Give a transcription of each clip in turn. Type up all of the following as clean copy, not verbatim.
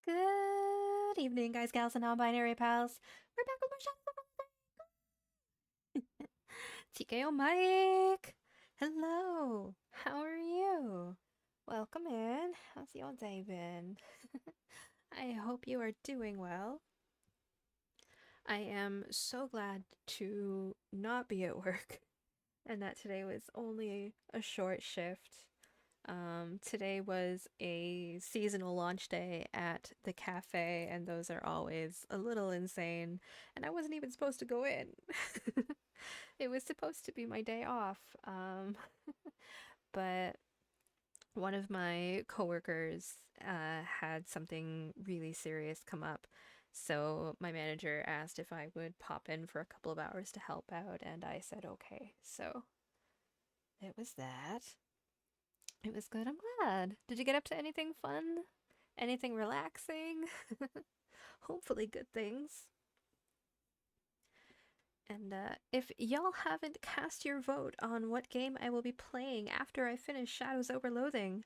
Good evening, guys, gals, and non-binary pals. We're back with more shots. TKO Mike. Hello. How are you? Welcome in. How's your day been? I hope you are doing well. I am so glad to not be at work and that today was only a short shift. Today was a seasonal launch day at the cafe, and those are always a little insane. And I wasn't even supposed to go in. It was supposed to be my day off. But one of my coworkers had something really serious come up. So my manager asked if I would pop in for a couple of hours to help out, and I said okay. So it was that. It was good. I'm glad. Did you get up to anything fun? Anything relaxing? Hopefully, good things. And if y'all haven't cast your vote on what game I will be playing after I finish Shadows over Loathing,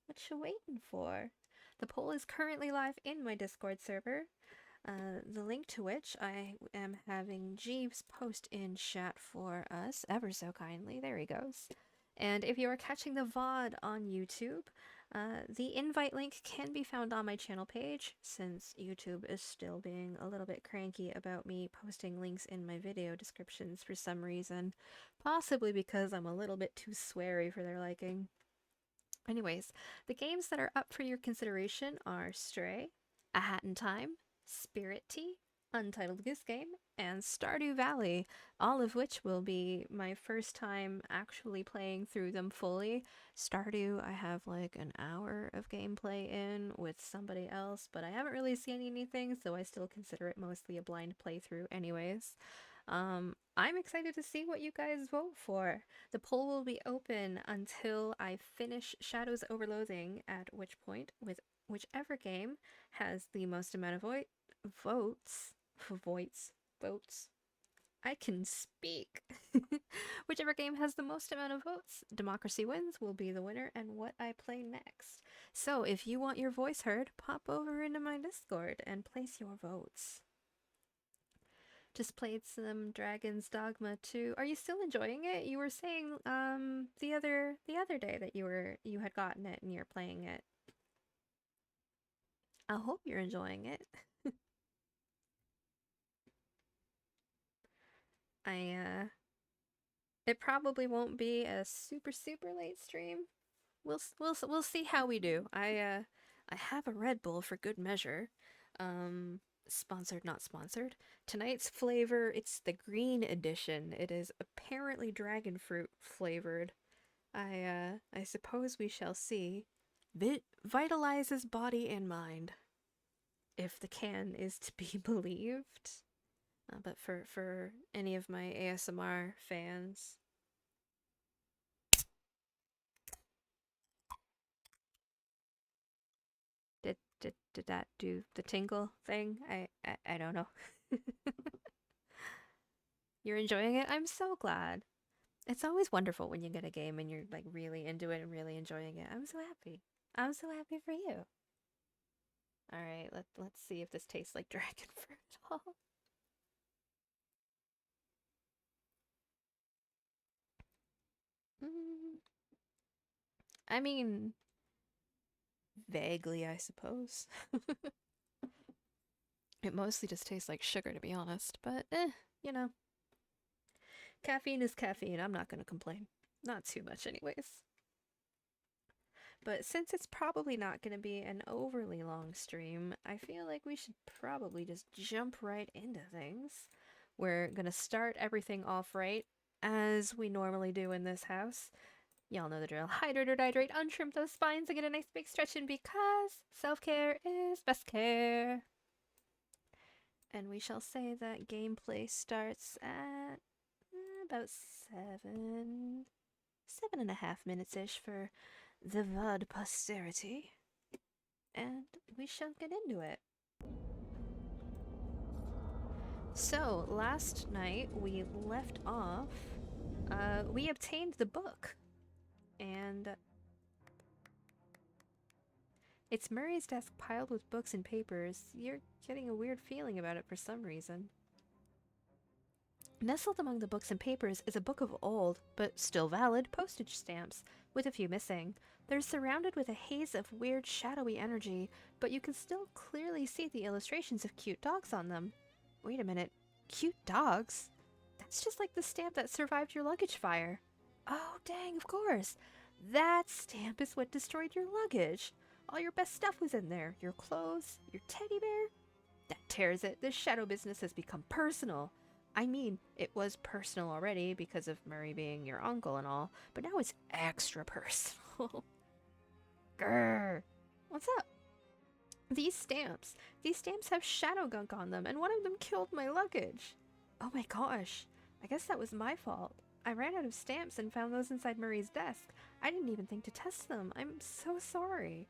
what you waiting for? The poll is currently live in my Discord server, the link to which I am having Jeeves post in chat for us ever so kindly. There he goes. And if you are catching the VOD on YouTube, the invite link can be found on my channel page, since YouTube is still being a little bit cranky about me posting links in my video descriptions for some reason. Possibly because I'm a little bit too sweary for their liking. Anyways, the games that are up for your consideration are Stray, A Hat in Time, Spirit Tea, Untitled Goose Game, and Stardew Valley, all of which will be my first time actually playing through them fully. Stardew, I have like an hour of gameplay in with somebody else, but I haven't really seen anything, so I still consider it mostly a blind playthrough anyways. I'm excited to see what you guys vote for. The poll will be open until I finish Shadows over Loathing, at which point, with whichever game has the most amount of votes, votes. I can speak. Whichever game has the most amount of votes, Democracy Wins will be the winner and what I play next. So if you want your voice heard, pop over into my Discord and place your votes. Just played some Dragon's Dogma 2. Are you still enjoying it? You were saying the other day that you had gotten it and you're playing it. I hope you're enjoying it. I it probably won't be a super late stream. We'll see how we do. I have a Red Bull for good measure. Sponsored, not sponsored. Tonight's flavor, it's the green edition. It is apparently dragon fruit flavored. I suppose we shall see. Vitalizes body and mind, if the can is to be believed. But for any of my ASMR fans, did that do the tingle thing? I don't know. You're enjoying it? I'm so glad. It's always wonderful when you get a game and you're like really into it and really enjoying it. I'm so happy. I'm so happy for you. All right, let's see if this tastes like dragon fruit at all. Mm, I mean, vaguely, I suppose. It mostly just tastes like sugar, to be honest, but you know. Caffeine is caffeine. I'm not gonna complain. Not too much, anyways. But since it's probably not gonna be an overly long stream, I feel like we should probably just jump right into things. We're gonna start everything off right, as we normally do in this house. Y'all know the drill. Hydrate or dihydrate, untrim those spines and get a nice big stretch in, because self-care is best care. And we shall say that gameplay starts at about 7.5 minutes-ish for the VOD posterity. And we shall get into it. So, last night we left off, we obtained the book. And It's Murray's desk piled with books and papers. You're getting a weird feeling about it for some reason. Nestled among the books and papers is a book of old, but still valid, postage stamps, with a few missing. They're surrounded with a haze of weird, shadowy energy, but you can still clearly see the illustrations of cute dogs on them. Wait a minute. Cute dogs? That's just like the stamp that survived your luggage fire. Oh, dang, of course. That stamp is what destroyed your luggage. All your best stuff was in there. Your clothes, your teddy bear. That tears it. This shadow business has become personal. I mean, it was personal already because of Murray being your uncle and all, but now it's extra personal. Grr. What's up? These stamps have shadow gunk on them, and one of them killed my luggage. Oh my gosh. I guess that was my fault. I ran out of stamps and found those inside Murray's desk. I didn't even think to test them. I'm so sorry.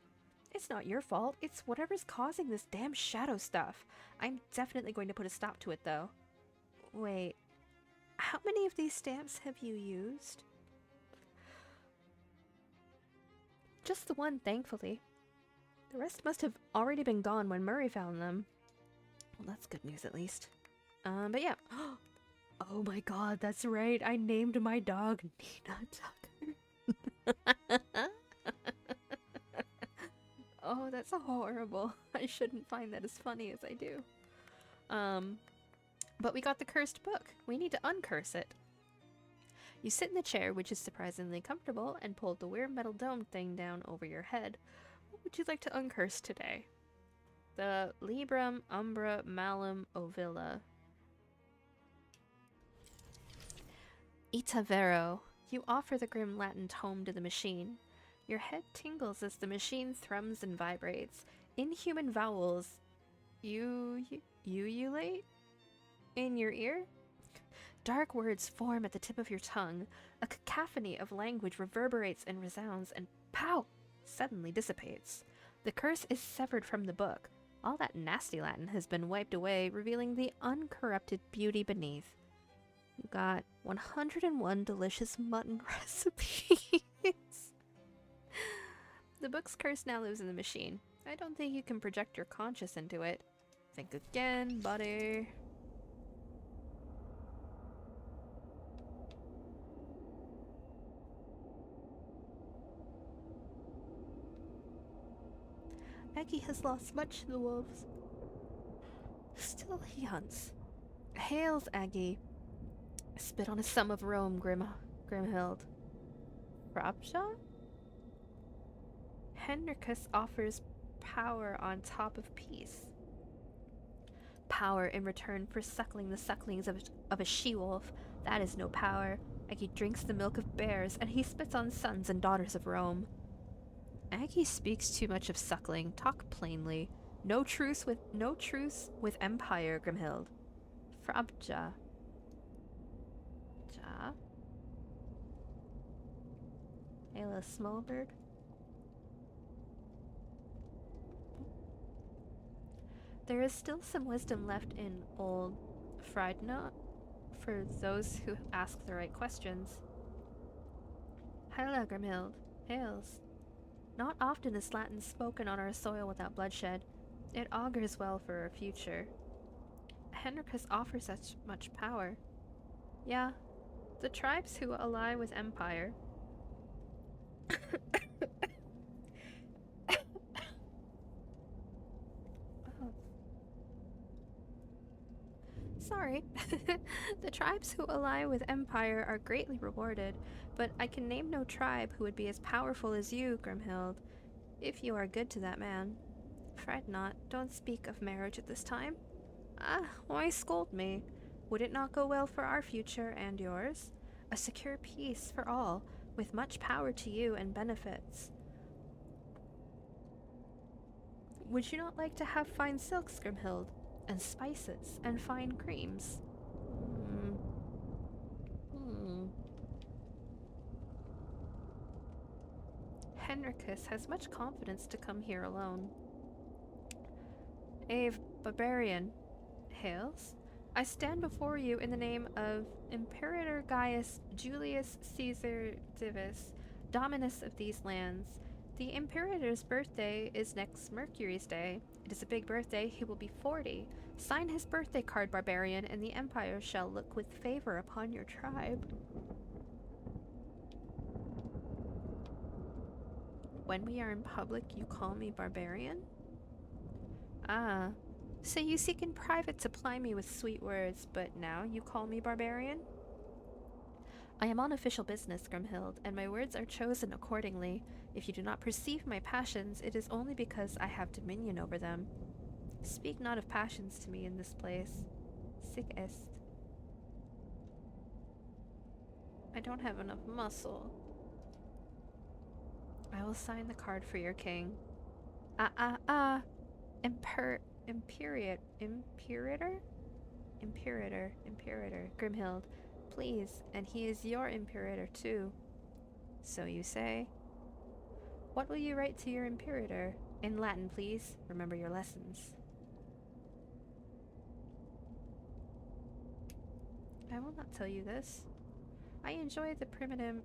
It's not your fault. It's whatever's causing this damn shadow stuff. I'm definitely going to put a stop to it, though. Wait, how many of these stamps have you used? Just the one, thankfully. The rest must have already been gone when Murray found them. Well, that's good news at least. But yeah. Oh my god, that's right. I named my dog Nina Tucker. Oh, that's horrible. I shouldn't find that as funny as I do. But we got the cursed book. We need to uncurse it. You sit in the chair, which is surprisingly comfortable, and pull the weird metal dome thing down over your head. What would you like to uncurse today? The Librum Umbra Malum Ovilla. Ita Vero. You offer the grim Latin tome to the machine. Your head tingles as the machine thrums and vibrates. Inhuman vowels. Ululate? In your ear? Dark words form at the tip of your tongue. A cacophony of language reverberates and resounds, and pow! Suddenly dissipates. The curse is severed from the book. All that nasty Latin has been wiped away, revealing the uncorrupted beauty beneath. You got 101 delicious mutton recipes. The book's curse now lives in the machine. I don't think you can project your conscience into it. Think again, buddy. Aggie has lost much to the wolves. Still he hunts. Hails, Aggie. Spit on a sum of Rome, Grimhild. Frabja? Henricus offers power on top of peace. Power in return for suckling the sucklings of a she-wolf. That is no power. Aggie drinks the milk of bears, and he spits on sons and daughters of Rome. Aggie speaks too much of suckling. Talk plainly. No truce with Empire, Grimhild. Frabja. Ja? Ayla Smallbird? There is still some wisdom left in old Friedna for those who ask the right questions. Hyla, Grimhild. Hails. Not often is Latin spoken on our soil without bloodshed. It augurs well for our future. Henricus offers such much power. Yeah, the tribes who ally with Empire. Oh. Sorry. The tribes who ally with Empire are greatly rewarded, but I can name no tribe who would be as powerful as you, Grimhild, if you are good to that man. Fret not, don't speak of marriage at this time. Ah, why scold me? Would it not go well for our future and yours? A secure peace for all, with much power to you and benefits. Would you not like to have fine silks, Grimhild, and spices, and fine creams? Henricus has much confidence to come here alone. Ave Barbarian hails. I stand before you in the name of Imperator Gaius Julius Caesar Divis, Dominus of these lands. The Imperator's birthday is next Mercury's Day. It is a big birthday. He will be 40. Sign his birthday card, barbarian, and the Empire shall look with favor upon your tribe. When we are in public, you call me barbarian? Ah. So you seek in private to ply me with sweet words, but now you call me barbarian? I am on official business, Grimhild, and my words are chosen accordingly. If you do not perceive my passions, it is only because I have dominion over them. Speak not of passions to me in this place. Sic est. I don't have enough muscle. I will sign the card for your king. Imperator, Grimhild, please, and he is your Imperator too. So you say? What will you write to your Imperator? In Latin, please. Remember your lessons. I will not tell you this. I enjoy the primitive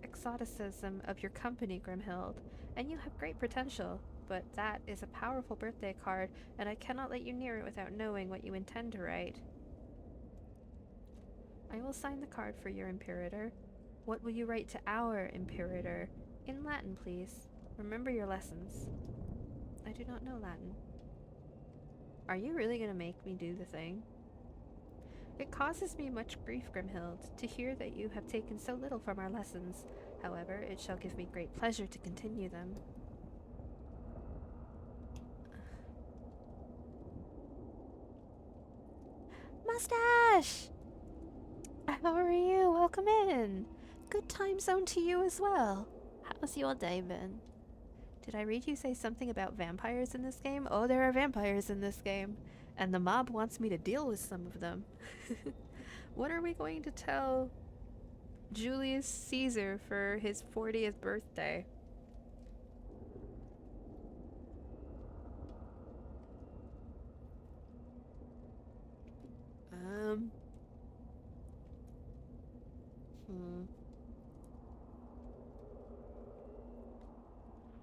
exoticism of your company, Grimhild, and you have great potential, but that is a powerful birthday card, and I cannot let you near it without knowing what you intend to write. I will sign the card for your Imperator. What will you write to our Imperator? In Latin, please. Remember your lessons. I do not know Latin. Are you really going to make me do the thing? It causes me much grief, Grimhild, to hear that you have taken so little from our lessons. However, it shall give me great pleasure to continue them. Mustache! How are you? Welcome in. Good time zone to you as well. How's your day been? Did I read you say something about vampires in this game? Oh, there are vampires in this game. And the mob wants me to deal with some of them. What are we going to tell Julius Caesar for his 40th birthday?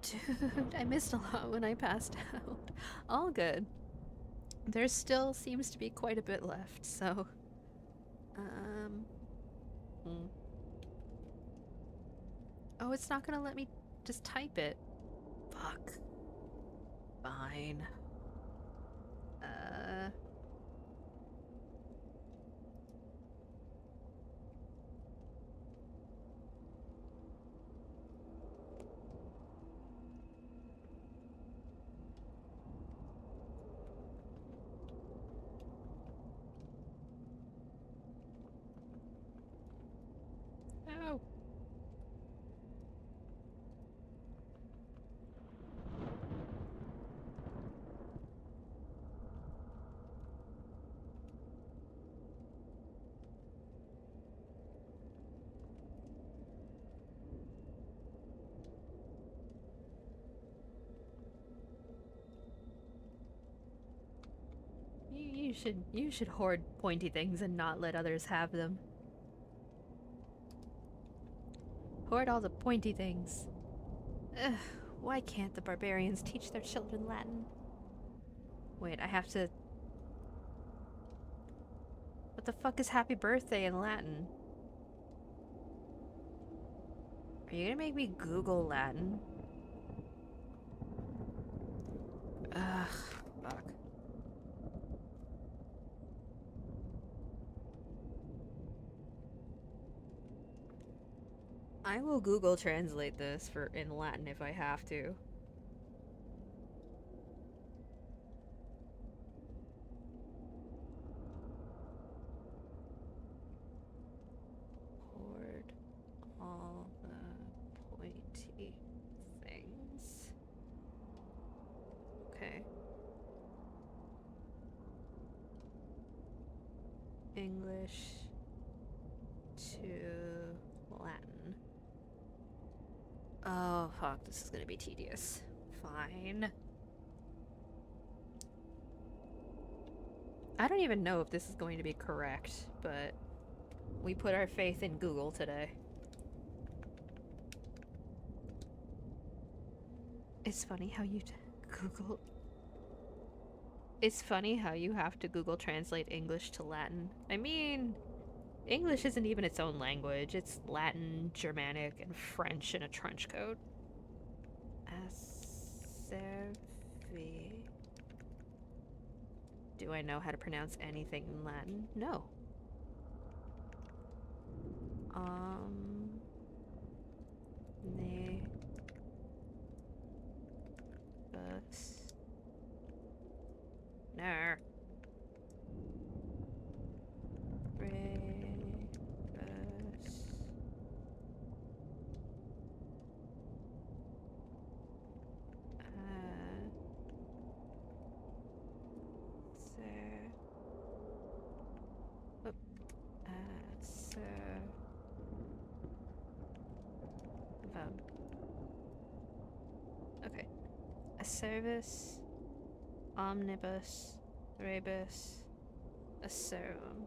Dude, I missed a lot when I passed out. All good. There still seems to be quite a bit left, so... Oh, it's not gonna let me just type it. Fuck. Fine. Oh. You should hoard pointy things and not let others have them. Hoard all the pointy things. Ugh, why can't the barbarians teach their children Latin? Wait, I have to... What the fuck is happy birthday in Latin? Are you gonna make me Google Latin? Ugh, fuck. I will Google translate this in Latin if I have to. Hoard all the pointy things. Okay. English to Latin. Oh, fuck, this is gonna be tedious. Fine. I don't even know if this is going to be correct, but we put our faith in Google today. It's funny how you Google. It's funny how you have to Google translate English to Latin. I mean, English isn't even its own language. It's Latin, Germanic, and French in a trench coat. Acervi. Do I know how to pronounce anything in Latin? No. Ne. Bus. Ner. Rebus. Okay. Acervus, omnibus, rebus, acerum.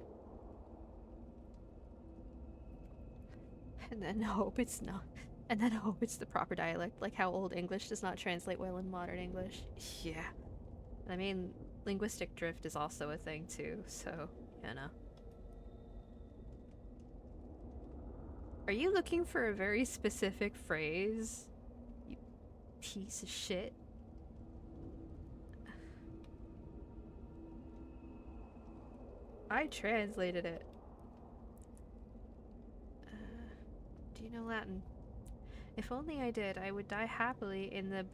And then hope it's not. And then hope it's the proper dialect, like how Old English does not translate well in modern English. Yeah. I mean, linguistic drift is also a thing too, so, you know. Are you looking for a very specific phrase? You piece of shit. I translated it. Do you know Latin? If only I did, I would die happily in the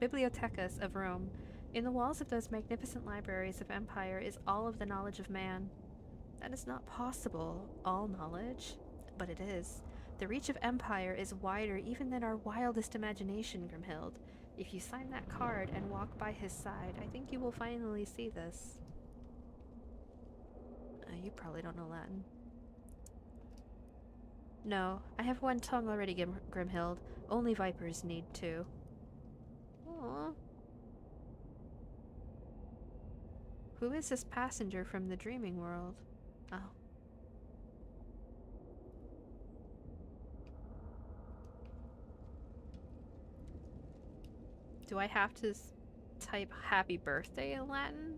bibliotecas of Rome. In the walls of those magnificent libraries of empire is all of the knowledge of man. That is not possible, all knowledge. But it is. The reach of empire is wider even than our wildest imagination, Grimhild. If you sign that card and walk by his side, I think you will finally see this. You probably don't know Latin. No, I have one tongue already, Grimhild. Only vipers need two. Aww. Who is this passenger from the dreaming world? Oh. Do I have to type happy birthday in Latin?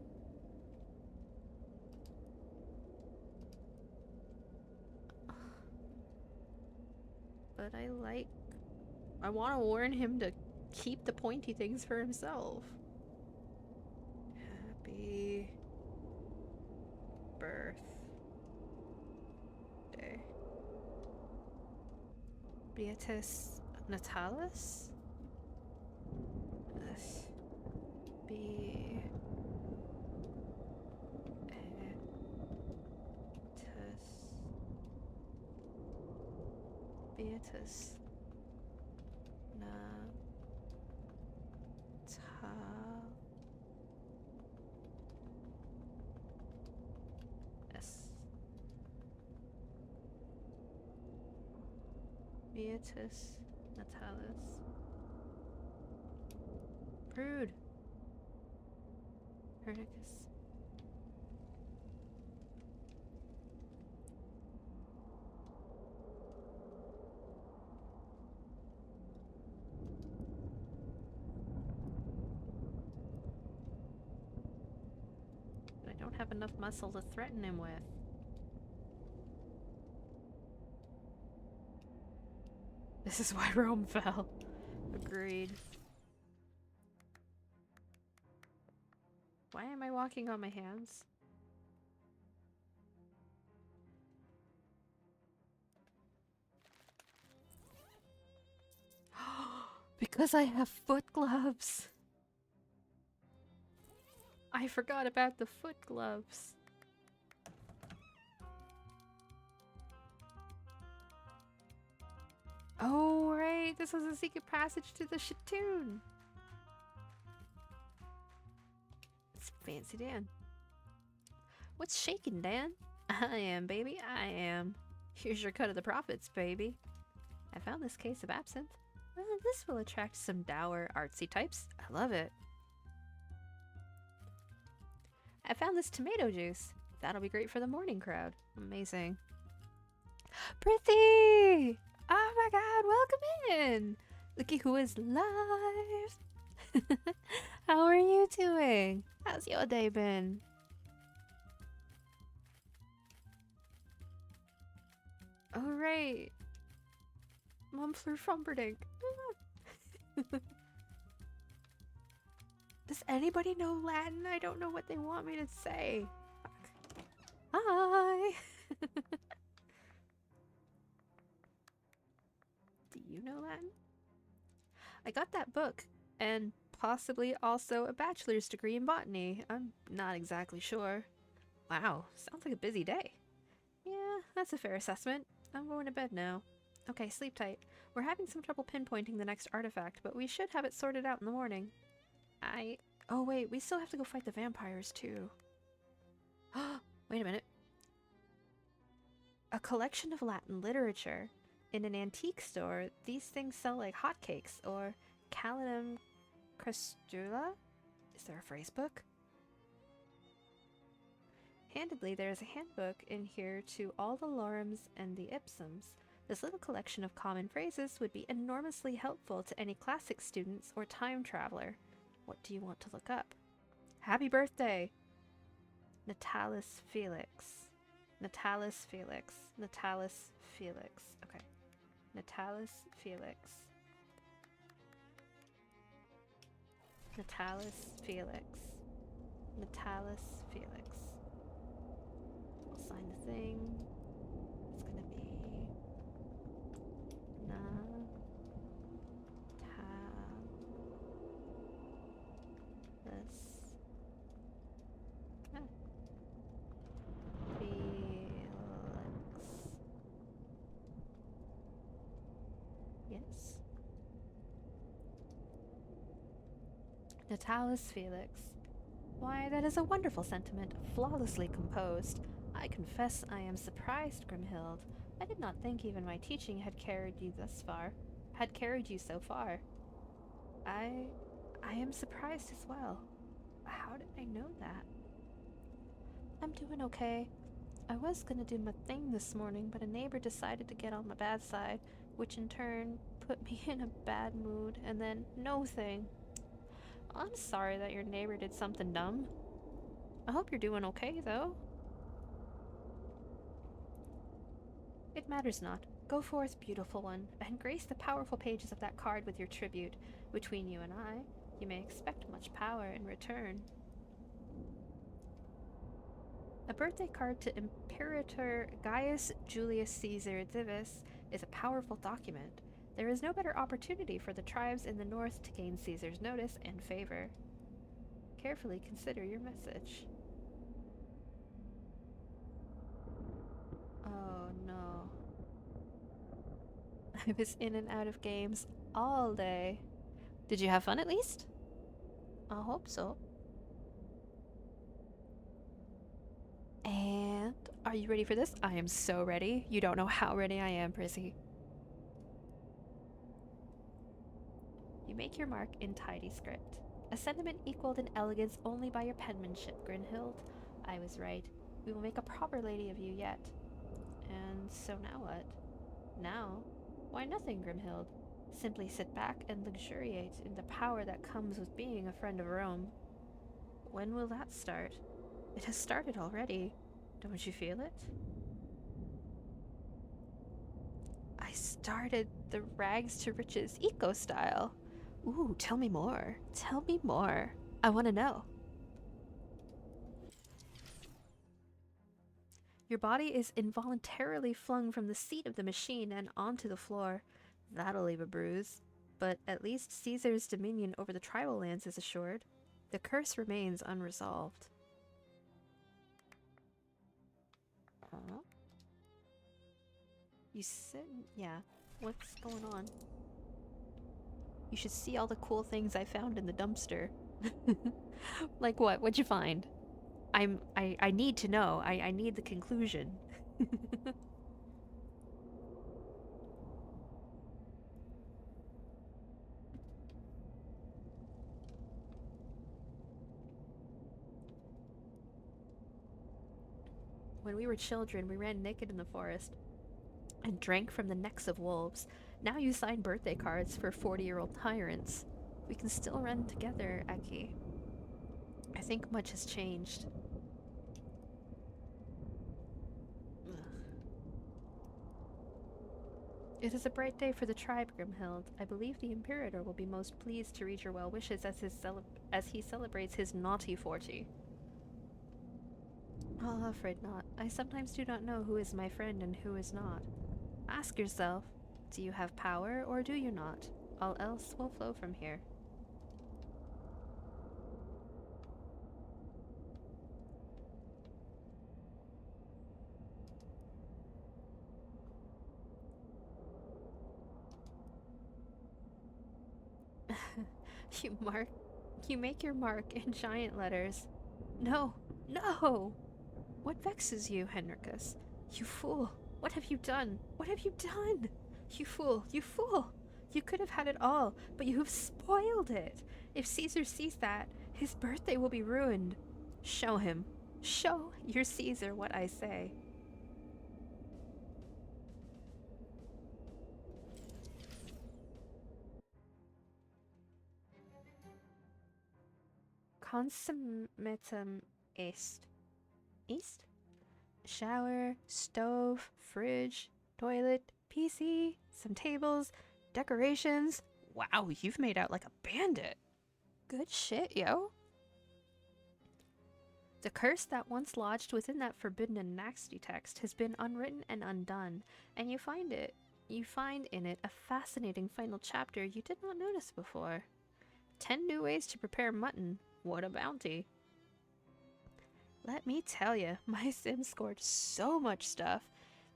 But I want to warn him to keep the pointy things for himself. Happy birthday. Beatus Natalis? Beatus Natalis. Beatus Natalis. Prude. Pernicus. But I don't have enough muscle to threaten him with. This is why Rome fell. Agreed. Why am I walking on my hands? Because I have foot gloves. I forgot about the foot gloves. Oh, right. This was a secret passage to the Shatoon. It's fancy Dan. What's shaking, Dan? I am, baby. I am. Here's your cut of the profits, baby. I found this case of absinthe. This will attract some dour, artsy types. I love it. I found this tomato juice. That'll be great for the morning crowd. Amazing. Prithee! Oh my god, welcome in! Looky who is live! How are you doing? How's your day been? Alright. Mumfler Frumperdink. Does anybody know Latin? I don't know what they want me to say. Fuck. Hi! Do you know Latin? I got that book, and possibly also a bachelor's degree in botany. I'm not exactly sure. Wow, sounds like a busy day. Yeah, that's a fair assessment. I'm going to bed now. Okay, sleep tight. We're having some trouble pinpointing the next artifact, but we should have it sorted out in the morning. Oh wait, we still have to go fight the vampires too. Wait a minute. A collection of Latin literature. In an antique store, these things sell like hotcakes, or Calenum Crustula? Is there a phrase book? Handedly, there is a handbook in here to all the lorums and the ipsums. This little collection of common phrases would be enormously helpful to any classics students or time traveler. What do you want to look up? Happy birthday! Natalis Felix. Natalis Felix. Natalis Felix. Okay. Natalis Felix. Natalis Felix. Natalis Felix. We'll sign the thing. It's gonna be Natalis Felix. Yes. Natalis Felix. Why, that is a wonderful sentiment, flawlessly composed. I confess I am surprised, Grimhild. I did not think even my teaching had carried you thus far. Had carried you so far. I am surprised as well. How did I know that? I'm doing okay. I was gonna do my thing this morning, but a neighbor decided to get on my bad side, which in turn put me in a bad mood, and then no thing. I'm sorry that your neighbor did something dumb. I hope you're doing okay, though. It matters not. Go forth, beautiful one, and grace the powerful pages of that card with your tribute. Between you and I, you may expect much power in return. A birthday card to Imperator Gaius Julius Caesar Divis is a powerful document. There is no better opportunity for the tribes in the north to gain Caesar's notice and favor. Carefully consider your message. Oh no. I was in and out of games all day. Did you have fun at least? I hope so. And are you ready for this? I am so ready. You don't know how ready I am, Prissy. You make your mark in tidy script. A sentiment equaled in elegance only by your penmanship, Grinhild. I was right. We will make a proper lady of you yet. And so now what? Now? Why nothing, Grimhild. Simply sit back and luxuriate in the power that comes with being a friend of Rome. When will that start? It has started already. Don't you feel it? I started the rags to riches eco style. Ooh, tell me more. Tell me more. I want to know. Your body is involuntarily flung from the seat of the machine and onto the floor. That'll leave a bruise. But at least Caesar's dominion over the tribal lands is assured. The curse remains unresolved. You said, yeah. What's going on? You should see all the cool things I found in the dumpster. Like what? What'd you find? I need to know. I need the conclusion. When we were children, we ran naked in the forest and drank from the necks of wolves. Now you sign birthday cards for 40-year-old tyrants. We can still run together, Eki. I think much has changed. Ugh. It is a bright day for the tribe, Grimhild. I believe the Imperator will be most pleased to read your well wishes as he celebrates his naughty 40. Oh, afraid not. I sometimes do not know who is my friend and who is not. Ask yourself, do you have power or do you not? All else will flow from here. You make your mark in giant letters. No, no! What vexes you, Henricus? You fool! What have you done? What have you done? You fool! You fool! You could have had it all, but you have spoiled it! If Caesar sees that, his birthday will be ruined. Show him. Show your Caesar what I say. Consummatum est. East? Shower, stove, fridge, toilet, PC, some tables, decorations. Wow, you've made out like a bandit. Good shit, yo. The curse that once lodged within that forbidden and nasty text has been unwritten and undone, and you find in it a fascinating final chapter you did not notice before. 10 new ways to prepare mutton. What a bounty. Let me tell you, my sim scored so much stuff,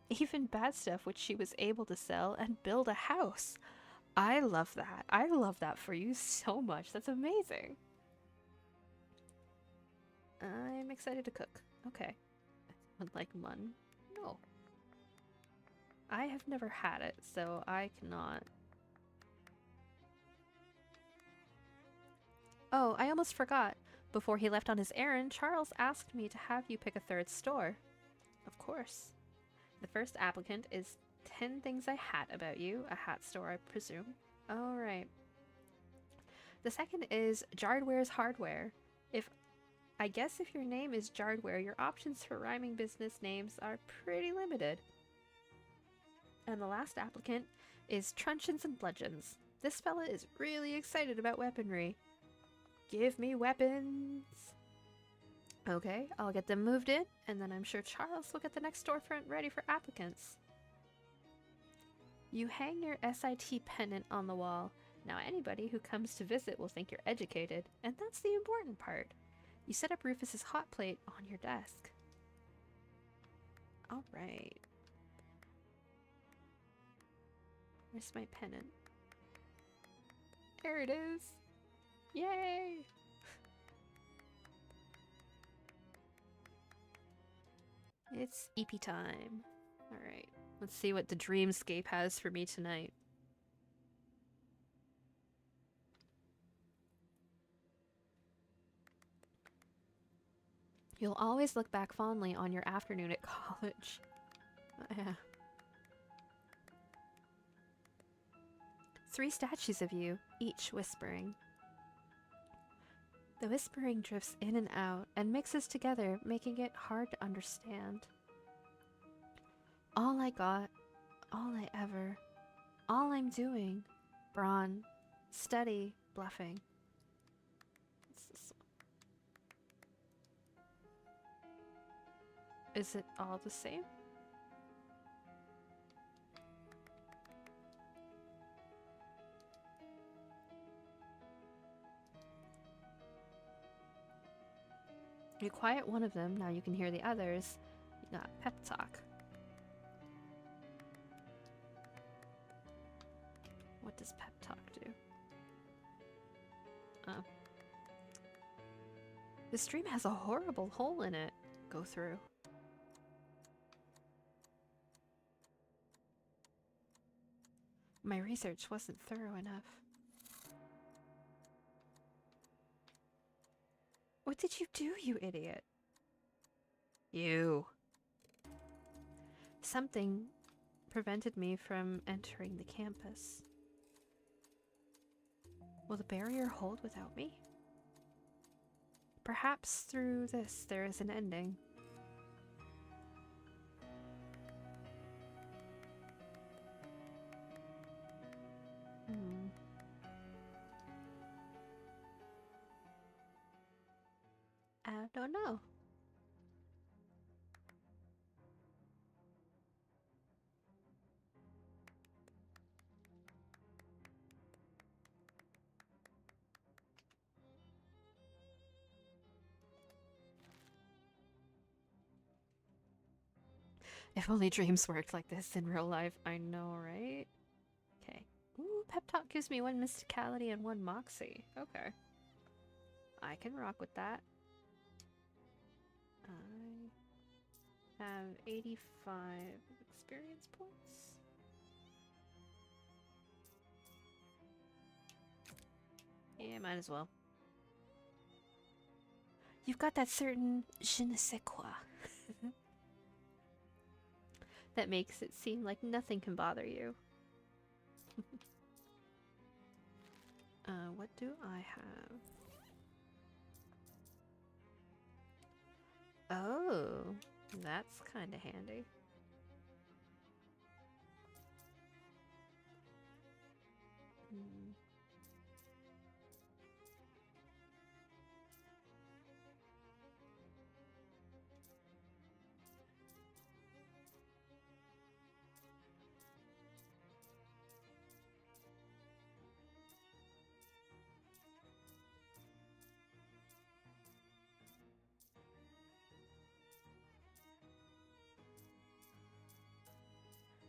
even bad stuff which she was able to sell and build a house. I love that. I love that for you so much. That's amazing. I'm excited to cook. Okay. Would like mutton? No. I have never had it, so I cannot. Oh, I almost forgot. Before he left on his errand, Charles asked me to have you pick a third store. Of course. The first applicant is 10 things I hat about you, a hat store, I presume. Alright. The second is Jardware's Hardware. I guess if your name is Jardware, your options for rhyming business names are pretty limited. And the last applicant is Truncheons and Bludgeons. This fella is really excited about weaponry. Give me weapons! Okay, I'll get them moved in, and then I'm sure Charles will get the next storefront ready for applicants. You hang your SIT pennant on the wall. Now anybody who comes to visit will think you're educated, and that's the important part. You set up Rufus's hot plate on your desk. Alright. Where's my pennant? There it is! Yay! It's EP time. Alright, let's see what the dreamscape has for me tonight. You'll always look back fondly on your afternoon at college. Yeah. 3 statues of you, each whispering. The whispering drifts in and out and mixes together, making it hard to understand. All I got, all I ever, all I'm doing. Brawn, study, bluffing. Is it all the same? You quiet one of them, now you can hear the others. You got pep talk. What does pep talk do? Oh. The stream has a horrible hole in it. Go through. My research wasn't thorough enough. What did you do, you idiot? You. Something prevented me from entering the campus. Will the barrier hold without me? Perhaps through this there is an ending. I don't know. If only dreams worked like this in real life. I know, right? Okay. Ooh, pep talk gives me 1 mysticality and 1 moxie. Okay. I can rock with that. I have 85 experience points. Yeah, might as well. You've got that certain je ne sais quoi that makes it seem like nothing can bother you. What do I have? Oh, that's kind of handy.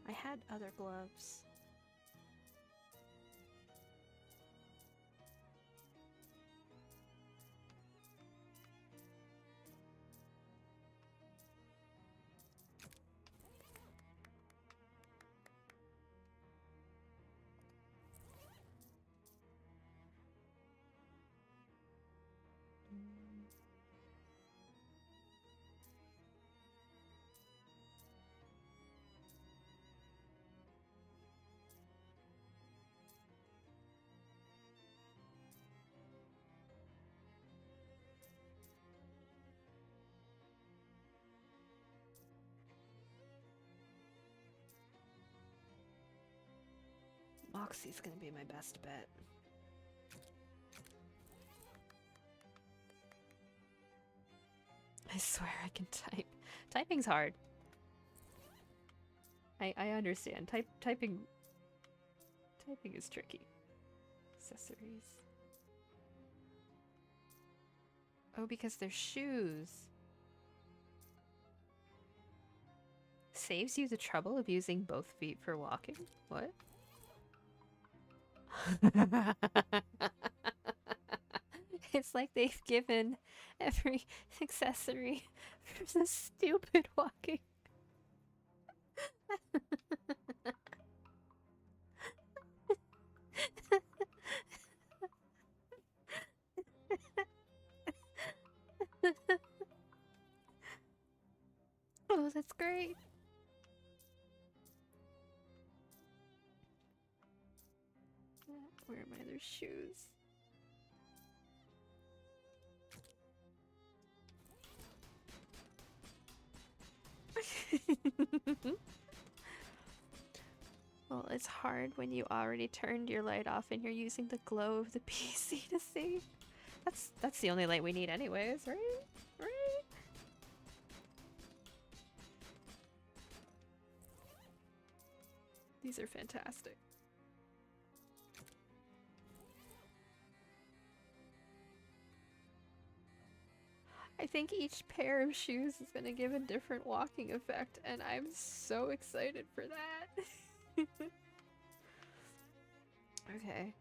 I had other gloves. Moxie's gonna be my best bet. I swear I can type. Typing's hard. I understand. Typing is tricky. Accessories. Oh, because they're shoes. Saves you the trouble of using both feet for walking? What? It's like they've given every accessory for this stupid walking. Oh, that's great. Where are my other shoes? Well, it's hard when you already turned your light off and you're using the glow of the PC to see. That's the only light we need anyways, right? Right? These are fantastic. I think each pair of shoes is going to give a different walking effect, and I'm so excited for that. Okay.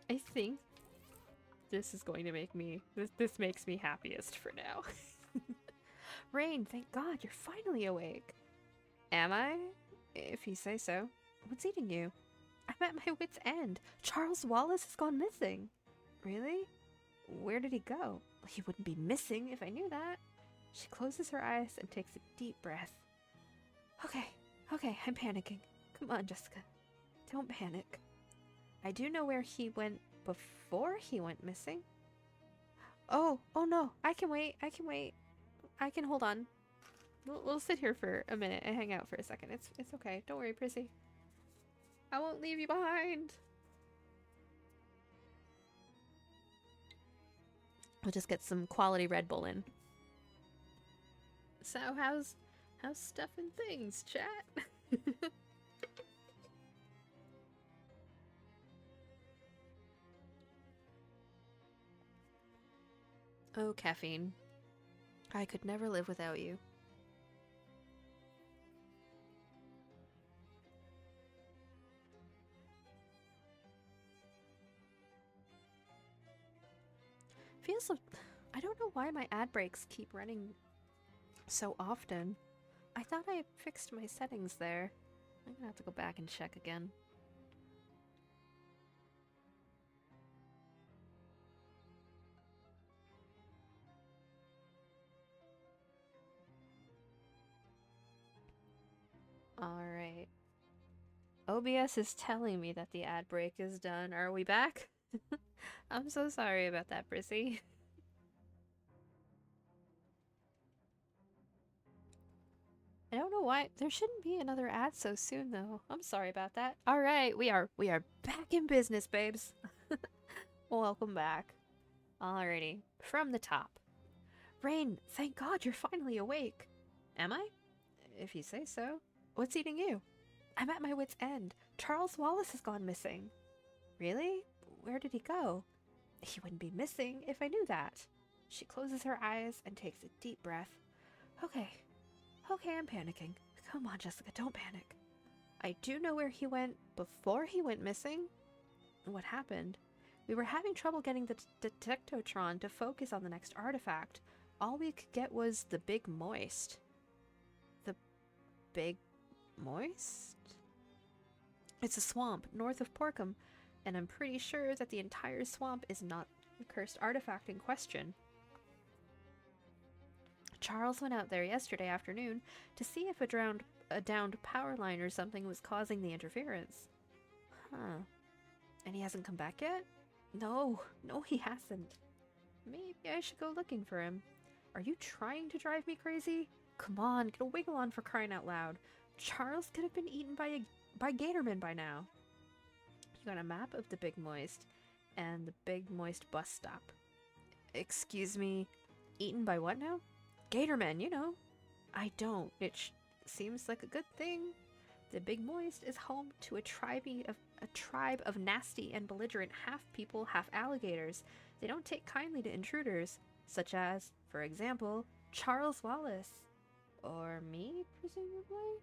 I think this is going to make me... This makes me happiest for now. Raine, thank God, you're finally awake. Am I? If you say so. What's eating you? I'm at my wit's end. Charles Wallace has gone missing. Really? Where did he go? He wouldn't be missing if I knew that. She closes her eyes and takes a deep breath. Okay, I'm panicking. Come on, Jessica. Don't panic. I do know where he went before he went missing. Oh no, I can wait. I can hold on. We'll sit here for a minute and hang out for a second. It's okay. Don't worry, Prissy. I won't leave you behind. We'll just get some quality Red Bull in. So how's stuff and things, chat? Oh, caffeine. I could never live without you. Feels so... I don't know why my ad breaks keep running so often. I thought I fixed my settings there. I'm gonna have to go back and check again. Alright. OBS is telling me that the ad break is done. Are we back? I'm so sorry about that, Prissy. I don't know why. There shouldn't be another ad so soon, though. I'm sorry about that. Alright, we are back in business, babes. Welcome back. Alrighty, from the top. Raine, thank God you're finally awake. Am I? If you say so. What's eating you? I'm at my wit's end. Charles Wallace has gone missing. Really? Where did he go? He wouldn't be missing if I knew that. She closes her eyes and takes a deep breath. Okay, I'm panicking. Come on, Jessica, don't panic. I do know where he went before he went missing. What happened? We were having trouble getting the detectotron to focus on the next artifact. All we could get was the Big Moist. The Big Moist? It's a swamp north of Porkham, and I'm pretty sure that the entire swamp is not the cursed artifact in question. Charles went out there yesterday afternoon to see if a downed power line or something was causing the interference. Huh. And he hasn't come back yet? No, he hasn't. Maybe I should go looking for him. Are you trying to drive me crazy? Come on, get a wiggle on for crying out loud. Charles could have been eaten by Gatorman by now. You got a map of the Big Moist and the Big Moist bus stop. Excuse me, eaten by what now? Gatorman, you know. I don't. It seems like a good thing. The Big Moist is home to a tribe of nasty and belligerent half-people, half-alligators. They don't take kindly to intruders, such as, for example, Charles Wallace. Or me, presumably?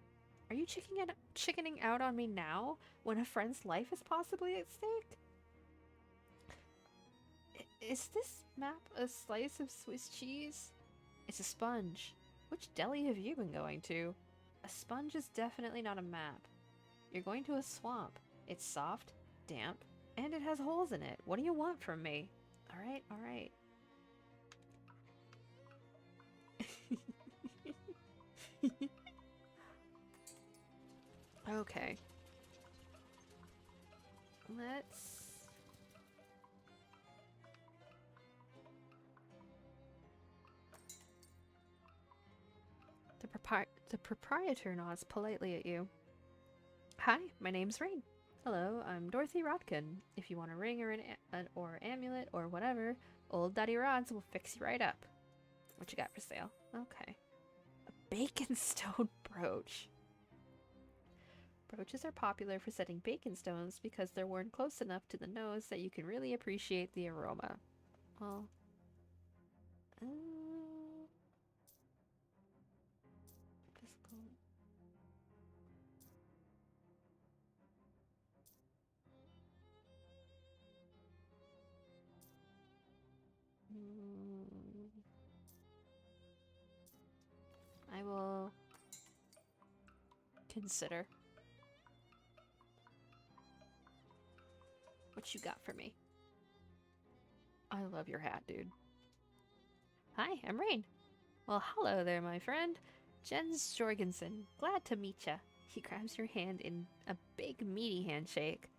Are you chickening out on me now, when a friend's life is possibly at stake? Is this map a slice of Swiss cheese? It's a sponge. Which deli have you been going to? A sponge is definitely not a map. You're going to a swamp. It's soft, damp, and it has holes in it. What do you want from me? Alright. Okay. Let's... The proprietor nods politely at you. Hi, my name's Raine. Hello, I'm Dorothy Rodkin. If you want a ring or an amulet or whatever, old Daddy Rods will fix you right up. What you got for sale? Okay. A bacon stone brooch. Brooches are popular for setting bacon stones because they're worn close enough to the nose that you can really appreciate the aroma. Well, physical. I will consider. What you got for me? I love your hat, dude. Hi, I'm Raine. Well, hello there, my friend. Jens Jorgensen. Glad to meet ya. He grabs your hand in a big, meaty handshake.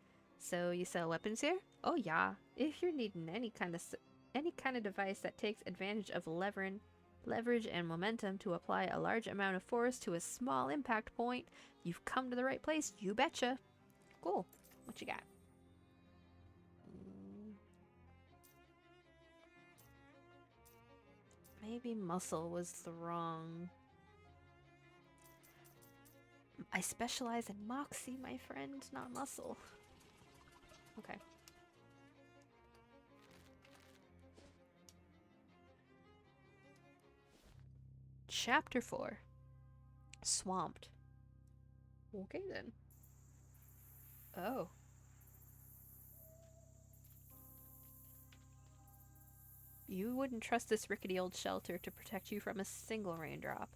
So you sell weapons here? Oh yeah. If you're needing any kind of device that takes advantage of leverage and momentum to apply a large amount of force to a small impact point, you've come to the right place. You betcha. Cool. What you got? Maybe muscle was the wrong. I specialize in moxie, my friend, not muscle. Okay. Chapter 4. Swamped. Okay then. Oh. You wouldn't trust this rickety old shelter to protect you from a single raindrop.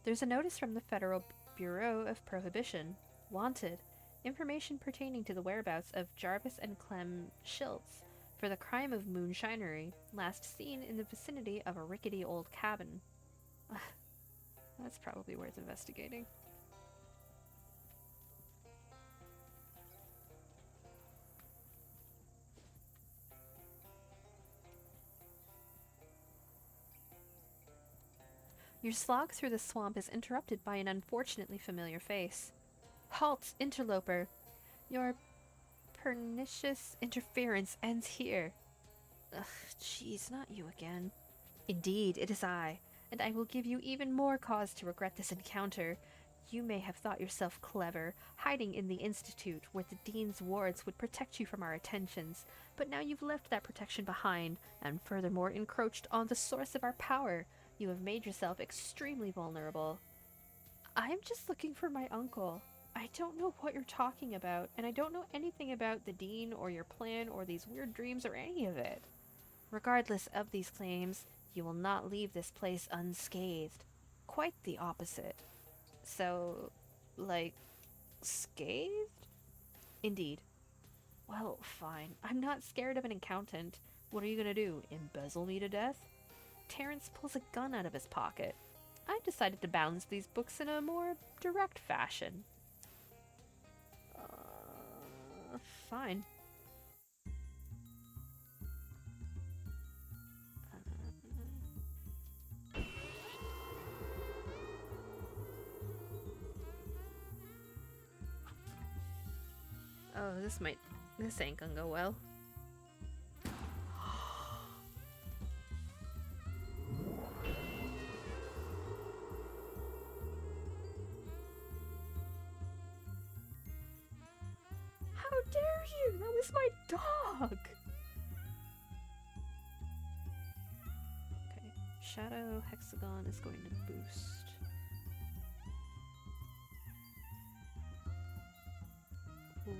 There's a notice from the Federal Bureau of Prohibition. Wanted. Information pertaining to the whereabouts of Jarvis and Clem Schiltz for the crime of moonshinery, last seen in the vicinity of a rickety old cabin. That's probably worth investigating. Your slog through the swamp is interrupted by an unfortunately familiar face. Halt, interloper! Your pernicious interference ends here. Ugh, jeez, not you again. Indeed, it is I, and I will give you even more cause to regret this encounter. You may have thought yourself clever, hiding in the Institute where the Dean's wards would protect you from our attentions, but now you've left that protection behind, and furthermore encroached on the source of our power. You have made yourself extremely vulnerable. I'm just looking for my uncle. I don't know what you're talking about, and I don't know anything about the Dean or your plan or these weird dreams or any of it. Regardless of these claims, you will not leave this place unscathed. Quite the opposite. So, like, scathed? Indeed. Well, fine. I'm not scared of an accountant. What are you gonna do? Embezzle me to death? Terrence pulls a gun out of his pocket. I've decided to balance these books in a more direct fashion. Fine. Oh, this ain't gonna go well. How dare you? That was my dog! Okay, Shadow Hexagon is going to boost. Ooh.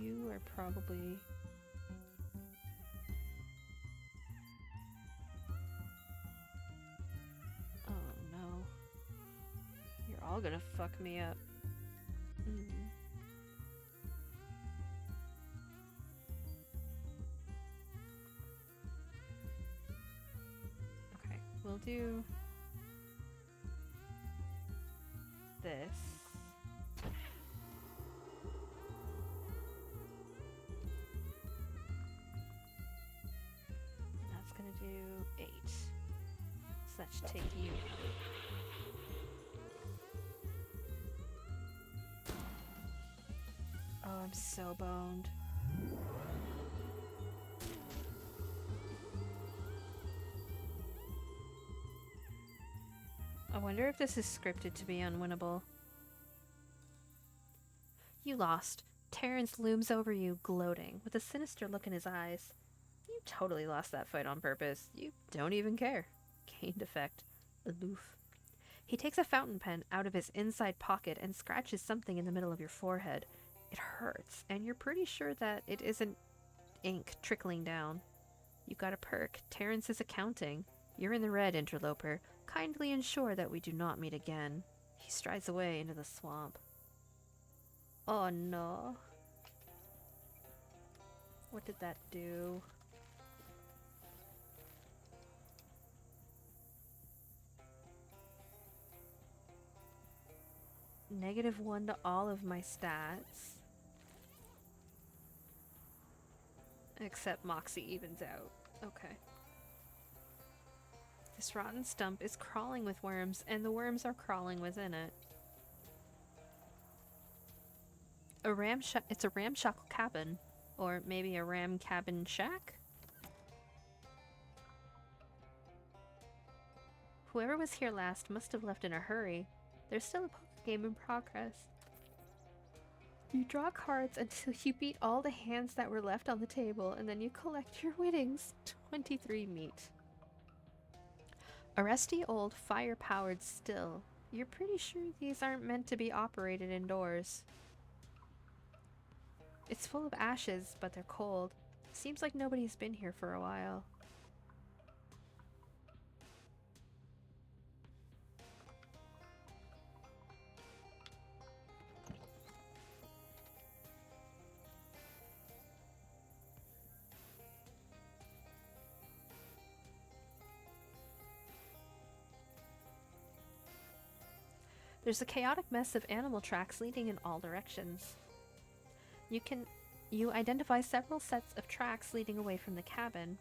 You are probably... Oh no. You're all gonna fuck me up. Okay, we'll do this. That's gonna do 8. So that should take you. Oh, I'm so boned. I wonder if this is scripted to be unwinnable. You lost. Terrence looms over you, gloating, with a sinister look in his eyes. You totally lost that fight on purpose. You don't even care. Gained effect. Aloof. He takes a fountain pen out of his inside pocket and scratches something in the middle of your forehead. It hurts, and you're pretty sure that it isn't ink trickling down. You got a perk. Terrence is accounting. You're in the red, interloper. Kindly ensure that we do not meet again. He strides away into the swamp. Oh no. What did that do? -1 to all of my stats. Except Moxie evens out. Okay. This rotten stump is crawling with worms, and the worms are crawling within it. It's a ramshackle cabin. Or maybe a ram cabin shack? Whoever was here last must have left in a hurry. There's still a poker game in progress. You draw cards until you beat all the hands that were left on the table, and then you collect your winnings. 23 meat. A rusty old fire-powered still. You're pretty sure these aren't meant to be operated indoors. It's full of ashes, but they're cold. Seems like nobody's been here for a while. There's a chaotic mess of animal tracks leading in all directions. You identify several sets of tracks leading away from the cabin.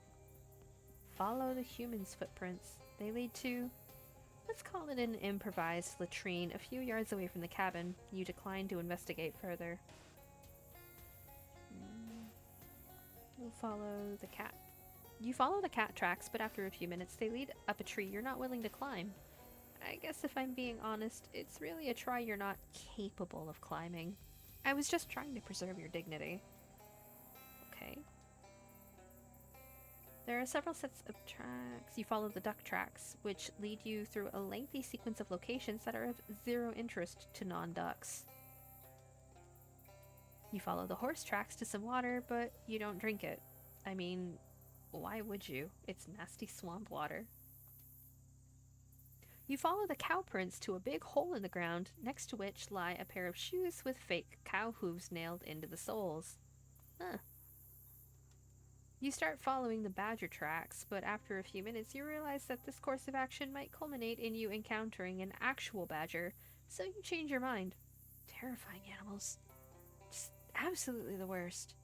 Follow the humans' footprints. They lead to, let's call it an improvised latrine a few yards away from the cabin. You decline to investigate further. We'll follow the cat. You follow the cat tracks, but after a few minutes they lead up a tree you're not willing to climb. I guess if I'm being honest, it's really a try you're not capable of climbing. I was just trying to preserve your dignity. Okay. There are several sets of tracks. You follow the duck tracks, which lead you through a lengthy sequence of locations that are of zero interest to non-ducks. You follow the horse tracks to some water, but you don't drink it. I mean, why would you? It's nasty swamp water. You follow the cow prints to a big hole in the ground, next to which lie a pair of shoes with fake cow hooves nailed into the soles. Huh. You start following the badger tracks, but after a few minutes you realize that this course of action might culminate in you encountering an actual badger, so you change your mind. Terrifying animals. Just absolutely the worst.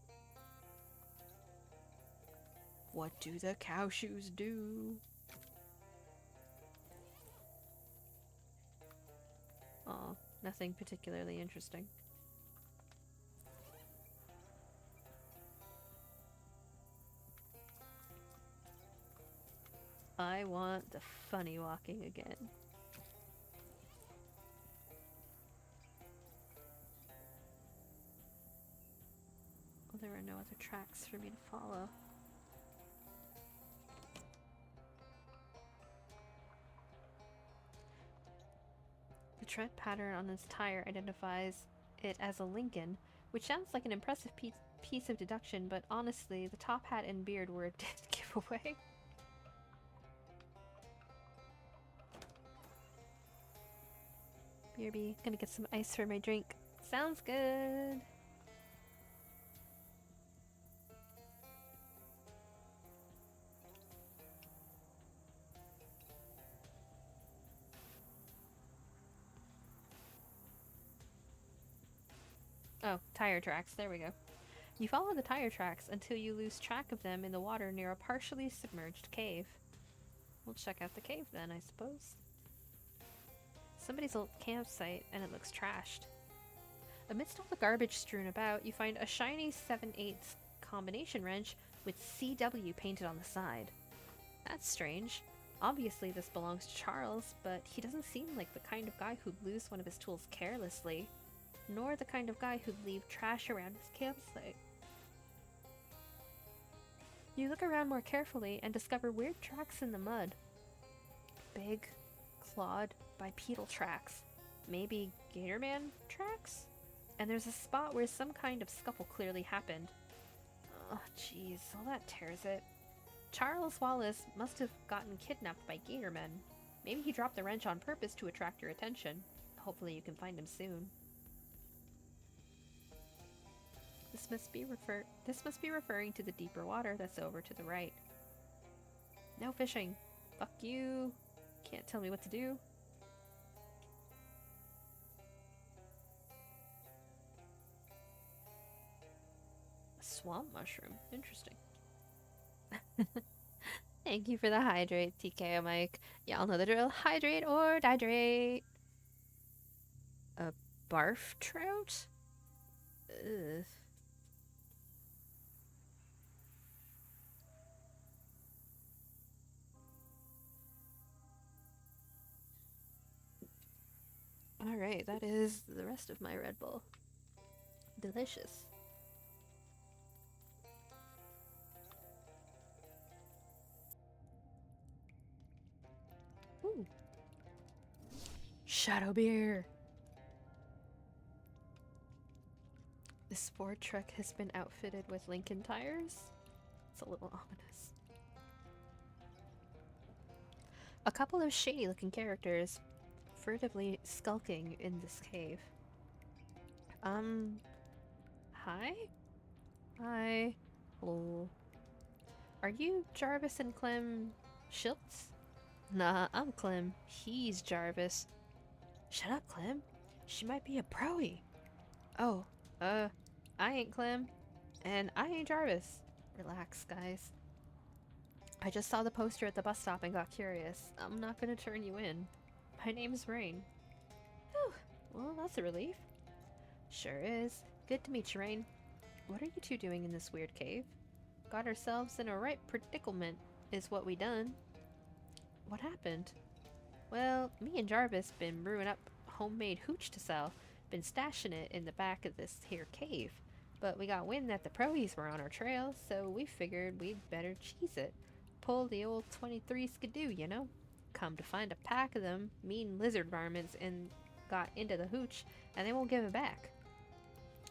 What do the cow shoes do? Oh, nothing particularly interesting. I want the funny walking again. Well, there are no other tracks for me to follow. The tread pattern on its tire identifies it as a Lincoln, which sounds like an impressive piece of deduction, but honestly, the top hat and beard were a dead giveaway. BRB, gonna get some ice for my drink. Sounds good! Oh, tire tracks. There we go. You follow the tire tracks until you lose track of them in the water near a partially submerged cave. We'll check out the cave then, I suppose. Somebody's old campsite, and it looks trashed. Amidst all the garbage strewn about, you find a shiny 7/8 combination wrench with CW painted on the side. That's strange. Obviously this belongs to Charles, but he doesn't seem like the kind of guy who'd lose one of his tools carelessly, nor the kind of guy who'd leave trash around his campsite. You look around more carefully and discover weird tracks in the mud. Big, clawed, bipedal tracks. Maybe Gatorman tracks? And there's a spot where some kind of scuffle clearly happened. Oh jeez, all that tears it. Charles Wallace must have gotten kidnapped by Gatormen. Maybe he dropped the wrench on purpose to attract your attention. Hopefully you can find him soon. This must be referring to the deeper water that's over to the right. No fishing. Fuck you. Can't tell me what to do. swamp mushroom. Interesting. Thank you for the hydrate, TKO Mike. Y'all know the drill. Hydrate or dihydrate. A barf trout? Ugh. Alright, that is the rest of my Red Bull. Delicious. Ooh. Shadow beer! This Ford truck has been outfitted with Lincoln tires. It's a little ominous. A couple of shady looking characters furtively skulking in this cave. Hi? Hi. Hello. Are you Jarvis and Clem Schiltz? Nah, I'm Clem. He's Jarvis. Shut up, Clem. She might be a proie. Oh, I ain't Clem. And I ain't Jarvis. Relax, guys. I just saw the poster at the bus stop and got curious. I'm not gonna turn you in. My name's Raine. Whew, well, that's a relief. Sure is. Good to meet you, Raine. What are you two doing in this weird cave? Got ourselves in a right predicament, is what we done. What happened? Well, me and Jarvis been brewing up homemade hooch to sell. Been stashing it in the back of this here cave. But we got wind that the prohies were on our trail, so we figured we'd better cheese it. Pull the old 23 skidoo, you know? Come to find a pack of them mean lizard varmints and got into the hooch, and they won't give it back.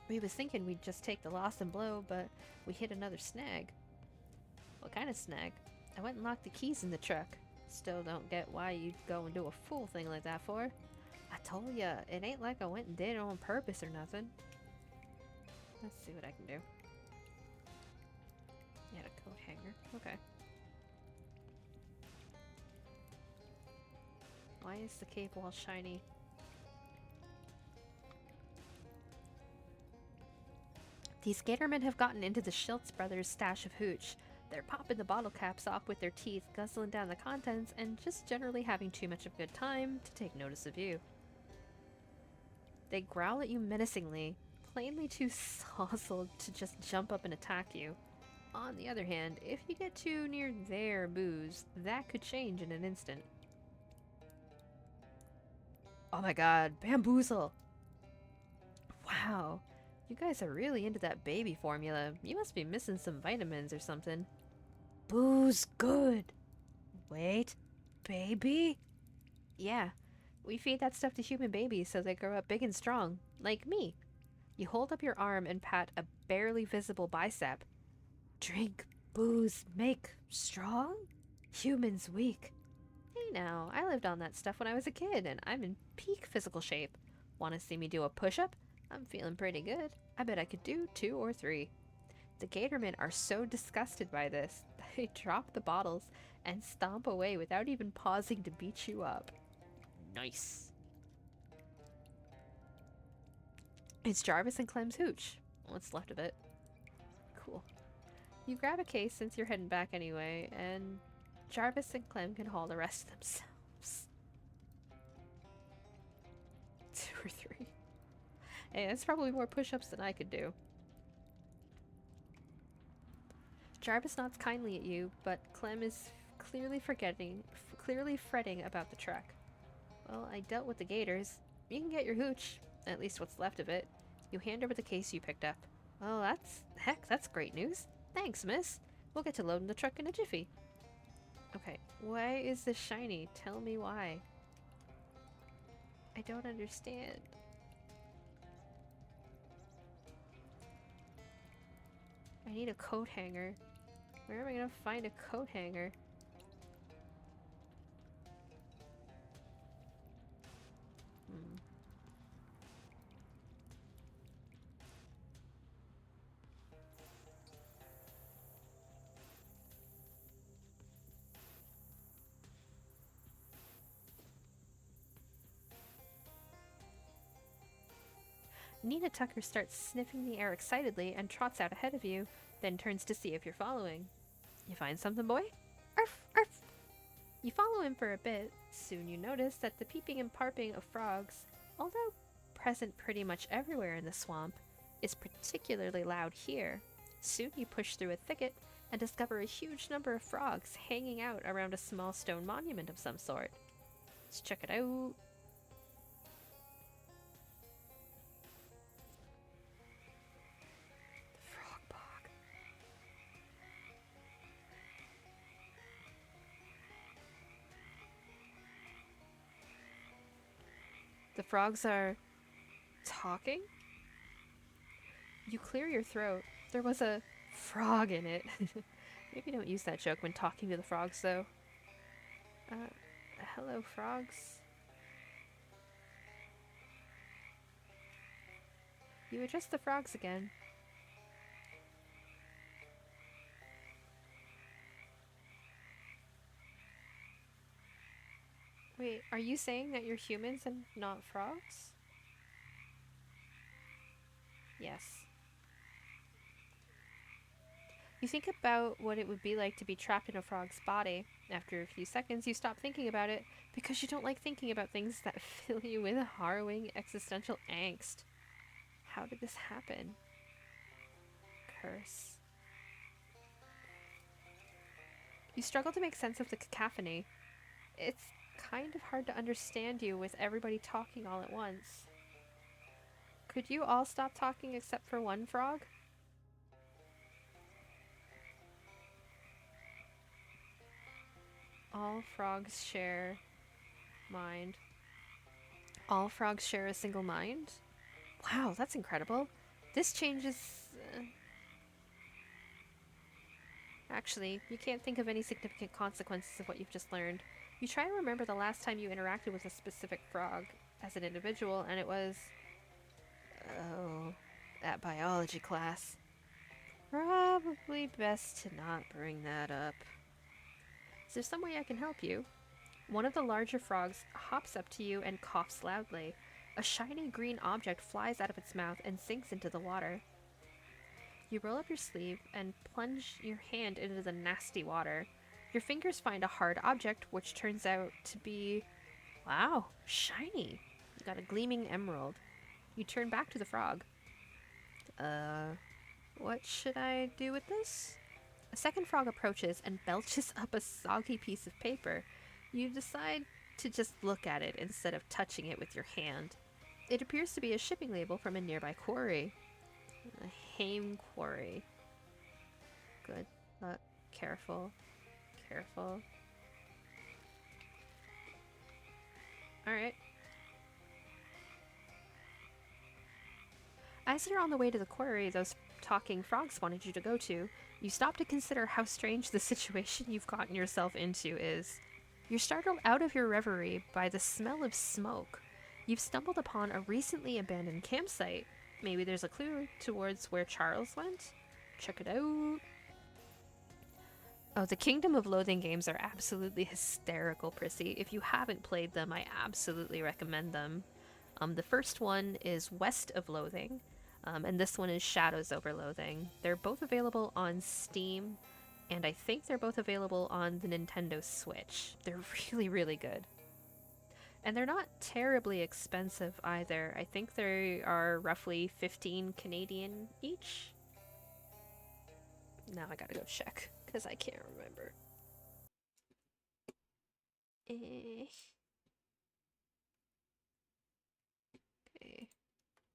We was thinking we'd just take the loss and blow, but we hit another snag. What kind of snag? I went and locked the keys in the truck. Still don't get why you'd go and do a fool thing like that for. I told ya, it ain't like I went and did it on purpose or nothing. Let's see what I can do. You had a coat hanger. Okay. Why is the cave wall shiny? These gatormen have gotten into the Schiltz brothers' stash of hooch. They're popping the bottle caps off with their teeth, guzzling down the contents, and just generally having too much of a good time to take notice of you. They growl at you menacingly, plainly too sozzled to just jump up and attack you. On the other hand, if you get too near their booze, that could change in an instant. Oh my god, bamboozle! Wow, you guys are really into that baby formula. You must be missing some vitamins or something. Booze good! Wait, baby? Yeah, we feed that stuff to human babies so they grow up big and strong, like me. You hold up your arm and pat a barely visible bicep. Drink, booze, make strong? Humans weak. Hey now, I lived on that stuff when I was a kid, and I'm in peak physical shape. Want to see me do a push-up? I'm feeling pretty good. I bet I could do 2 or 3. The gatormen are so disgusted by this, they drop the bottles and stomp away without even pausing to beat you up. Nice. It's Jarvis and Clem's hooch. What's left of it. Cool. You grab a case since you're heading back anyway, and Jarvis and Clem can haul the rest themselves. 2 or 3. Hey, that's probably more push-ups than I could do. Jarvis nods kindly at you, but Clem is clearly fretting about the truck. Well, I dealt with the gators. You can get your hooch, at least what's left of it. You hand over the case you picked up. Well, that's great news. Thanks, miss. We'll get to loading the truck in a jiffy. Okay, why is this shiny? Tell me why. I don't understand. I need a coat hanger. Where am I gonna find a coat hanger? Nina Tucker starts sniffing the air excitedly and trots out ahead of you, then turns to see if you're following. You find something, boy? Arf, arf! You follow him for a bit. Soon you notice that the peeping and parping of frogs, although present pretty much everywhere in the swamp, is particularly loud here. Soon you push through a thicket and discover a huge number of frogs hanging out around a small stone monument of some sort. Let's check it out. The frog bog. The frogs are talking? You clear your throat. There was a frog in it. Maybe don't use that joke when talking to the frogs, though. Hello, frogs. You address the frogs again. Wait, are you saying that you're humans and not frogs? Yes. You think about what it would be like to be trapped in a frog's body. After a few seconds, you stop thinking about it because you don't like thinking about things that fill you with harrowing existential angst. How did this happen? Curse. You struggle to make sense of the cacophony. It's kind of hard to understand you with everybody talking all at once. Could you all stop talking except for one frog? All frogs share mind. All frogs share a single mind? Wow, that's incredible. This changes... Actually, you can't think of any significant consequences of what you've just learned. You try to remember the last time you interacted with a specific frog as an individual, and it was... Oh, that biology class. Probably best to not bring that up. Is there some way I can help you? One of the larger frogs hops up to you and coughs loudly. A shiny green object flies out of its mouth and sinks into the water. You roll up your sleeve and plunge your hand into the nasty water. Your fingers find a hard object, which turns out to be... Wow, shiny. You got a gleaming emerald. You turn back to the frog. What should I do with this? A second frog approaches and belches up a soggy piece of paper. You decide to just look at it instead of touching it with your hand. It appears to be a shipping label from a nearby quarry. A Haim quarry. Good luck. Careful. Careful. Alright. As you're on the way to the quarry those talking frogs wanted you to go to, you stop to consider how strange the situation you've gotten yourself into is. You're startled out of your reverie by the smell of smoke. You've stumbled upon a recently abandoned campsite. Maybe there's a clue towards where Charles went? Check it out. Oh, the Kingdom of Loathing games are absolutely hysterical, Prissy. If you haven't played them, I absolutely recommend them. The first one is West of Loathing, and this one is Shadows over Loathing. They're both available on Steam, and I think they're both available on the Nintendo Switch. They're really, really good. And they're not terribly expensive either. I think they are roughly 15 Canadian each. Now I gotta go check, because I can't remember. Okay.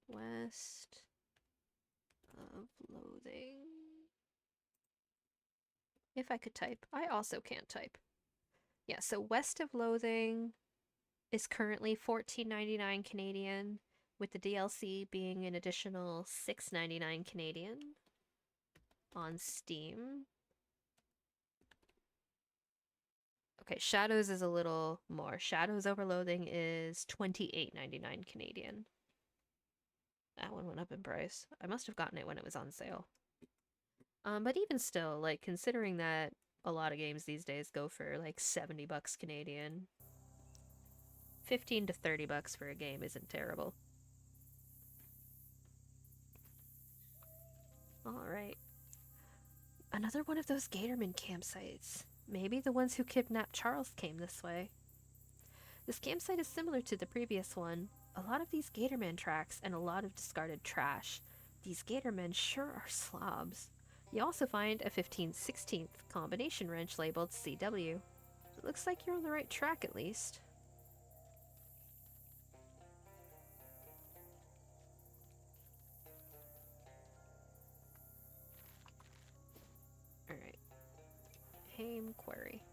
West of Loathing. If I could type. I also can't type. Yeah, so West of Loathing is currently $14.99 Canadian, with the DLC being an additional $6.99 Canadian on Steam. Okay, Shadows is a little more. Shadows over Loathing is $28.99 Canadian. That one went up in price. I must have gotten it when it was on sale. But even still, like, considering that a lot of games these days go for like 70 bucks Canadian, 15 to 30 bucks for a game isn't terrible. Alright. Another one of those Gatorman campsites. Maybe the ones who kidnapped Charles came this way. This campsite is similar to the previous one. A lot of these Gatorman tracks and a lot of discarded trash. These Gatormen sure are slobs. You also find a 15/16 combination wrench labeled CW. It looks like you're on the right track at least. Alright. Aim query.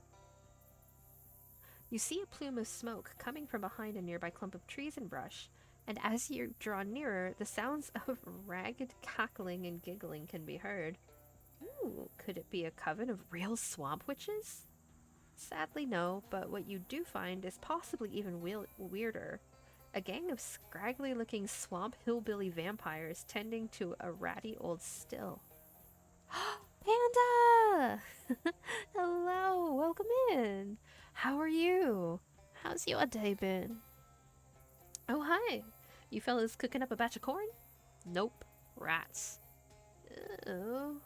You see a plume of smoke coming from behind a nearby clump of trees and brush, and as you draw nearer, the sounds of ragged cackling and giggling can be heard. Ooh, could it be a coven of real swamp witches? Sadly no, but what you do find is possibly even weirder. A gang of scraggly-looking swamp hillbilly vampires tending to a ratty old still. Panda! Hello, welcome in. How are you? How's your day been? Oh, hi. You fellas cooking up a batch of corn? Nope. Rats. Oh.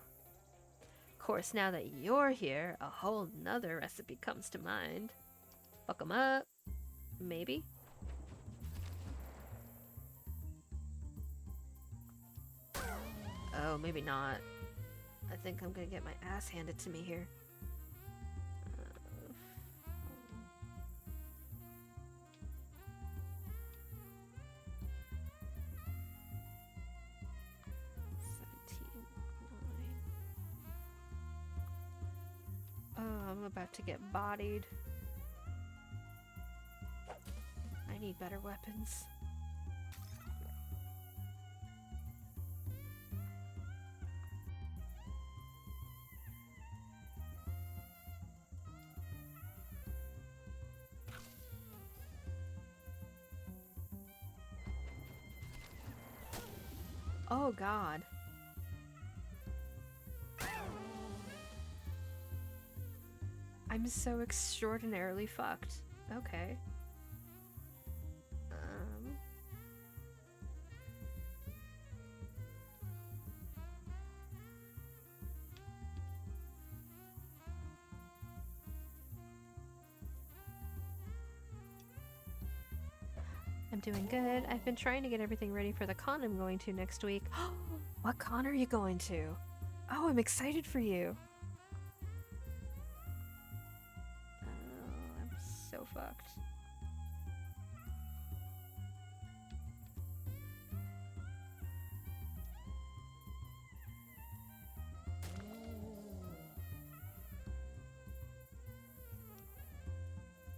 Of course, now that you're here, a whole nother recipe comes to mind. Fuck 'em up. Maybe? Oh, maybe not. I think I'm gonna get my ass handed to me here. 17:9. Oh, I'm about to get bodied. I need better weapons. Oh god. I'm so extraordinarily fucked. Okay. I'm doing good. I've been trying to get everything ready for the con I'm going to next week. What con are you going to? Oh, I'm excited for you. Oh, I'm so fucked.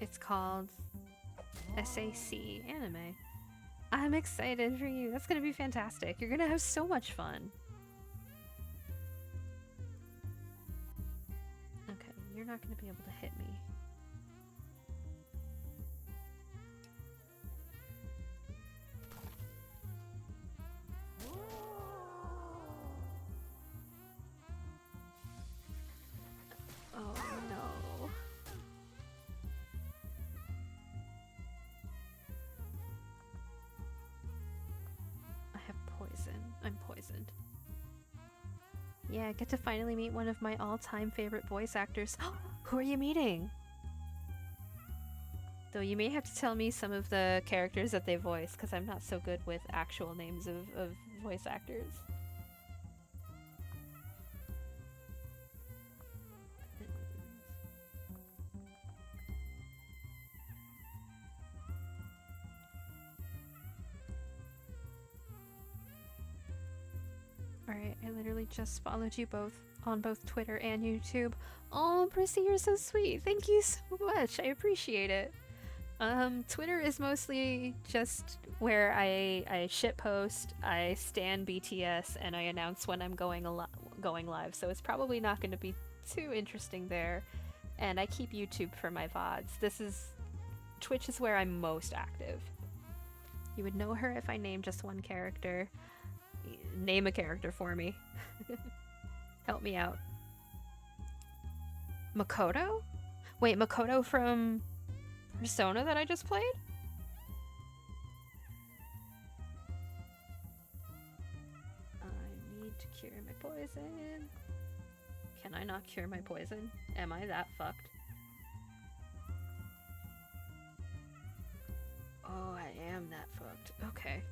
It's called SAC Anime. I'm excited for you. That's gonna be fantastic. You're gonna have so much fun. Okay, you're not gonna be able to hit me. Oh no. I have poison. I'm poisoned. Yeah, I get to finally meet one of my all-time favorite voice actors. Who are you meeting? Though you may have to tell me some of the characters that they voice, because I'm not so good with actual names of voice actors. Alright, I literally just followed you both on both Twitter and YouTube. Oh, Prissy, you're so sweet. Thank you so much. I appreciate it. Twitter is mostly just where I shitpost, I stan BTS, and I announce when I'm going live, so it's probably not going to be too interesting there. And I keep YouTube for my VODs. Twitch is where I'm most active. You would know her if I named just one character. Name a character for me. Help me out. Makoto? Wait, Makoto from Persona that I just played? I need to Cure my poison. Can I not cure my poison? Am I that fucked? Oh, I am that fucked. Okay.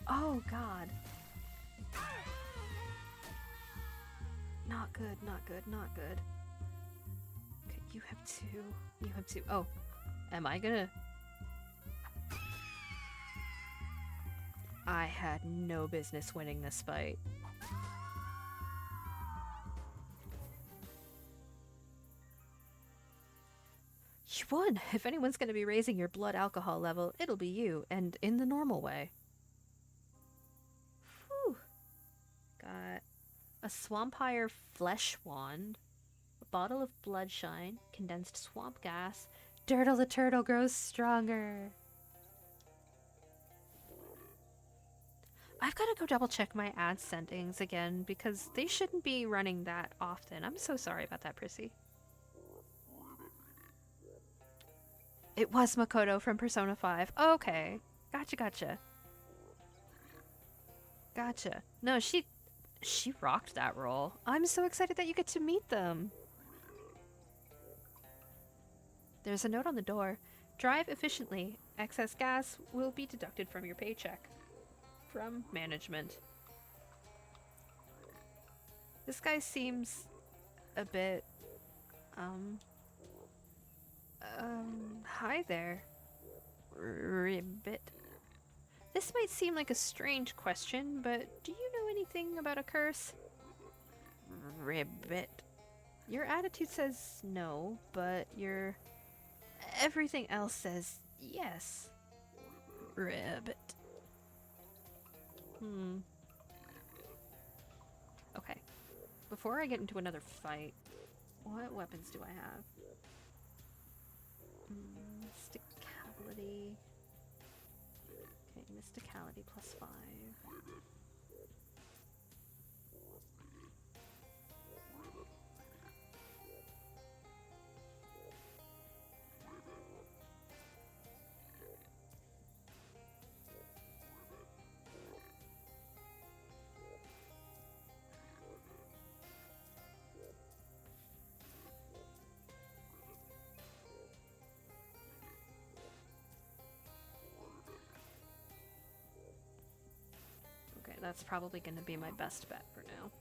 Oh, God. Not good, not good, not good. Okay, you have two. You have two. Oh, am I gonna... I had no business winning this fight. You won! If anyone's gonna be raising your blood alcohol level, it'll be you, and in the normal way. Whew. Got a Swampire Flesh Wand, a bottle of Bloodshine, condensed swamp gas. Dirtle the turtle grows stronger. I've got to go double check my ad settings again because they shouldn't be running that often. I'm so sorry about that, Prissy. It was Makoto from Persona 5. Okay. Gotcha. Gotcha. No, she rocked that role. I'm so excited that you get to meet them. There's a note on the door. Drive efficiently. Excess gas will be deducted from your paycheck. From management. This guy seems a bit, hi there, Ribbit. This might seem like a strange question, but do you know anything about a curse? Ribbit. Your attitude says no, but your everything else says yes. Ribbit. Okay. Before I get into another fight, what weapons do I have? Mysticality. Okay, Mysticality +5. Okay, that's probably going to be my best bet for now.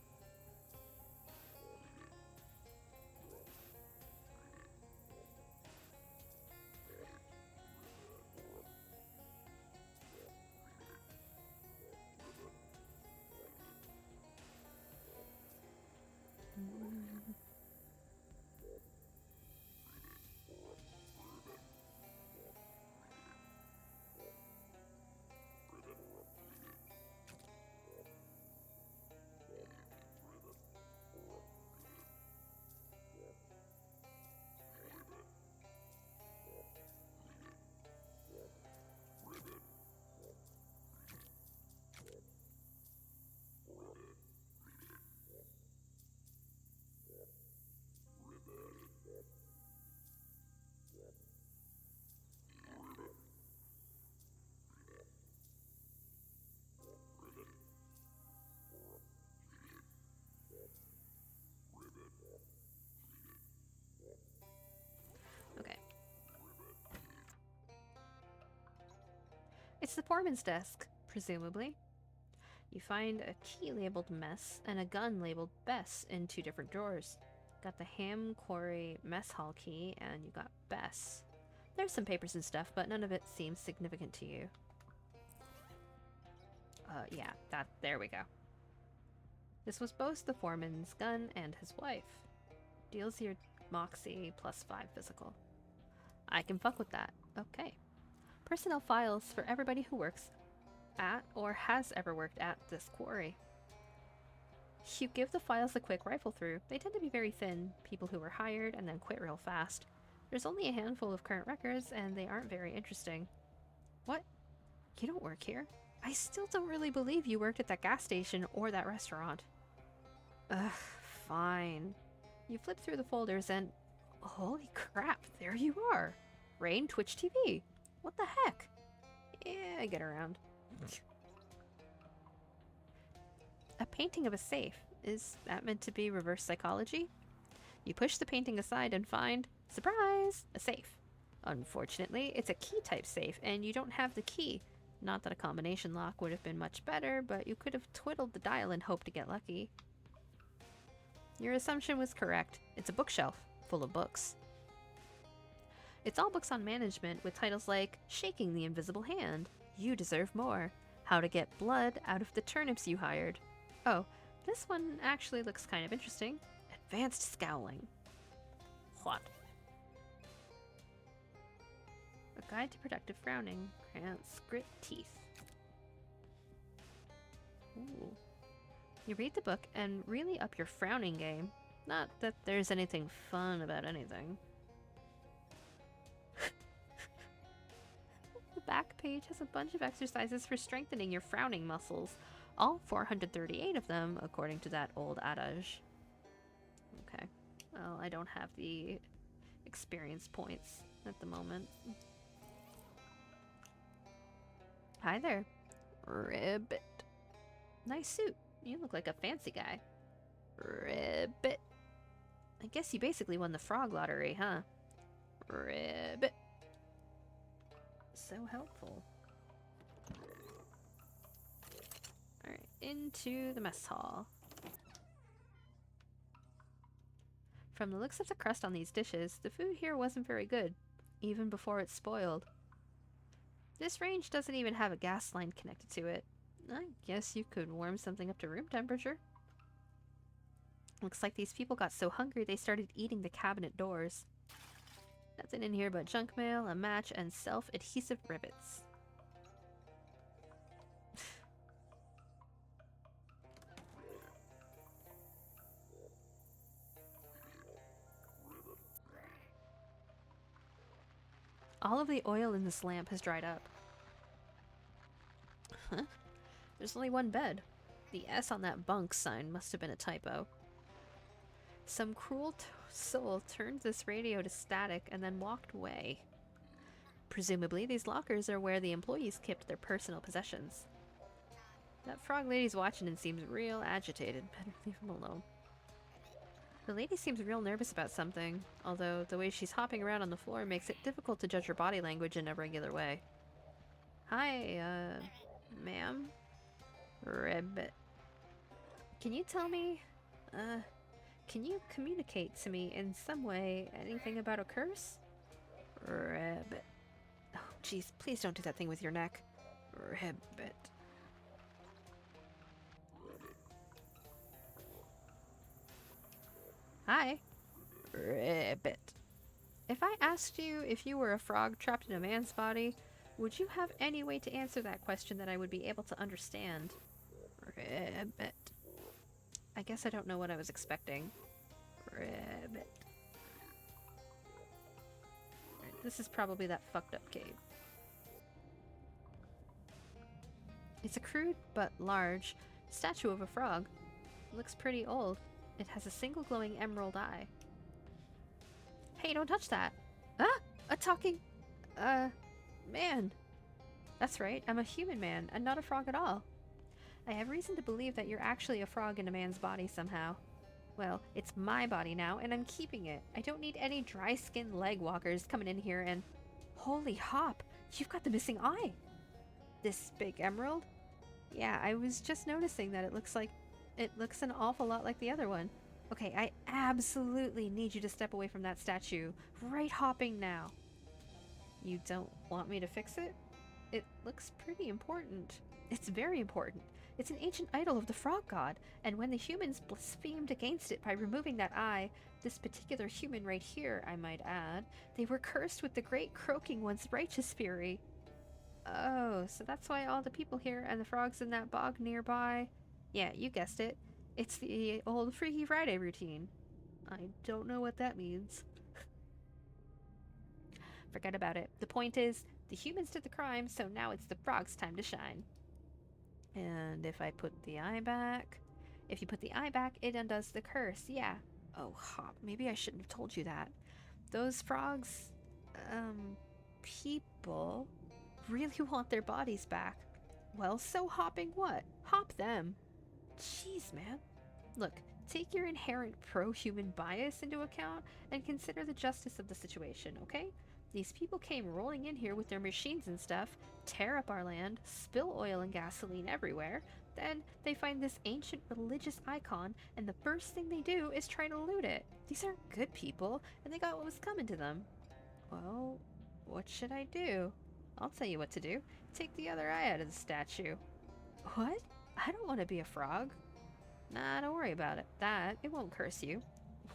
Okay. It's the foreman's desk, presumably. You find a key labeled Mess and a gun labeled Bess in 2 different drawers. Got the Ham Quarry mess hall key, and you got Bess. There's some papers and stuff, but none of it seems significant to you. Yeah, there we go. This was both the foreman's gun and his wife. Deals your Moxie +5 physical. I can fuck with that. Okay. Personnel files for everybody who works at or has ever worked at this quarry. You give the files a quick rifle through. They tend to be very thin, people who were hired and then quit real fast. There's only a handful of current records and they aren't very interesting. What You don't work here. I still don't really believe you worked at that gas station or that restaurant. Ugh, fine. You flip through the folders and... Holy crap, there you are! Raine, Twitch TV. What the heck? Yeah, get around. A painting of a safe. Is that meant to be reverse psychology? You push the painting aside and find, surprise, a safe. Unfortunately, it's a key-type safe, and you don't have the key. Not that a combination lock would have been much better, but you could have twiddled the dial and hoped to get lucky. Your assumption was correct. It's a bookshelf, full of books. It's all books on management, with titles like Shaking the Invisible Hand, You Deserve More, How to Get Blood Out of the Turnips You Hired. Oh, this one actually looks kind of interesting. Advanced Scowling. What? A Guide to Productive Frowning. Grants Grit Teeth. Ooh. You read the book and really up your frowning game. Not that there's anything fun about anything. The back page has a bunch of exercises for strengthening your frowning muscles. All 438 of them, according to that old adage. Okay. Well, I don't have the experience points at the moment. Hi there. Ribbit. Nice suit. You look like a fancy guy. Ribbit. I guess you basically won the frog lottery, huh? Ribbit. So helpful. Alright, into the mess hall. From the looks of the crust on these dishes, the food here wasn't very good, even before it spoiled. This range doesn't even have a gas line connected to it. I guess you could warm something up to room temperature. Looks like these people got so hungry they started eating the cabinet doors. Nothing in here but junk mail, a match, and self-adhesive rivets. All of the oil in this lamp has dried up. Huh? There's only one bed. The S on that bunk sign must have been a typo. Some cruel soul turned this radio to static and then walked away. Presumably, these lockers are where the employees kept their personal possessions. That frog lady's watching and seems real agitated. Better leave him alone. The lady seems real nervous about something, although the way she's hopping around on the floor makes it difficult to judge her body language in a regular way. Hi, ma'am? Ribbit. Can you tell me, can you communicate to me in some way anything about a curse? Ribbit. Oh, jeez, please don't do that thing with your neck. Ribbit. Hi. Ribbit. If I asked you if you were a frog trapped in a man's body, would you have any way to answer that question that I would be able to understand? Ribbit. I guess I don't know what I was expecting. Ribbit. Right, this is probably that fucked up cave. It's a crude but large statue of a frog. It looks pretty old. It has a single glowing emerald eye. Hey, don't touch that! Ah! A talking... man. That's right, I'm a human man, and not a frog at all. I have reason to believe that you're actually a frog in a man's body somehow. Well, it's my body now, and I'm keeping it. I don't need any dry-skinned leg walkers coming in here and... Holy hop! You've got the missing eye! This big emerald? Yeah, I was just noticing that it looks an awful lot like the other one. Okay, I absolutely need you to step away from that statue. Right hopping now. You don't want me to fix it? It looks pretty important. It's very important. It's an ancient idol of the frog god, and when the humans blasphemed against it by removing that eye, this particular human right here, I might add, they were cursed with the great croaking one's righteous fury. Oh, so that's why all the people here and the frogs in that bog nearby... Yeah, you guessed it. It's the old Freaky Friday routine. I don't know what that means. Forget about it. The point is, the humans did the crime, so now it's the frog's time to shine. And if I put the eye back... If you put the eye back, it undoes the curse, yeah. Oh, Hop, maybe I shouldn't have told you that. Those frogs, people really want their bodies back. Well, so hopping what? Hop them. Jeez, man. Look, take your inherent pro-human bias into account and consider the justice of the situation, okay? These people came rolling in here with their machines and stuff, tear up our land, spill oil and gasoline everywhere, then they find this ancient religious icon, and the first thing they do is try to loot it. These aren't good people, and they got what was coming to them. Well, what should I do? I'll tell you what to do. Take the other eye out of the statue. What? I don't want to be a frog. Nah, don't worry about it. It won't curse you.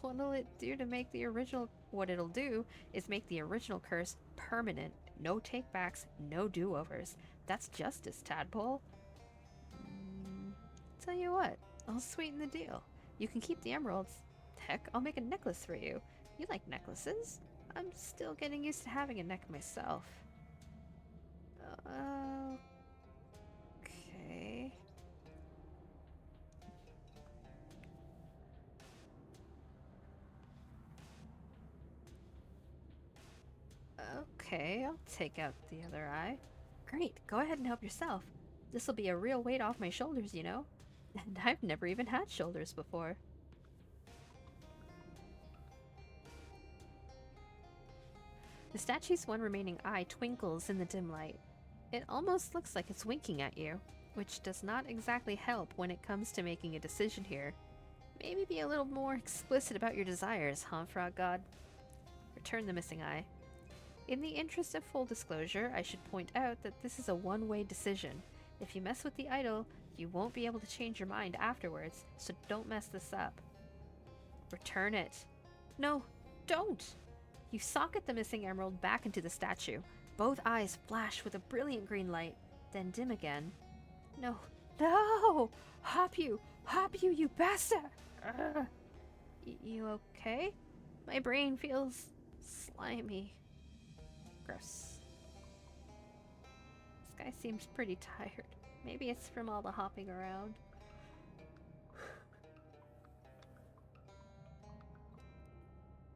What'll it do to make the original... What it'll do is make the original curse permanent. No takebacks, no do-overs. That's justice, tadpole. Tell you what, I'll sweeten the deal. You can keep the emeralds. Heck, I'll make a necklace for you. You like necklaces? I'm still getting used to having a neck myself. Okay. Okay, I'll take out the other eye. Great, go ahead and help yourself. This'll be a real weight off my shoulders, you know? And I've never even had shoulders before. The statue's one remaining eye twinkles in the dim light. It almost looks like it's winking at you, which does not exactly help when it comes to making a decision here. Maybe be a little more explicit about your desires, huh, Frog God? Return the missing eye. In the interest of full disclosure, I should point out that this is a one-way decision. If you mess with the idol, you won't be able to change your mind afterwards, so don't mess this up. Return it. No, don't! You socket the missing emerald back into the statue. Both eyes flash with a brilliant green light, then dim again. No, no! Hop you, you bastard! You okay? My brain feels slimy. Gross. This guy seems pretty tired. Maybe it's from all the hopping around.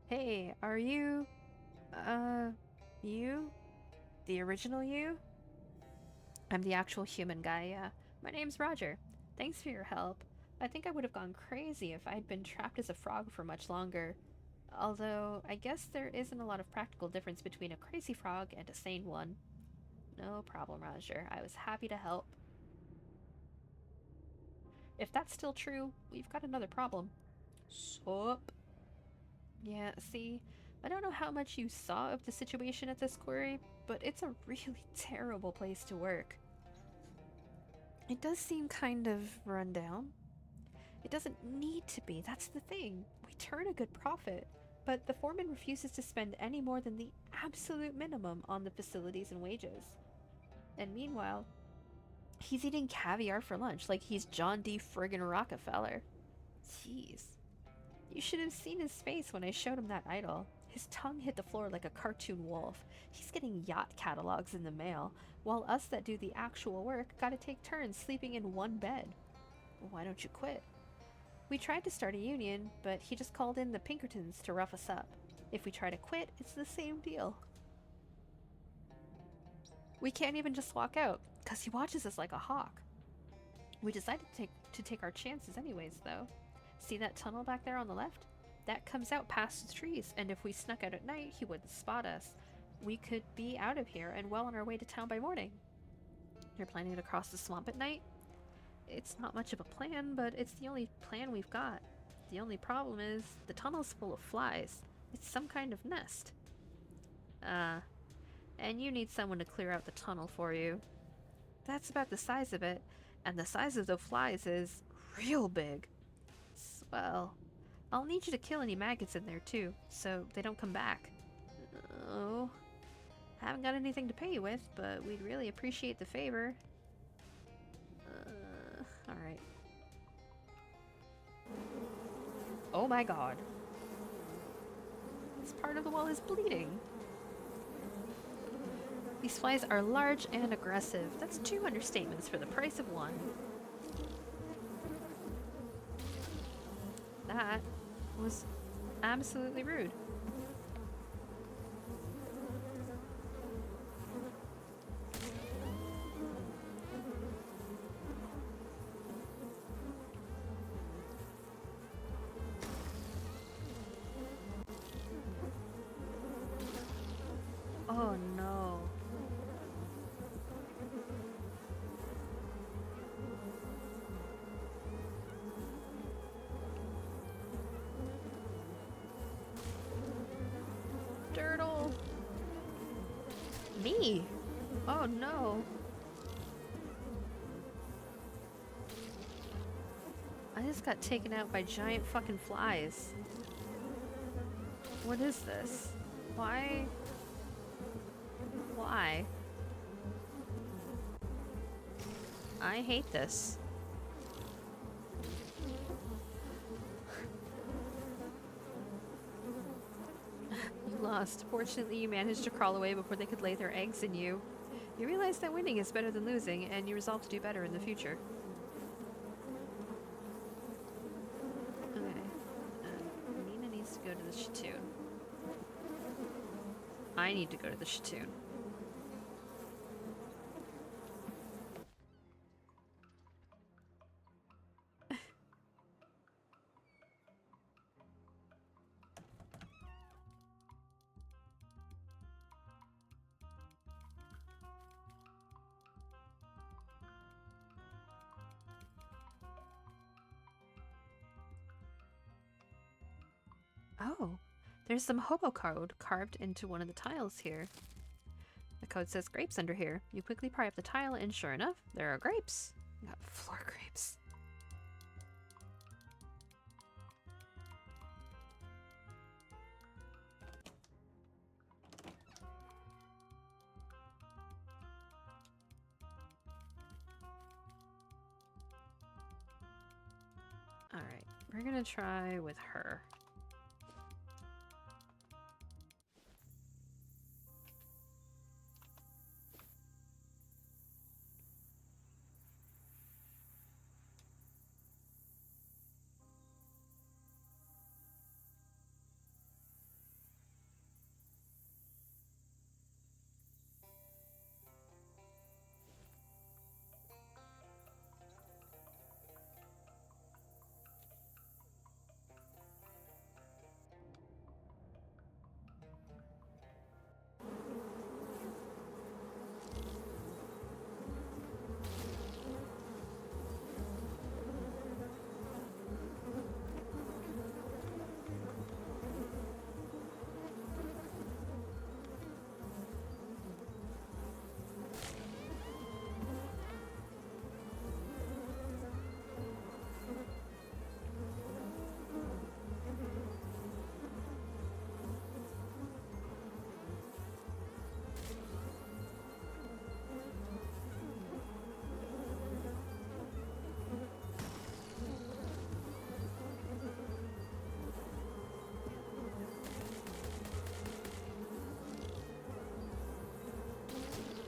Hey, are you... you? The original you? I'm the actual human guy, yeah. My name's Roger. Thanks for your help. I think I would have gone crazy if I'd been trapped as a frog for much longer. Although, I guess there isn't a lot of practical difference between a crazy frog and a sane one. No problem, Roger. I was happy to help. If that's still true, we've got another problem. Sup? Yeah, see, I don't know how much you saw of the situation at this quarry, but it's a really terrible place to work. It does seem kind of run down. It doesn't need to be, that's the thing. We turn a good profit, but the foreman refuses to spend any more than the absolute minimum on the facilities and wages. And meanwhile, he's eating caviar for lunch like he's John D. friggin' Rockefeller. Jeez. You should have seen his face when I showed him that idol. His tongue hit the floor like a cartoon wolf. He's getting yacht catalogs in the mail, while us that do the actual work gotta take turns sleeping in one bed. Why don't you quit? We tried to start a union, but he just called in the Pinkertons to rough us up. If we try to quit, it's the same deal. We can't even just walk out, because he watches us like a hawk. We decided to take our chances anyways, though. See that tunnel back there on the left? That comes out past the trees, and if we snuck out at night, he wouldn't spot us. We could be out of here and well on our way to town by morning. You're planning to cross the swamp at night? It's not much of a plan, but it's the only plan we've got. The only problem is, the tunnel's full of flies. It's some kind of nest. And you need someone to clear out the tunnel for you. That's about the size of it, and the size of the flies is real big. Well, I'll need you to kill any maggots in there too, so they don't come back. Oh, haven't got anything to pay you with, but we'd really appreciate the favor. Alright. Oh my god. This part of the wall is bleeding. These flies are large and aggressive. That's 2 understatements for the price of 1. That was absolutely rude. Oh no. Turtle! Me? Oh no. I just got taken out by giant fucking flies. What is this? Why? Why? I hate this. You lost. Fortunately, you managed to crawl away before they could lay their eggs in you. You realize that winning is better than losing, and you resolve to do better in the future. Okay. Nina needs to go to the Shatoon. I need to go to the Shatoon. Oh, there's some hobo code carved into one of the tiles here. The code says grapes under here. You quickly pry up the tile and sure enough, there are grapes. We got floor grapes. Alright, we're gonna try with her.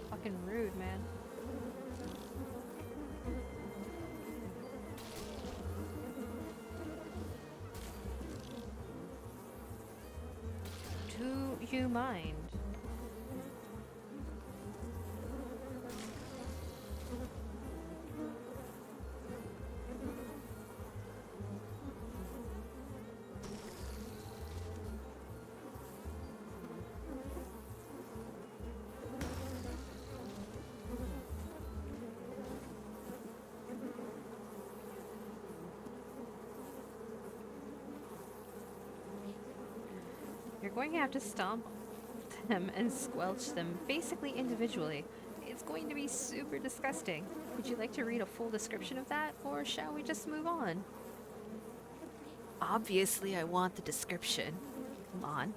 Fucking rude, man. Do you mind? You're going to have to stomp them and squelch them, basically individually. It's going to be super disgusting. Would you like to read a full description of that, or shall we just move on? Obviously, I want the description. Come on.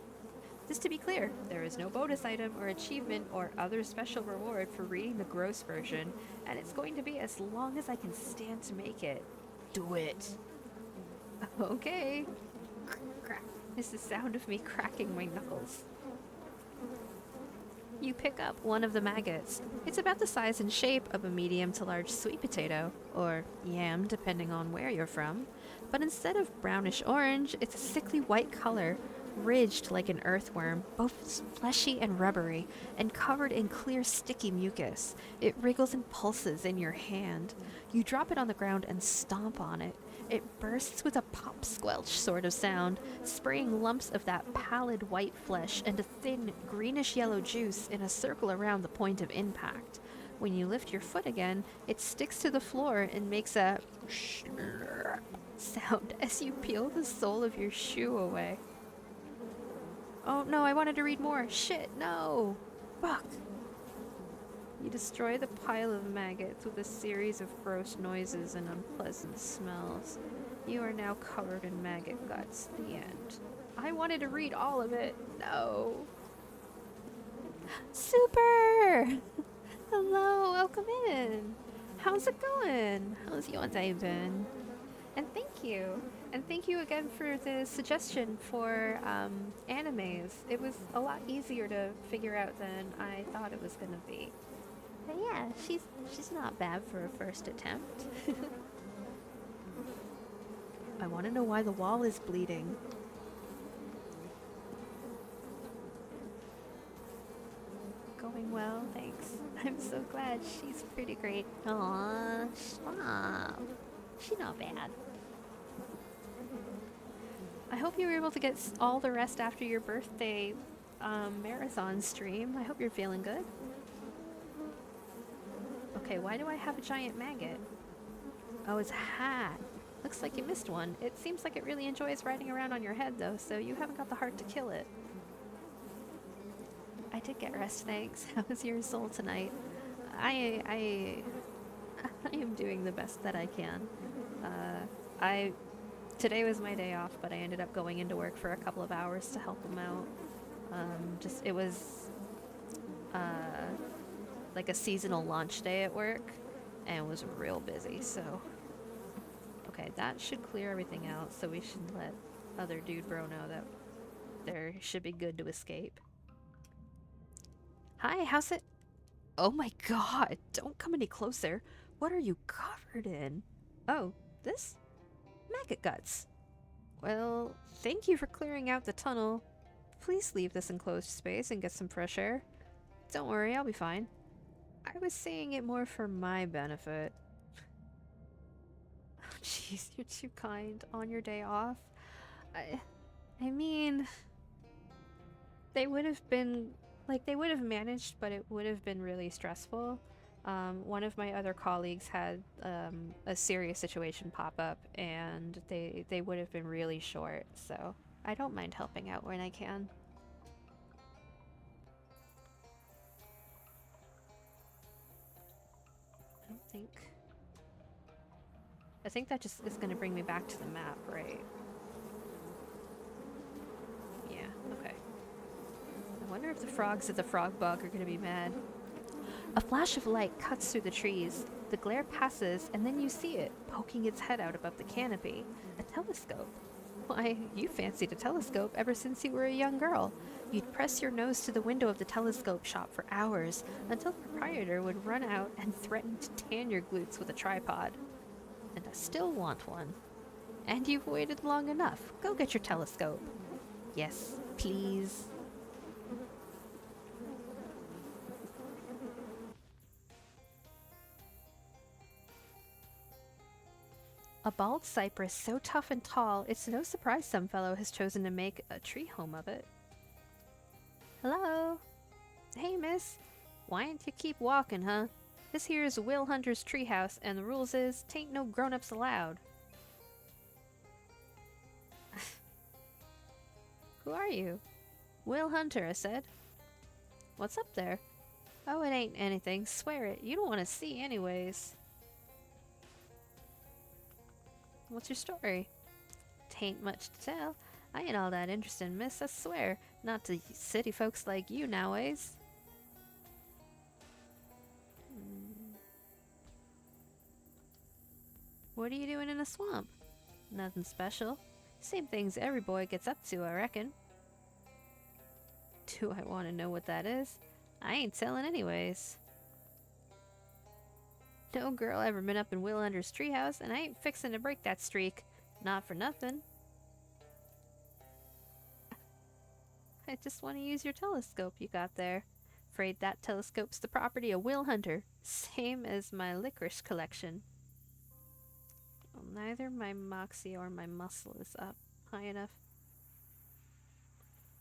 Just to be clear, there is no bonus item or achievement or other special reward for reading the gross version, and it's going to be as long as I can stand to make it. Do it. Okay. Crack. It's the sound of me cracking my knuckles. You you pick up one of the maggots. It's about the size and shape of a medium to large sweet potato, or yam depending on where you're from. But instead of brownish orange, it's a sickly white color, ridged like an earthworm, both fleshy and rubbery, and covered in clear sticky mucus. It wriggles and pulses in your hand. You drop it on the ground and stomp on it. It bursts with a pop squelch sort of sound, spraying lumps of that pallid white flesh and a thin greenish yellow juice in a circle around the point of impact. When you lift your foot again, it sticks to the floor and makes a sound as you peel the sole of your shoe away. Oh no, I wanted to read more. Shit, no! Fuck! You destroy the pile of maggots with a series of gross noises and unpleasant smells. You are now covered in maggot guts. The end. I wanted to read all of it. No. Super! Hello, welcome in. How's it going? How's your day been? And thank you. And thank you again for the suggestion for animes. It was a lot easier to figure out than I thought it was going to be. But yeah, she's not bad for a first attempt. I want to know why the wall is bleeding. Going well, thanks. I'm so glad. She's pretty great. Aww, stop. She's not bad. I hope you were able to get all the rest after your birthday marathon stream. I hope you're feeling good. Okay, why do I have a giant maggot? Oh, it's a hat. Looks like you missed one. It seems like it really enjoys riding around on your head, though, so you haven't got the heart to kill it. I did get rest, thanks. How was your soul tonight? I am doing the best that I can. Today was my day off, but I ended up going into work for a couple of hours to help them out. It was like a seasonal launch day at work, and it was real busy, so... Okay, that should clear everything out, so we should let other dude bro know that there should be good to escape. Hi, how's it? Oh my god, don't come any closer. What are you covered in? Oh, this? Maggot guts. Well, thank you for clearing out the tunnel. Please leave this enclosed space and get some fresh air. Don't worry, I'll be fine. I was saying it more for my benefit. Oh, jeez, you're too kind on your day off. I mean, they would have been, like, they would have managed, but it would have been really stressful. One of my other colleagues had a serious situation pop up, and they would have been really short, so I don't mind helping out when I can. I think that just is going to bring me back to the map, right? Yeah, okay. I wonder if the frogs at the frog bog are going to be mad. A flash of light cuts through the trees. The glare passes, and then you see it, poking its head out above the canopy. A telescope. Why, you fancied a telescope ever since you were a young girl. You'd press your nose to the window of the telescope shop for hours, until the proprietor would run out and threaten to tan your glutes with a tripod. And I still want one. And you've waited long enough. Go get your telescope. Yes, please. A bald cypress so tough and tall, it's no surprise some fellow has chosen to make a tree home of it. Hello? Hey, miss. Why don't you keep walking, huh? This here is Will Hunter's treehouse, and the rules is, tain't no grown-ups allowed. Who are you? Will Hunter, I said. What's up there? Oh, it ain't anything. Swear it. You don't want to see anyways. What's your story? Tain't much to tell. I ain't all that interested, miss, I swear. Not to city folks like you nowadays. What are you doing in a swamp? Nothing special. Same things every boy gets up to, I reckon. Do I want to know what that is? I ain't telling anyways. No girl ever been up in Will Hunter's treehouse, and I ain't fixin' to break that streak. Not for nothing. I just want to use your telescope you got there. Afraid that telescope's the property of Will Hunter. Same as my licorice collection. Well, neither my moxie or my muscle is up high enough.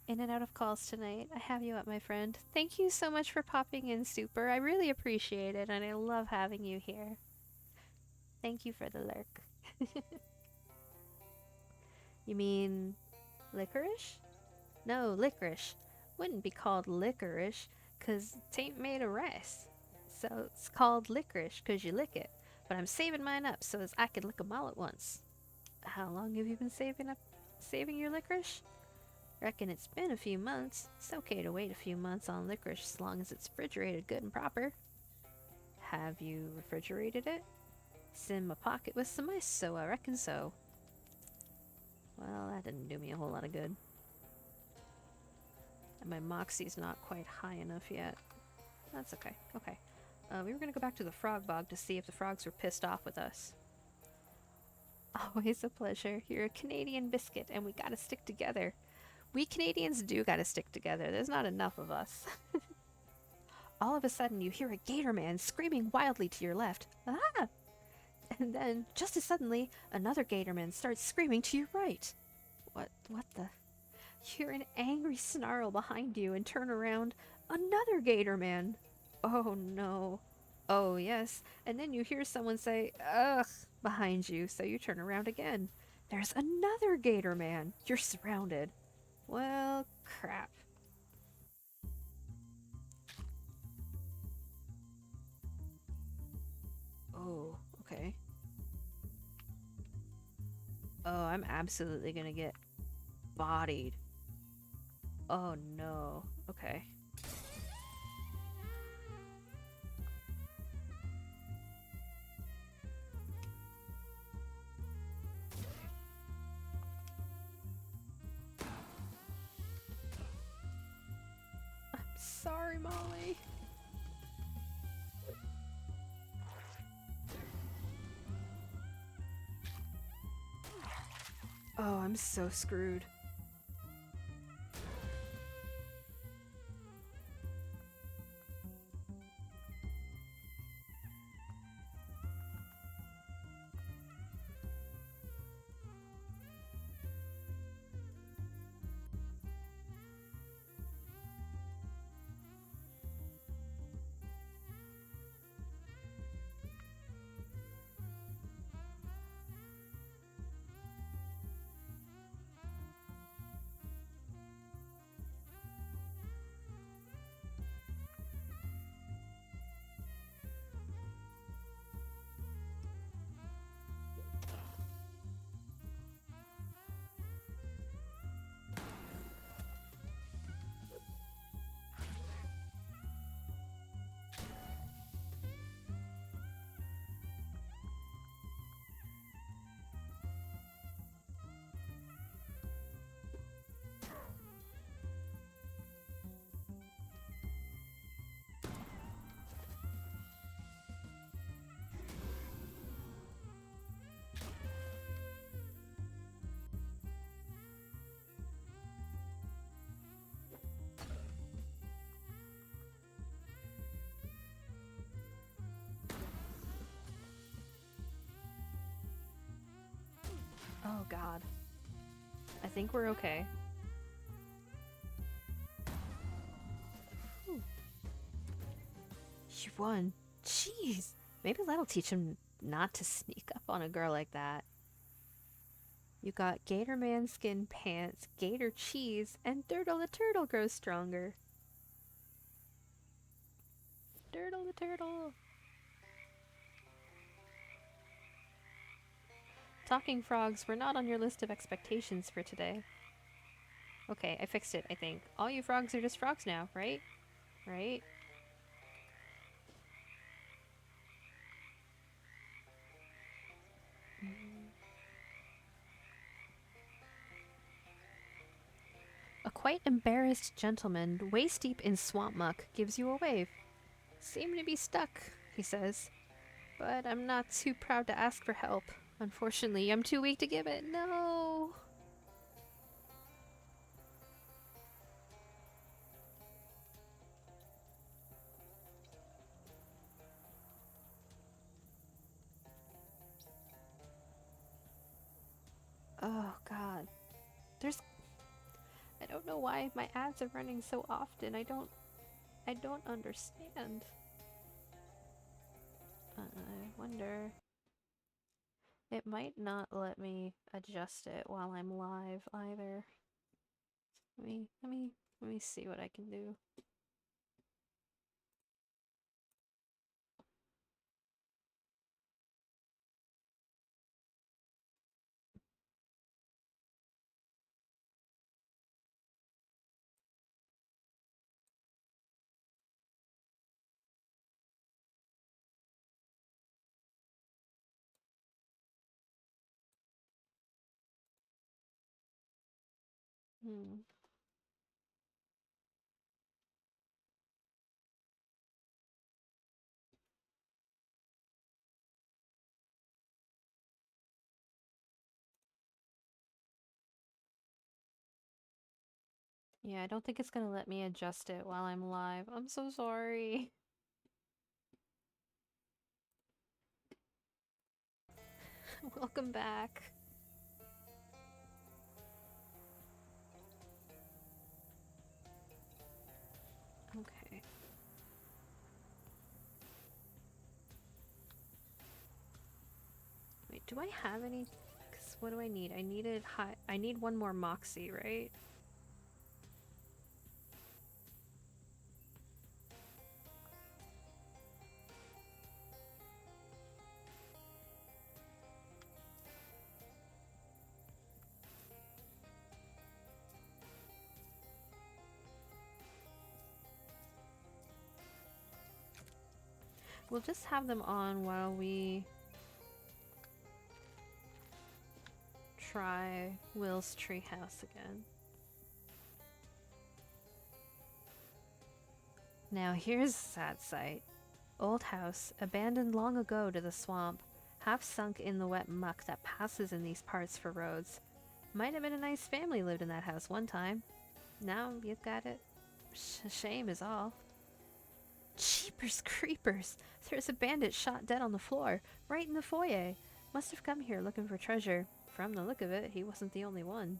In and out of calls tonight. I have you up, my friend. Thank you so much for popping in, Super. I really appreciate it, and I love having you here. Thank you for the lurk. You mean licorice? No, licorice. Wouldn't be called licorice, 'cause t'ain't made of rice. So it's called licorice 'cause you lick it. But I'm saving mine up so as I could lick 'em all at once. How long have you been saving your licorice? Reckon it's been a few months. It's okay to wait a few months on licorice as long as it's refrigerated good and proper. Have you refrigerated it? It's in my pocket with some ice, so I reckon so. Well, that didn't do me a whole lot of good. And my moxie's not quite high enough yet. That's okay. Okay. We were gonna go back to the frog bog to see if the frogs were pissed off with us. Always a pleasure. You're a Canadian biscuit, and we gotta stick together. We Canadians do gotta stick together. There's not enough of us. All of a sudden, you hear a gator man screaming wildly to your left. Ah! And then, just as suddenly, another gator man starts screaming to your right. What the? You hear an angry snarl behind you and turn around. Another gator man. Oh no. Oh yes. And then you hear someone say, ugh, behind you, so you turn around again. There's another gator man. You're surrounded. Well, crap. Oh, okay. Oh, I'm absolutely gonna get bodied. Oh no. Okay. I'm sorry, Molly. Oh, I'm so screwed. Oh god. I think we're okay. Whew. You won. Jeez. Maybe that'll teach him not to sneak up on a girl like that. You got Gator Man skin pants, Gator cheese, and Dirtle the turtle grows stronger. Dirtle the turtle. Talking frogs were not on your list of expectations for today. Okay, I fixed it, I think. All you frogs are just frogs now, right? Right? quite embarrassed gentleman, waist deep in swamp muck, gives you a wave. Seem to be stuck, he says. But I'm not too proud to ask for help. Unfortunately, I'm too weak to give it. No! Oh, God. I don't know why my ads are running so often. I don't understand. I wonder... It might not let me adjust it while I'm live either. Let me see what I can do. Hmm. Yeah, I don't think it's gonna let me adjust it while I'm live. I'm so sorry. Welcome back. Okay. Wait, do I have any? Cause what do I need? I need one more Moxie, right? We'll just have them on while we try Will's treehouse again. Now here's a sad sight. Old house, abandoned long ago to the swamp, half sunk in the wet muck that passes in these parts for roads. Might have been a nice family lived in that house one time. Now you've got it. Shame is all. Jeepers creepers! There's a bandit shot dead on the floor, right in the foyer. Must have come here looking for treasure. From the look of it, he wasn't the only one.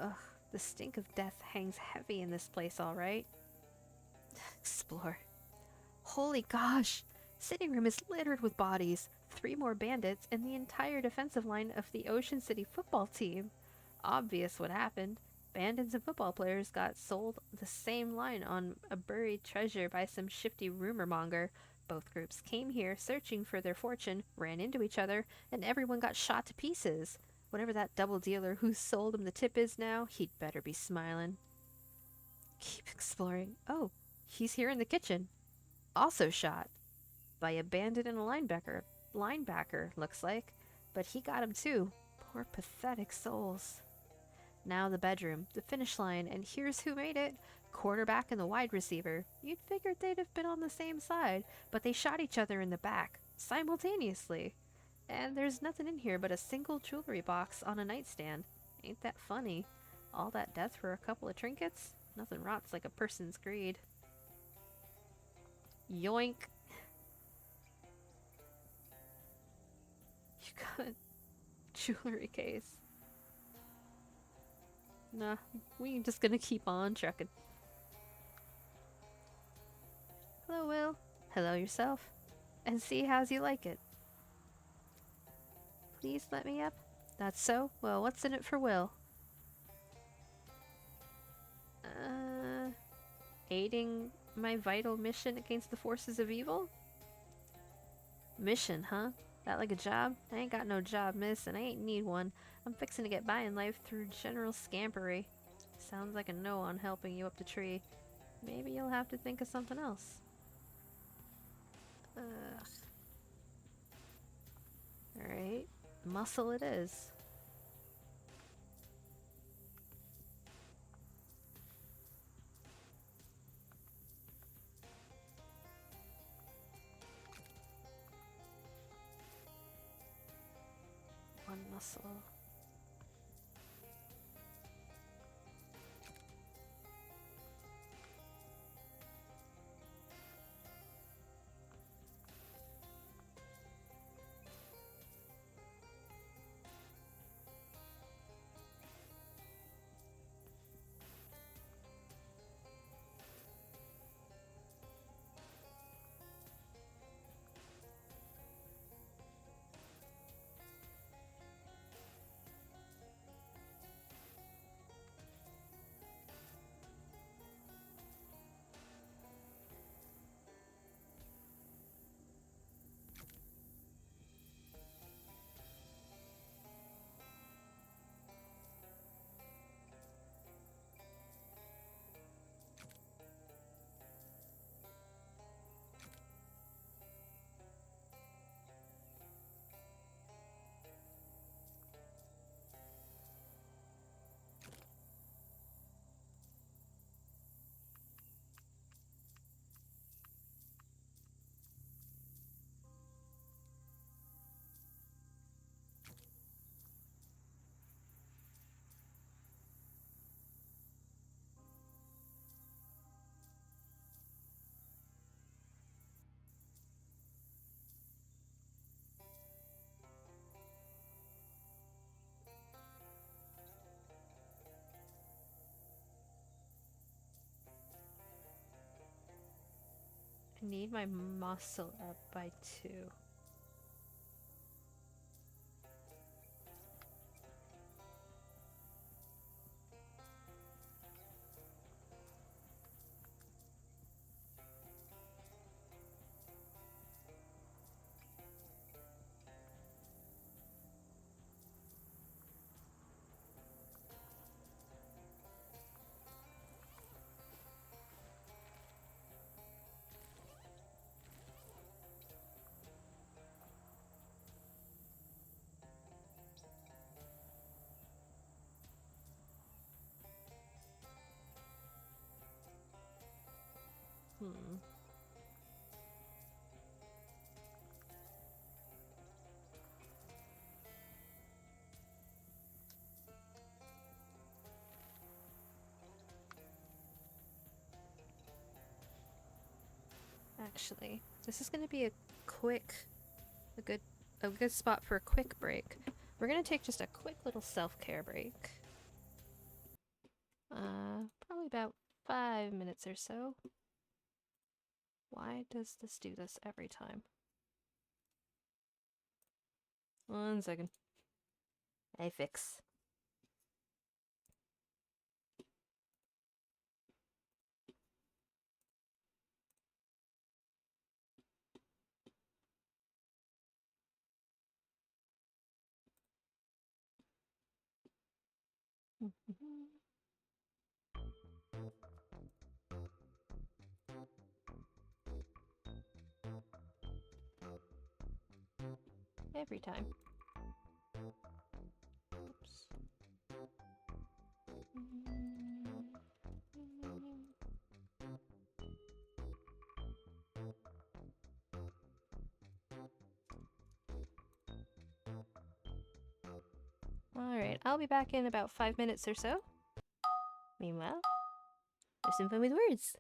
Ugh, the stink of death hangs heavy in this place, all right. Explore. Holy gosh! Sitting room is littered with bodies. 3 more bandits and the entire defensive line of the Ocean City football team. Obvious what happened. Bandits and football players got sold the same line on a buried treasure by some shifty rumor monger. Both groups came here searching for their fortune, ran into each other, and everyone got shot to pieces. Whatever that double dealer who sold him the tip is now, he'd better be smiling. Keep exploring. Oh, he's here in the kitchen. Also shot. By a bandit and a linebacker, looks like. But he got him too. Poor pathetic souls. Now the bedroom, the finish line, and here's who made it. Quarterback and the wide receiver. You'd figured they'd have been on the same side, but they shot each other in the back, simultaneously. And there's nothing in here but a single jewelry box on a nightstand. Ain't that funny? All that death for a couple of trinkets? Nothing rots like a person's greed. Yoink. You got a jewelry case. Nah, we just gonna keep on trucking. Hello, Will. Hello yourself. And see how's you like it. Please let me up. That's so? Well, what's in it for Will? Aiding my vital mission against the forces of evil? Mission, huh? That like a job? I ain't got no job, miss, and I ain't need one. I'm fixing to get by in life through general scampery. Sounds like a no on helping you up the tree. Maybe you'll have to think of something else. Alright. Muscle it is. muscle. I need my muscle up by 2. Actually, this is gonna be a good spot for a quick break. We're gonna take just a quick little self-care break. Probably about 5 minutes or so. Why does this do this every time? 1 second. I fix. Every time. Oops. Alright, I'll be back in about 5 minutes or so. Meanwhile, there's some fun with words.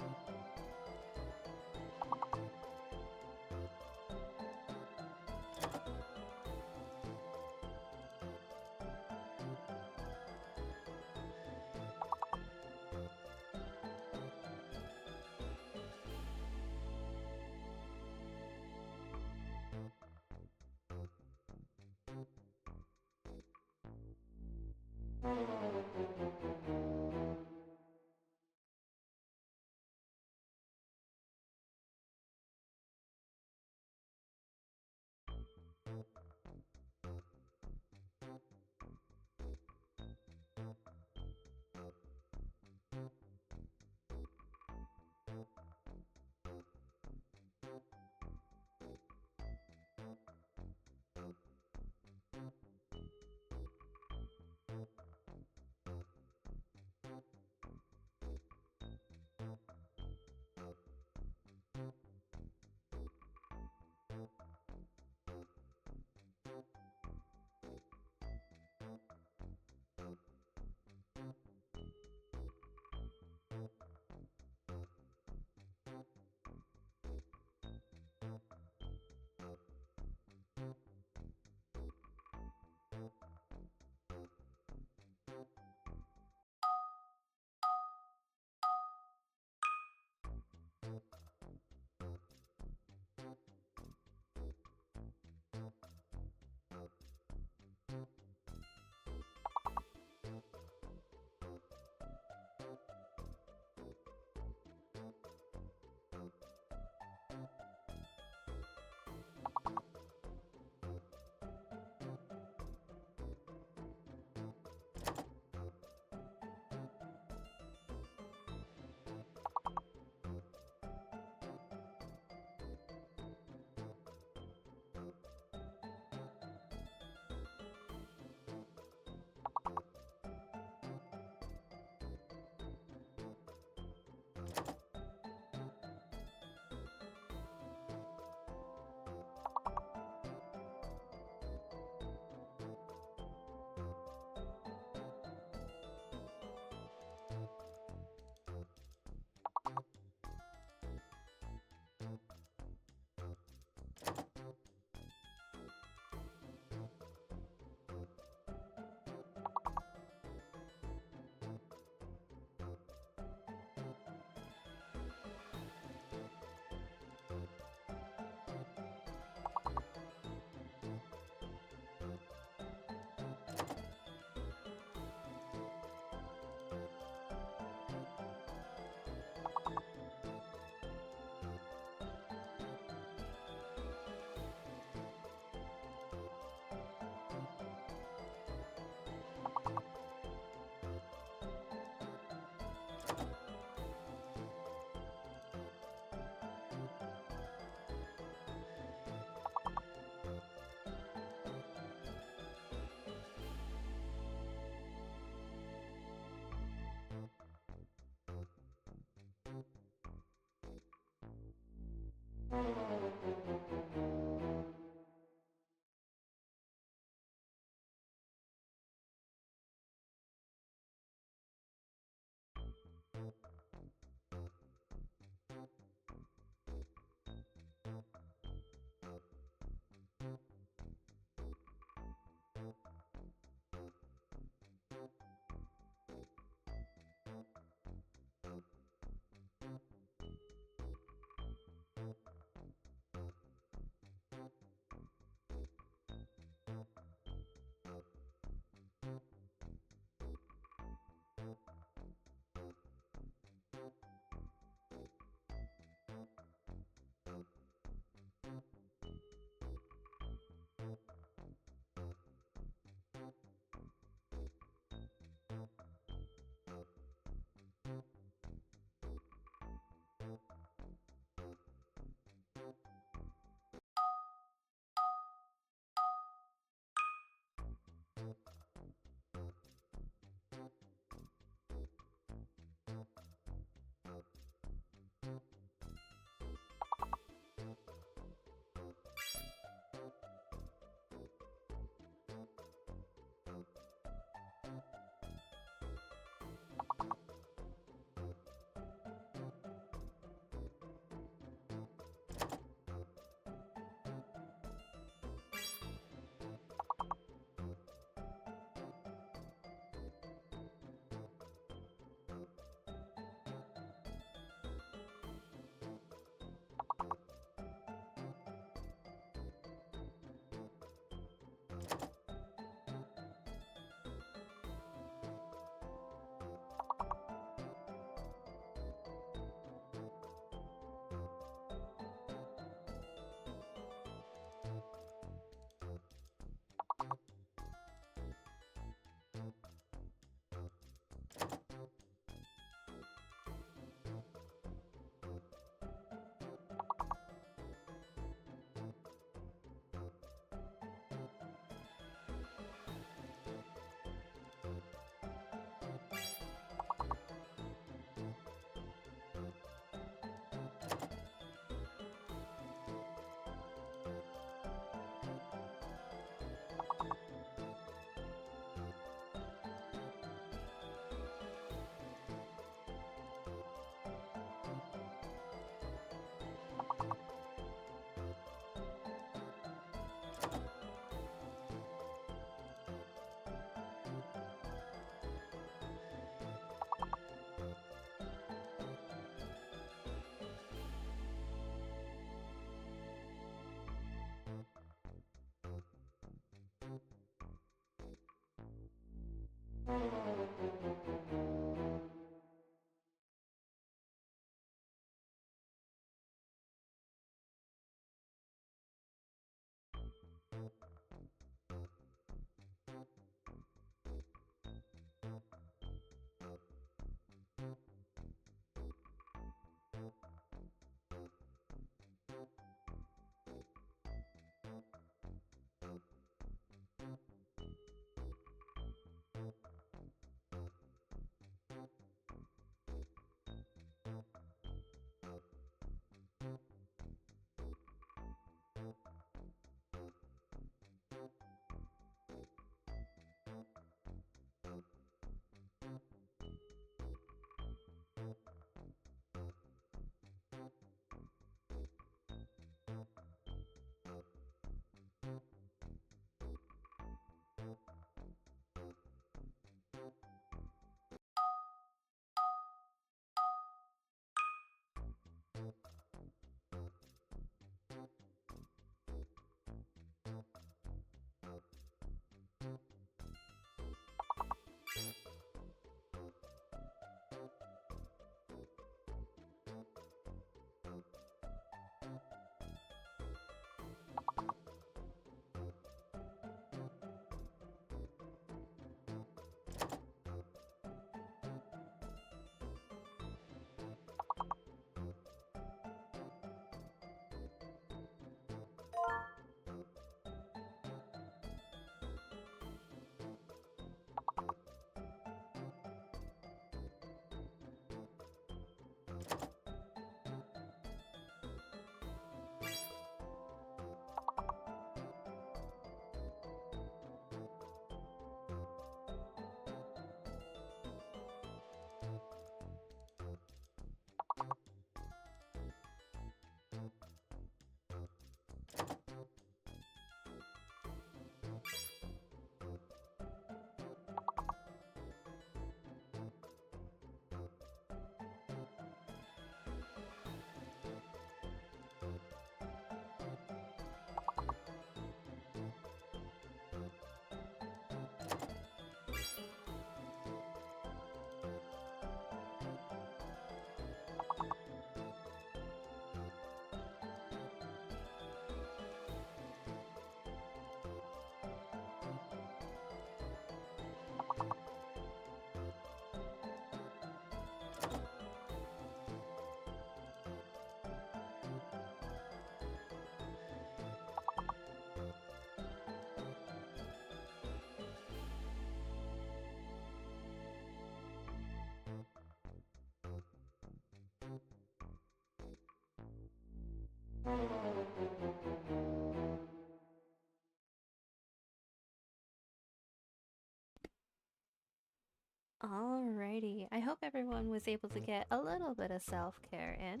Alrighty, I hope everyone was able to get a little bit of self-care in.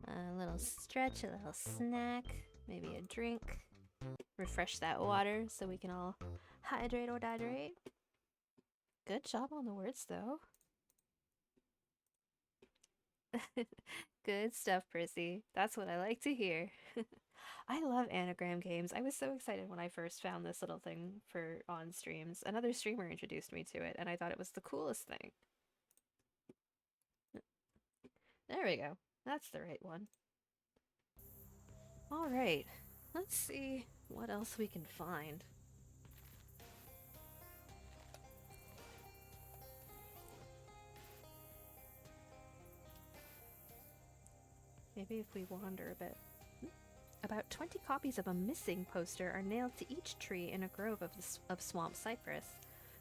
A little stretch, a little snack, maybe a drink. Refresh that water so we can all hydrate or dihydrate. Good job on the words though. Good stuff, Prissy. That's what I like to hear. I love anagram games. I was so excited when I first found this little thing for on streams. Another streamer introduced me to it, and I thought it was the coolest thing. There we go. That's the right one. Alright, let's see what else we can find. Maybe if we wander a bit. About 20 copies of a missing poster are nailed to each tree in a grove of swamp cypress.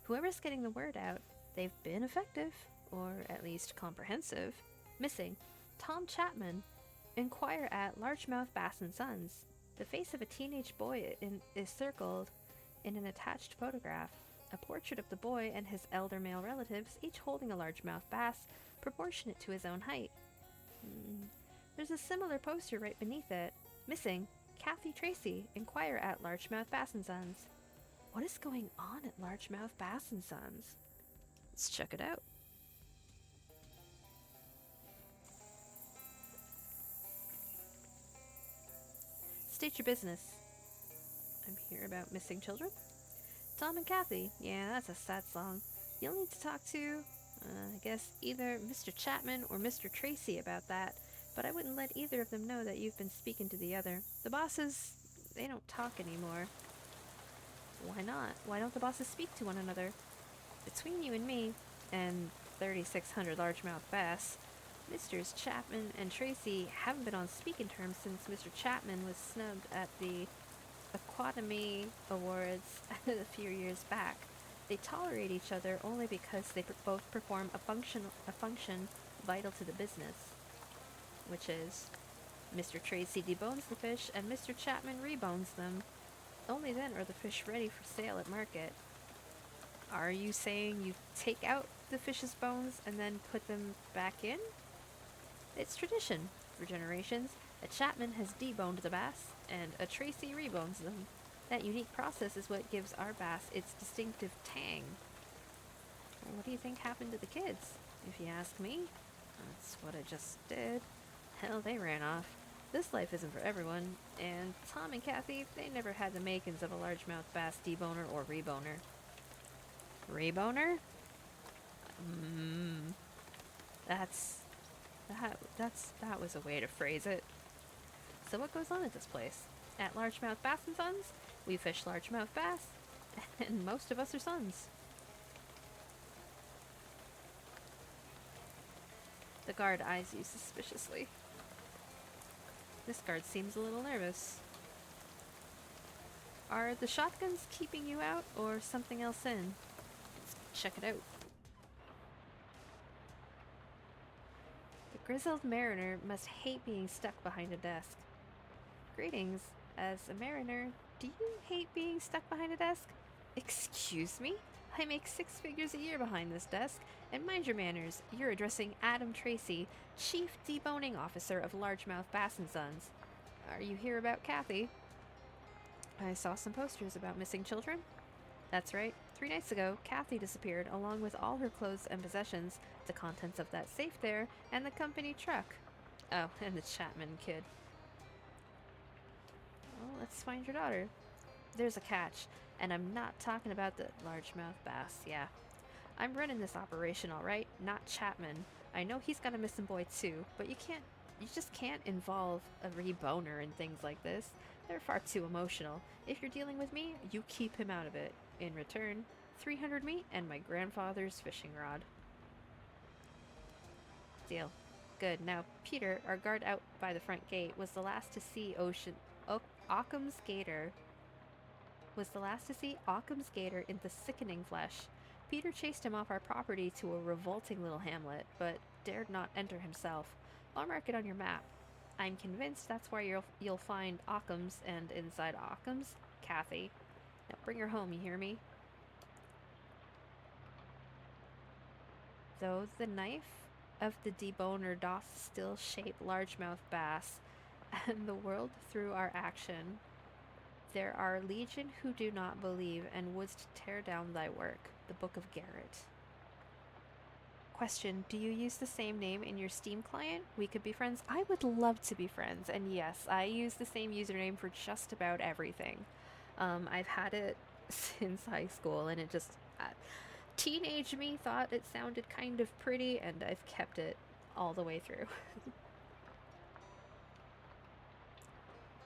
Whoever's getting the word out, they've been effective, or at least comprehensive. Missing. Tom Chapman. Inquire at Largemouth Bass and Sons. The face of a teenage boy is circled in an attached photograph. A portrait of the boy and his elder male relatives, each holding a largemouth bass, proportionate to his own height. There's a similar poster right beneath it. Missing. Kathy Tracy. Inquire at Largemouth Bass and Sons. What is going on at Largemouth Bass and Sons? Let's check it out. State your business. I'm here about missing children. Tom and Kathy. Yeah, that's a sad song. You'll need to talk to, I guess, either Mr. Chapman or Mr. Tracy about that, but I wouldn't let either of them know that you've been speaking to the other. The bosses, they don't talk anymore. Why not? Why don't the bosses speak to one another? Between you and me, and 3,600 largemouth bass, Misters Chapman and Tracy haven't been on speaking terms since Mr. Chapman was snubbed at the Aquademy Awards a few years back. They tolerate each other only because they both perform a function vital to the business, which is Mr. Tracy debones the fish and Mr. Chapman rebones them. Only then are the fish ready for sale at market. Are you saying you take out the fish's bones and then put them back in? It's tradition. For generations, a Chapman has deboned the bass, and a Tracy rebones them. That unique process is what gives our bass its distinctive tang. Well, what do you think happened to the kids? If you ask me, that's what I just did. Hell, they ran off. This life isn't for everyone, and Tom and Kathy, they never had the makings of a largemouth bass deboner or reboner. Reboner? That was a way to phrase it. So what goes on at this place? At Largemouth Bass and Sons, we fish largemouth bass, and most of us are sons. The guard eyes you suspiciously. This guard seems a little nervous. Are the shotguns keeping you out, or something else in? Let's check it out. The grizzled mariner must hate being stuck behind a desk. Greetings. As a mariner, do you hate being stuck behind a desk? Excuse me? I make 6 figures a year behind this desk, and mind your manners, you're addressing Adam Tracy, Chief Deboning Officer of Largemouth Bass and Sons. Are you here about Kathy? I saw some posters about missing children. That's right. 3 nights ago, Kathy disappeared along with all her clothes and possessions, the contents of that safe there, and the company truck. Oh, and the Chapman kid. Well, let's find your daughter. There's a catch, and I'm not talking about the largemouth bass, yeah. I'm running this operation, alright, not Chapman. I know he's got a missing boy too, but you just can't involve a reboner in things like this. They're far too emotional. If you're dealing with me, you keep him out of it. In return, 300 meat and my grandfather's fishing rod. Deal. Good. Now, Peter, our guard out by the front gate, was the last to see Occam's gator in the sickening flesh. Peter chased him off our property to a revolting little hamlet, but dared not enter himself. I'll mark it on your map. I'm convinced that's where you'll find Occam's, and inside Occam's, Kathy. Now bring her home, you hear me? Though the knife of the deboner doth still shape largemouth bass, and the world through our action, there are legion who do not believe, and wouldst tear down thy work. The Book of Garrett. Question, do you use the same name in your Steam client? We could be friends. I would love to be friends, and yes, I use the same username for just about everything. I've had it since high school, and it just... teenage me thought it sounded kind of pretty, and I've kept it all the way through.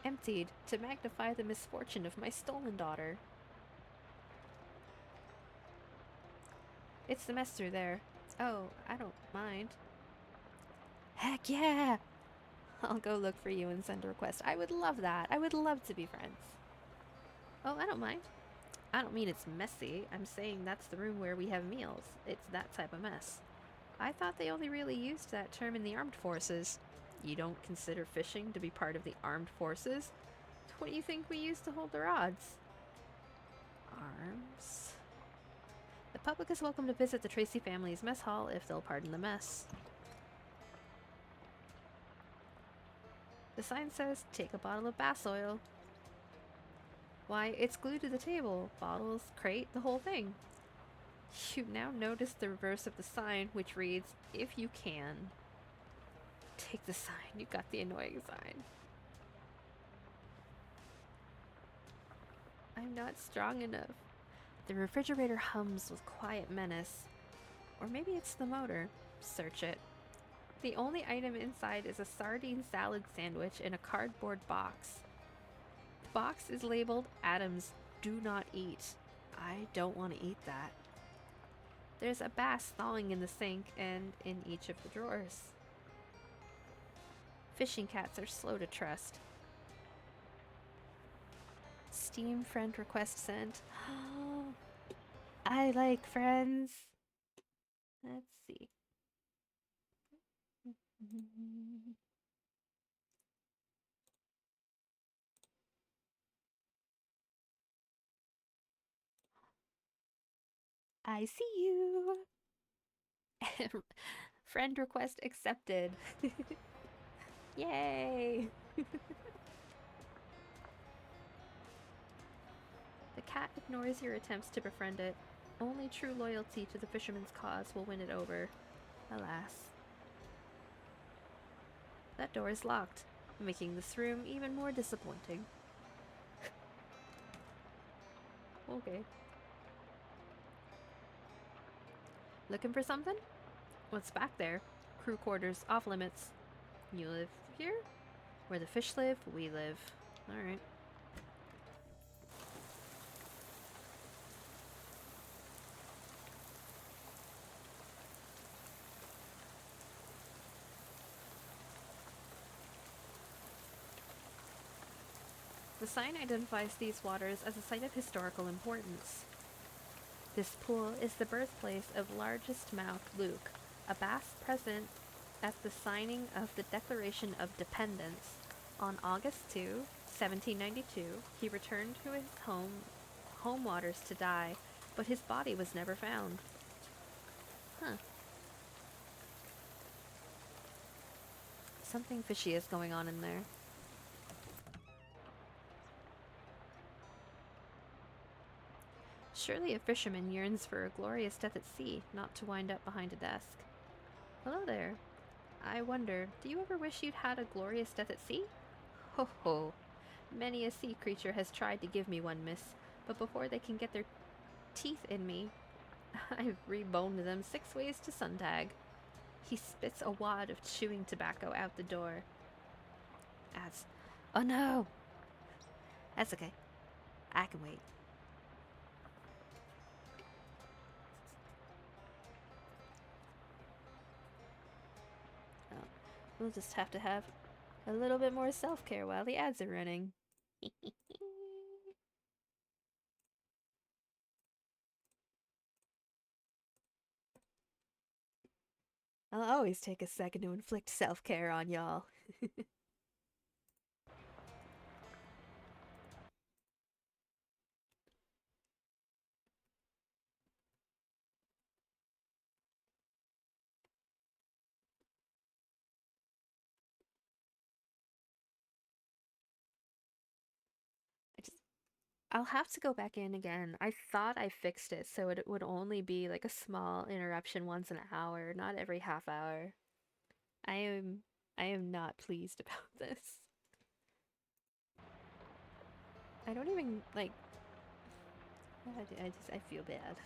Emptied to magnify the misfortune of my stolen daughter. It's the mess through there. Oh, I don't mind. Heck yeah! I'll go look for you and send a request. I would love that. I would love to be friends. Oh, I don't mind. I don't mean it's messy. I'm saying that's the room where we have meals. It's that type of mess. I thought they only really used that term in the armed forces. You don't consider fishing to be part of the armed forces? What do you think we use to hold the rods? Arms? The public is welcome to visit the Tracy family's mess hall if they'll pardon the mess. The sign says, take a bottle of bass oil. Why, it's glued to the table. Bottles, crate, the whole thing. You now notice the reverse of the sign, which reads, if you can. Take the sign. You got the annoying sign. I'm not strong enough. The refrigerator hums with quiet menace. Or maybe it's the motor. Search it. The only item inside is a sardine salad sandwich in a cardboard box. The box is labeled "Adams, do not eat." I don't want to eat that. There's a bass thawing in the sink and in each of the drawers. Fishing cats are slow to trust. Steam friend request sent. I like friends. Let's see. I see you. Friend request accepted. Yay! The cat ignores your attempts to befriend it. Only true loyalty to the fisherman's cause will win it over. Alas. That door is locked, making this room even more disappointing. Okay. Looking for something? What's back there? Crew quarters, off limits. You live here? Where the fish live, we live. Alright. The sign identifies these waters as a site of historical importance. This pool is the birthplace of largest mouth Luke, a bass present at the signing of the Declaration of Dependence. On August 2, 1792, he returned to his home waters to die, but his body was never found. Huh. Something fishy is going on in there. Surely a fisherman yearns for a glorious death at sea, not to wind up behind a desk. Hello there. I wonder, do you ever wish you'd had a glorious death at sea? Ho ho. Many a sea creature has tried to give me one, miss, but before they can get their teeth in me, I've reboned them 6 ways to Suntag. He spits a wad of chewing tobacco out the door. Adds, oh no! That's okay. I can wait. Oh, we'll just have to have a little bit more self-care while the ads are running. I'll always take a second to inflict self-care on y'all. I'll have to go back in again. I thought I fixed it so it would only be like a small interruption once an hour, not every half hour. I am not pleased about this. I don't even like I feel bad.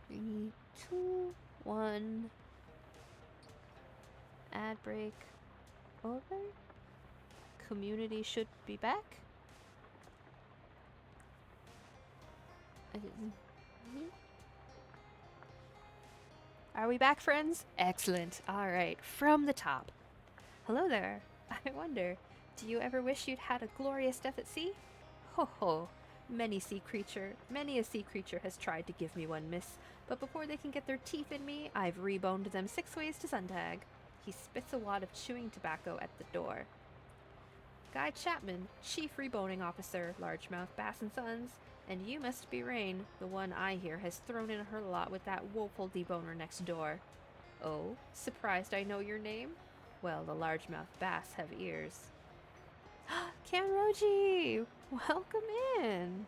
3, 2, 1. Ad break over. Community should be back. Are we back, friends? Excellent. Alright, from the top. Hello there. I wonder, do you ever wish you'd had a glorious death at sea? Ho ho. Many a sea creature has tried to give me one, miss, but before they can get their teeth in me, I've reboned them 6 ways to Suntag. He spits a wad of chewing tobacco at the door. Guy Chapman, Chief Reboning Officer, Largemouth Bass & Sons, and you must be Raine, the one I hear has thrown in her lot with that woeful deboner next door. Oh, surprised I know your name? Well, the largemouth bass have ears. Kanroji! Welcome in!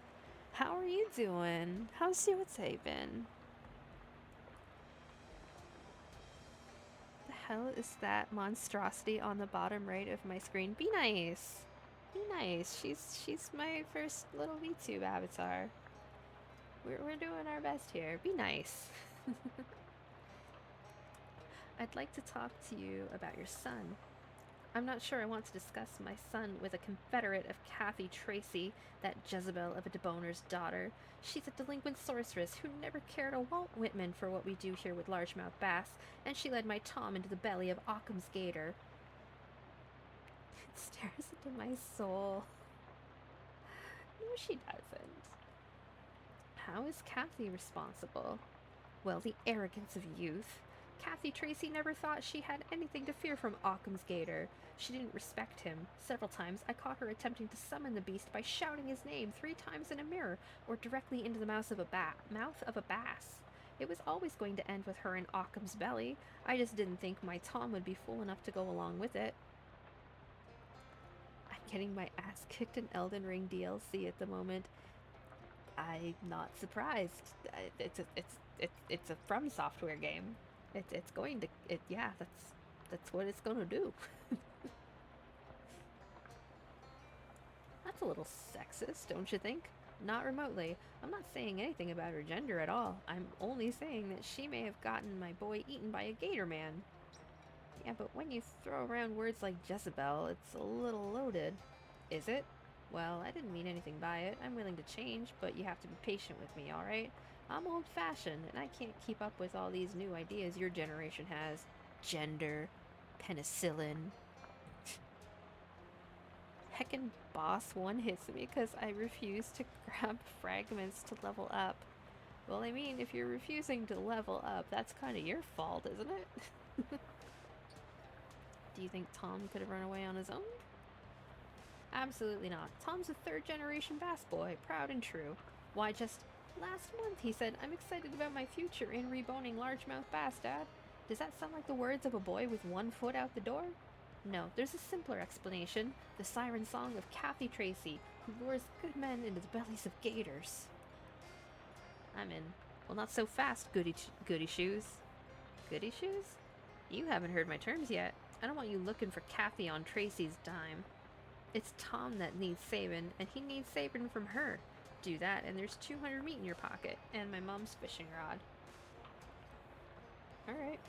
How are you doing? How's your day been? The hell is that monstrosity on the bottom right of my screen? Be nice. Be nice. She's my first little VTube avatar. We're doing our best here. Be nice. I'd like to talk to you about your son. I'm not sure I want to discuss my son with a confederate of Kathy Tracy, that Jezebel of a deboner's daughter. She's a delinquent sorceress who never cared a Walt Whitman for what we do here with largemouth bass, and she led my Tom into the belly of Occam's gator. It stares into my soul. No, she doesn't. How is Kathy responsible? Well, the arrogance of youth. Kathy Tracy never thought she had anything to fear from Occam's gator. She didn't respect him. Several times I caught her attempting to summon the beast by shouting his name 3 times in a mirror, or directly into the mouth of a bass. It was always going to end with her in Occam's belly. I just didn't think my Tom would be fool enough to go along with it. I'm getting my ass kicked in Elden Ring DLC at the moment. I'm not surprised. It's a From Software game. It's going to yeah, that's what it's gonna do. That's a little sexist, don't you think? Not remotely. I'm not saying anything about her gender at all. I'm only saying that she may have gotten my boy eaten by a gator man. Yeah, but when you throw around words like Jezebel, it's a little loaded. Is it? Well, I didn't mean anything by it. I'm willing to change, but you have to be patient with me, alright? I'm old-fashioned, and I can't keep up with all these new ideas your generation has. Gender, penicillin. Heckin' boss one hits me because I refuse to grab fragments to level up. Well, I mean, if you're refusing to level up, that's kind of your fault, isn't it? Do you think Tom could have run away on his own? Absolutely not. Tom's a 3rd-generation bass boy, proud and true. Why, just last month he said, "I'm excited about my future in reboning largemouth bass, Dad." Does that sound like the words of a boy with 1 foot out the door? No, there's a simpler explanation. The siren song of Kathy Tracy, who lures good men into the bellies of gators. I'm in. Well, not so fast, goody shoes. Goody shoes? You haven't heard my terms yet. I don't want you looking for Kathy on Tracy's dime. It's Tom that needs saving, and he needs saving from her. Do that, and there's 200 meat in your pocket, and my mom's fishing rod. Alright.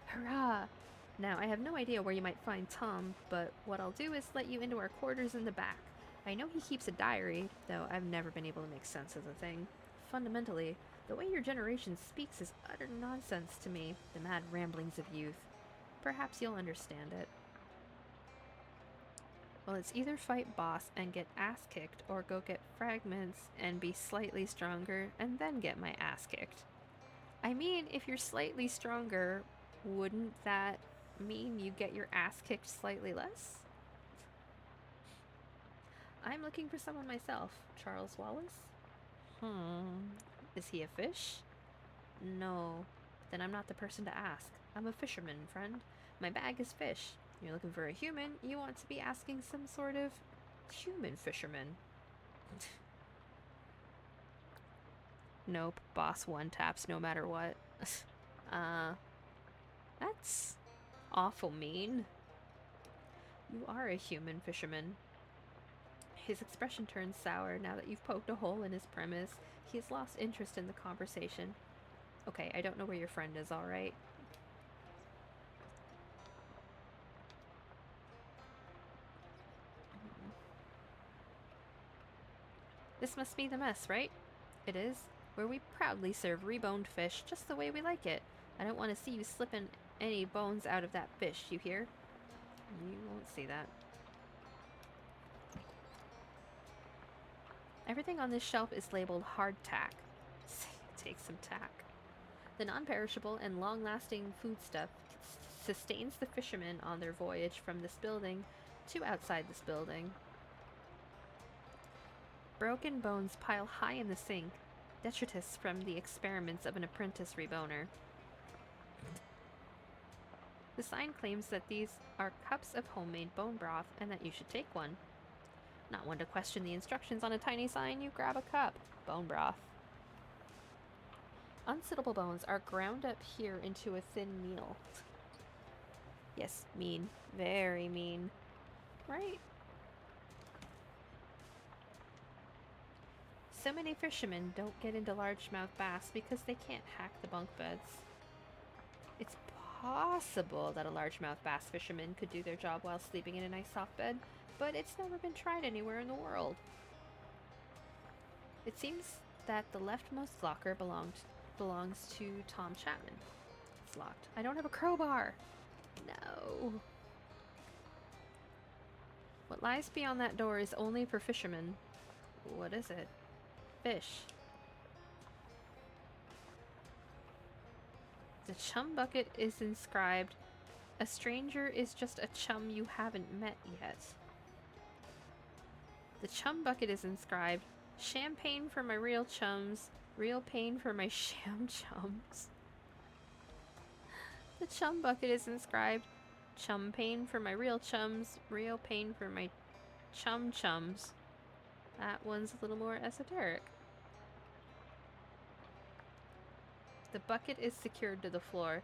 Hurrah! Now, I have no idea where you might find Tom, but what I'll do is let you into our quarters in the back. I know he keeps a diary, though I've never been able to make sense of the thing. Fundamentally, the way your generation speaks is utter nonsense to me, the mad ramblings of youth. Perhaps you'll understand it. Well, it's either fight boss and get ass kicked, or go get fragments and be slightly stronger and then get my ass kicked. I mean, if you're slightly stronger, wouldn't that mean you get your ass kicked slightly less? I'm looking for someone myself. Charles Wallace? Is he a fish? No. Then I'm not the person to ask. I'm a fisherman, friend. My bag is fish. You're looking for a human, you want to be asking some sort of human fisherman. Nope, boss 1 taps no matter what. That's awful mean. You are a human fisherman. His expression turns sour now that you've poked a hole in his premise. He has lost interest in the conversation. Okay, I don't know where your friend is, alright? This must be the mess, right? It is, where we proudly serve reboned fish just the way we like it. I don't want to see you slipping any bones out of that fish, you hear? You won't see that. Everything on this shelf is labeled hardtack. Take some tack. The non-perishable and long-lasting foodstuff sustains the fishermen on their voyage from this building to outside this building. Broken bones pile high in the sink, detritus from the experiments of an apprentice reboner. The sign claims that these are cups of homemade bone broth and that you should take one. Not one to question the instructions on a tiny sign, you grab a cup. Bone broth. Unsittable bones are ground up here into a thin meal. Yes, mean. Very mean. Right? So many fishermen don't get into largemouth bass because they can't hack the bunk beds. It's possible that a largemouth bass fisherman could do their job while sleeping in a nice soft bed, but it's never been tried anywhere in the world. It seems that the leftmost locker belongs to Tom Chapman. It's locked. I don't have a crowbar. No. What lies beyond that door is only for fishermen. What is it? Fish. The chum bucket is inscribed, "A stranger is just a chum you haven't met yet." The chum bucket is inscribed, "Champagne for my real chums, real pain for my sham chums." The chum bucket is inscribed, "Chum pain for my real chums, real pain for my chum chums." That one's a little more esoteric. The bucket is secured to the floor.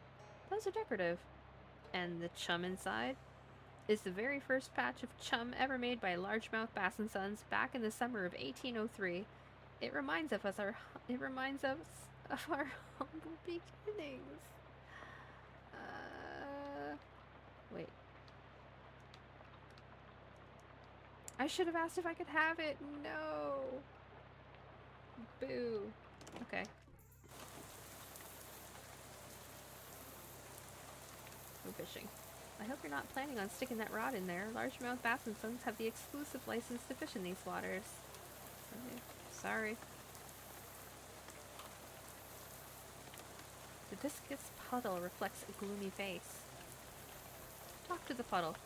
Those are decorative. And the chum inside is the very first batch of chum ever made by Largemouth Bass and Sons back in the summer of 1803. It reminds us of our humble beginnings. Wait. I should have asked if I could have it. No. Boo. Okay. No fishing. I hope you're not planning on sticking that rod in there. Largemouth Bass and Sons have the exclusive license to fish in these waters. Okay. Sorry. The viscous puddle reflects a gloomy face. Talk to the puddle.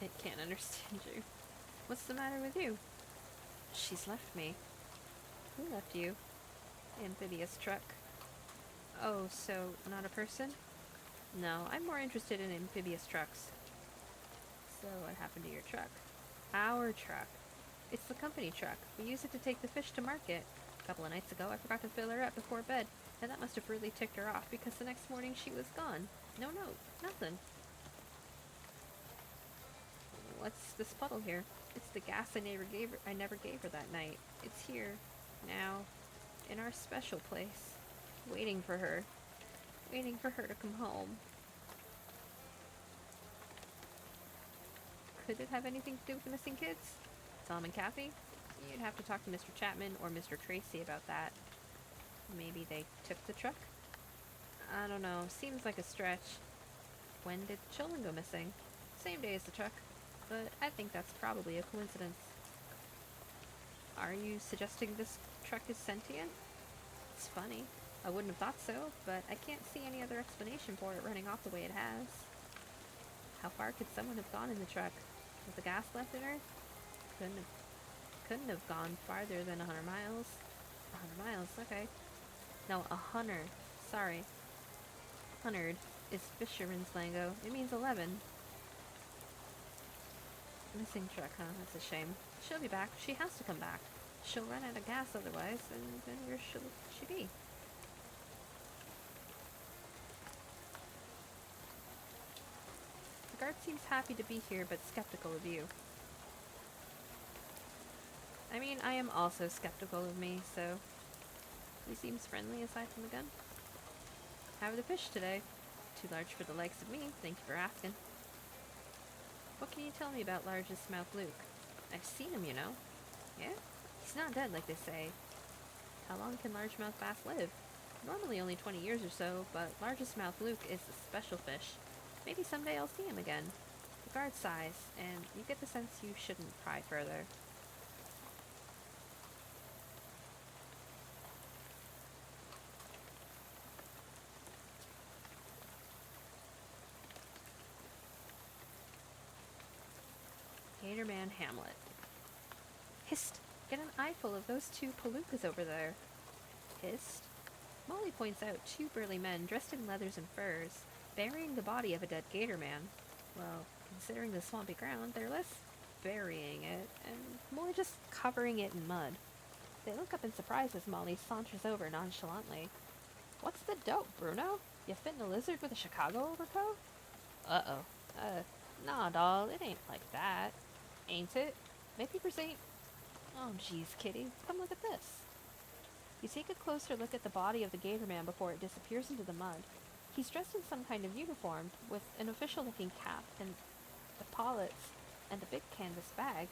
It can't understand you. What's the matter with you? She's left me. Who left you? Amphibious truck. Oh, so not a person? No, I'm more interested in amphibious trucks. So what happened to your truck? Our truck. It's the company truck. We use it to take the fish to market. A couple of nights ago, I forgot to fill her up before bed, and that must have really ticked her off because the next morning she was gone. No note. Nothing. What's this puddle here? It's the gas I never gave her that night. It's here, now, in our special place, waiting for her to come home. Could it have anything to do with the missing kids? Tom and Kathy? You'd have to talk to Mr. Chapman or Mr. Tracy about that. Maybe they took the truck? I don't know. Seems like a stretch. When did the children go missing? Same day as the truck. But I think that's probably a coincidence. Are you suggesting this truck is sentient? It's funny. I wouldn't have thought so, but I can't see any other explanation for it running off the way it has. How far could someone have gone in the truck? With the gas left in her? Couldn't have gone farther than 100 miles. 100 miles, okay. No, 100. Sorry. 100 is fisherman's lingo. It means 11. Missing truck, huh? That's a shame. She'll be back. She has to come back. She'll run out of gas otherwise, and then where should she be? The guard seems happy to be here, but skeptical of you. I mean, I am also skeptical of me, so... He seems friendly aside from the gun. How are the fish today? Too large for the likes of me, thank you for asking. What can you tell me about largest-mouth Luke? I've seen him, you know. Yeah? He's not dead like they say. How long can largemouth bass live? Normally only 20 years or so, but largest-mouth Luke is a special fish. Maybe someday I'll see him again. The guard sighs, and you get the sense you shouldn't pry further. Gatorman Hamlet. Hist! Get an eyeful of those two palookas over there. Hist? Molly points out two burly men dressed in leathers and furs, burying the body of a dead gator man. Well, considering the swampy ground, they're less burying it, and more just covering it in mud. They look up in surprise as Molly saunters over nonchalantly. What's the dope, Bruno? You fitting a lizard with a Chicago overcoat? Uh-oh. Nah, doll, it ain't like that. Ain't it? My papers ain't... Oh, jeez, kitty. Come look at this. You take a closer look at the body of the gator man before it disappears into the mud. He's dressed in some kind of uniform, with an official-looking cap and epaulets and a big canvas bag.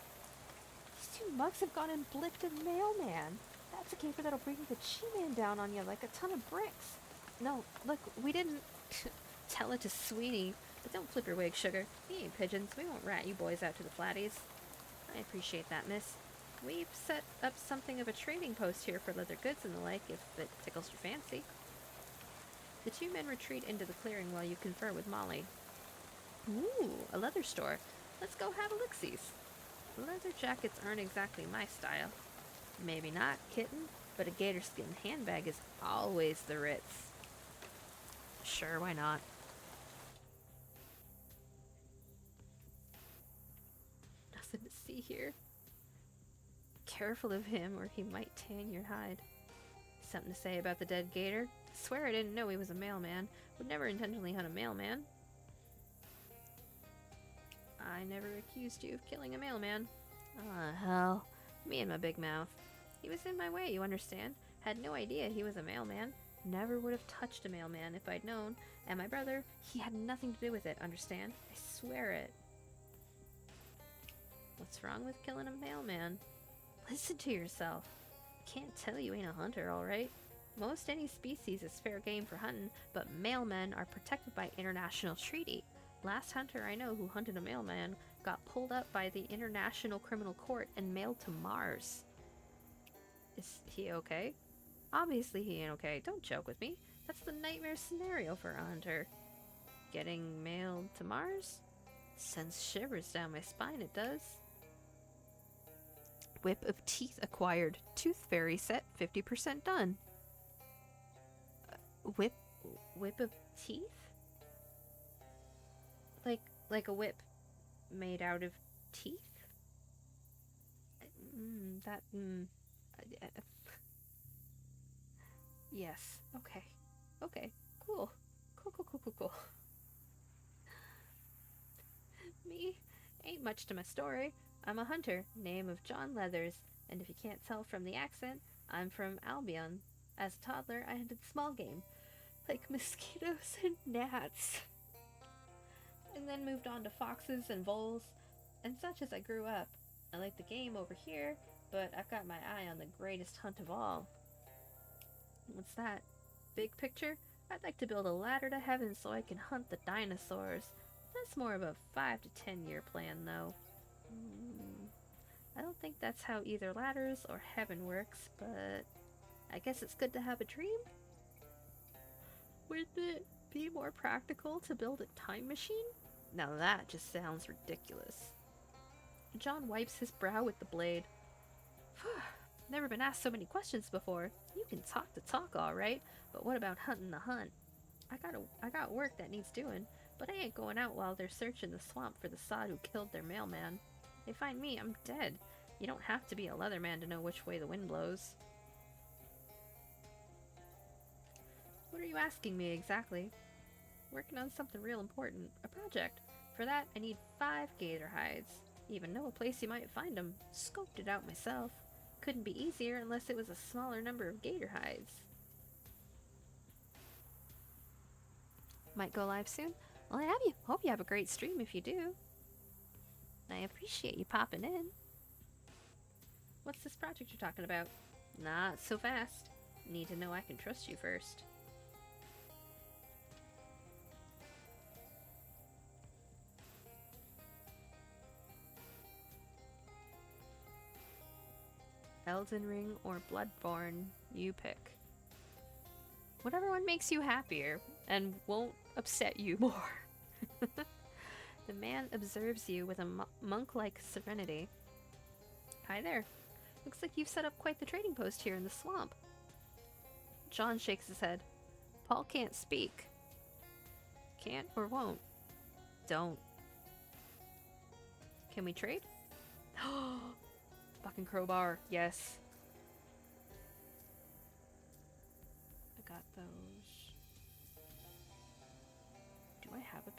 These two mugs have gone and blipped a mailman. That's a caper that'll bring the Chi-Man down on you like a ton of bricks. No, look, we didn't... Tell it to Sweetie, but don't flip your wig, sugar. We ain't pigeons. We won't rat you boys out to the flatties. I appreciate that, miss. We've set up something of a trading post here for leather goods and the like, if it tickles your fancy. The two men retreat into the clearing while you confer with Molly. Ooh, a leather store. Let's go have a look-sees. Leather jackets aren't exactly my style. Maybe not, kitten, but a gator skin handbag is always the Ritz. Sure, why not? Nothing to see here. Careful of him, or he might tan your hide. Something to say about the dead gator? Swear I didn't know he was a mailman. Would never intentionally hunt a mailman. I never accused you of killing a mailman. Ah, hell. Me and my big mouth. He was in my way, you understand. Had no idea he was a mailman. Never would have touched a mailman if I'd known. And my brother, he had nothing to do with it, understand? I swear it. What's wrong with killing a mailman? Listen to yourself. Can't tell you ain't a hunter, alright? Most any species is fair game for hunting, but mailmen are protected by international treaty. Last hunter I know who hunted a mailman got pulled up by the International Criminal Court and mailed to Mars. Is he okay? Obviously he ain't okay. Don't joke with me. That's the nightmare scenario for a hunter. Getting mailed to Mars? Sends shivers down my spine, it does. Whip of teeth acquired. Tooth fairy set 50% done. Whip of teeth? Like a whip made out of teeth? Yes. Okay. Okay. Cool. Cool. Me? Ain't much to my story. I'm a hunter, name of John Leathers, and if you can't tell from the accent, I'm from Albion. As a toddler, I hunted small game, like mosquitoes and gnats, and then moved on to foxes and voles, and such as I grew up. I like the game over here, but I've got my eye on the greatest hunt of all. What's that? Big picture? I'd like to build a ladder to heaven so I can hunt the dinosaurs. That's more of a 5 to 10 year plan, though. I don't think that's how either ladders or heaven works, but I guess it's good to have a dream. Wouldn't it be more practical to build a time machine? Now that just sounds ridiculous. John wipes his brow with the blade. Never been asked so many questions before. You can talk the talk, all right, but what about hunting the hunt? I got work that needs doing, but I ain't going out while they're searching the swamp for the sod who killed their mailman. They find me, I'm dead. You don't have to be a leatherman to know which way the wind blows. What are you asking me exactly? Working on something real important. A project. For that, I need 5 gator hides. Even know a place you might find them. Scoped it out myself. Couldn't be easier unless it was a smaller number of gator hides. Might go live soon? Well, I hope you have a great stream if you do. I appreciate you popping in. What's this project you're talking about? Not so fast. Need to know I can trust you first. Elden Ring or Bloodborne, you pick. Whatever one makes you happier and won't upset you more. The man observes you with a monk-like serenity. Hi there. Looks like you've set up quite the trading post here in the swamp. John shakes his head. Paul can't speak. Can't or won't? Don't. Can we trade? Fucking crowbar, yes. I got those.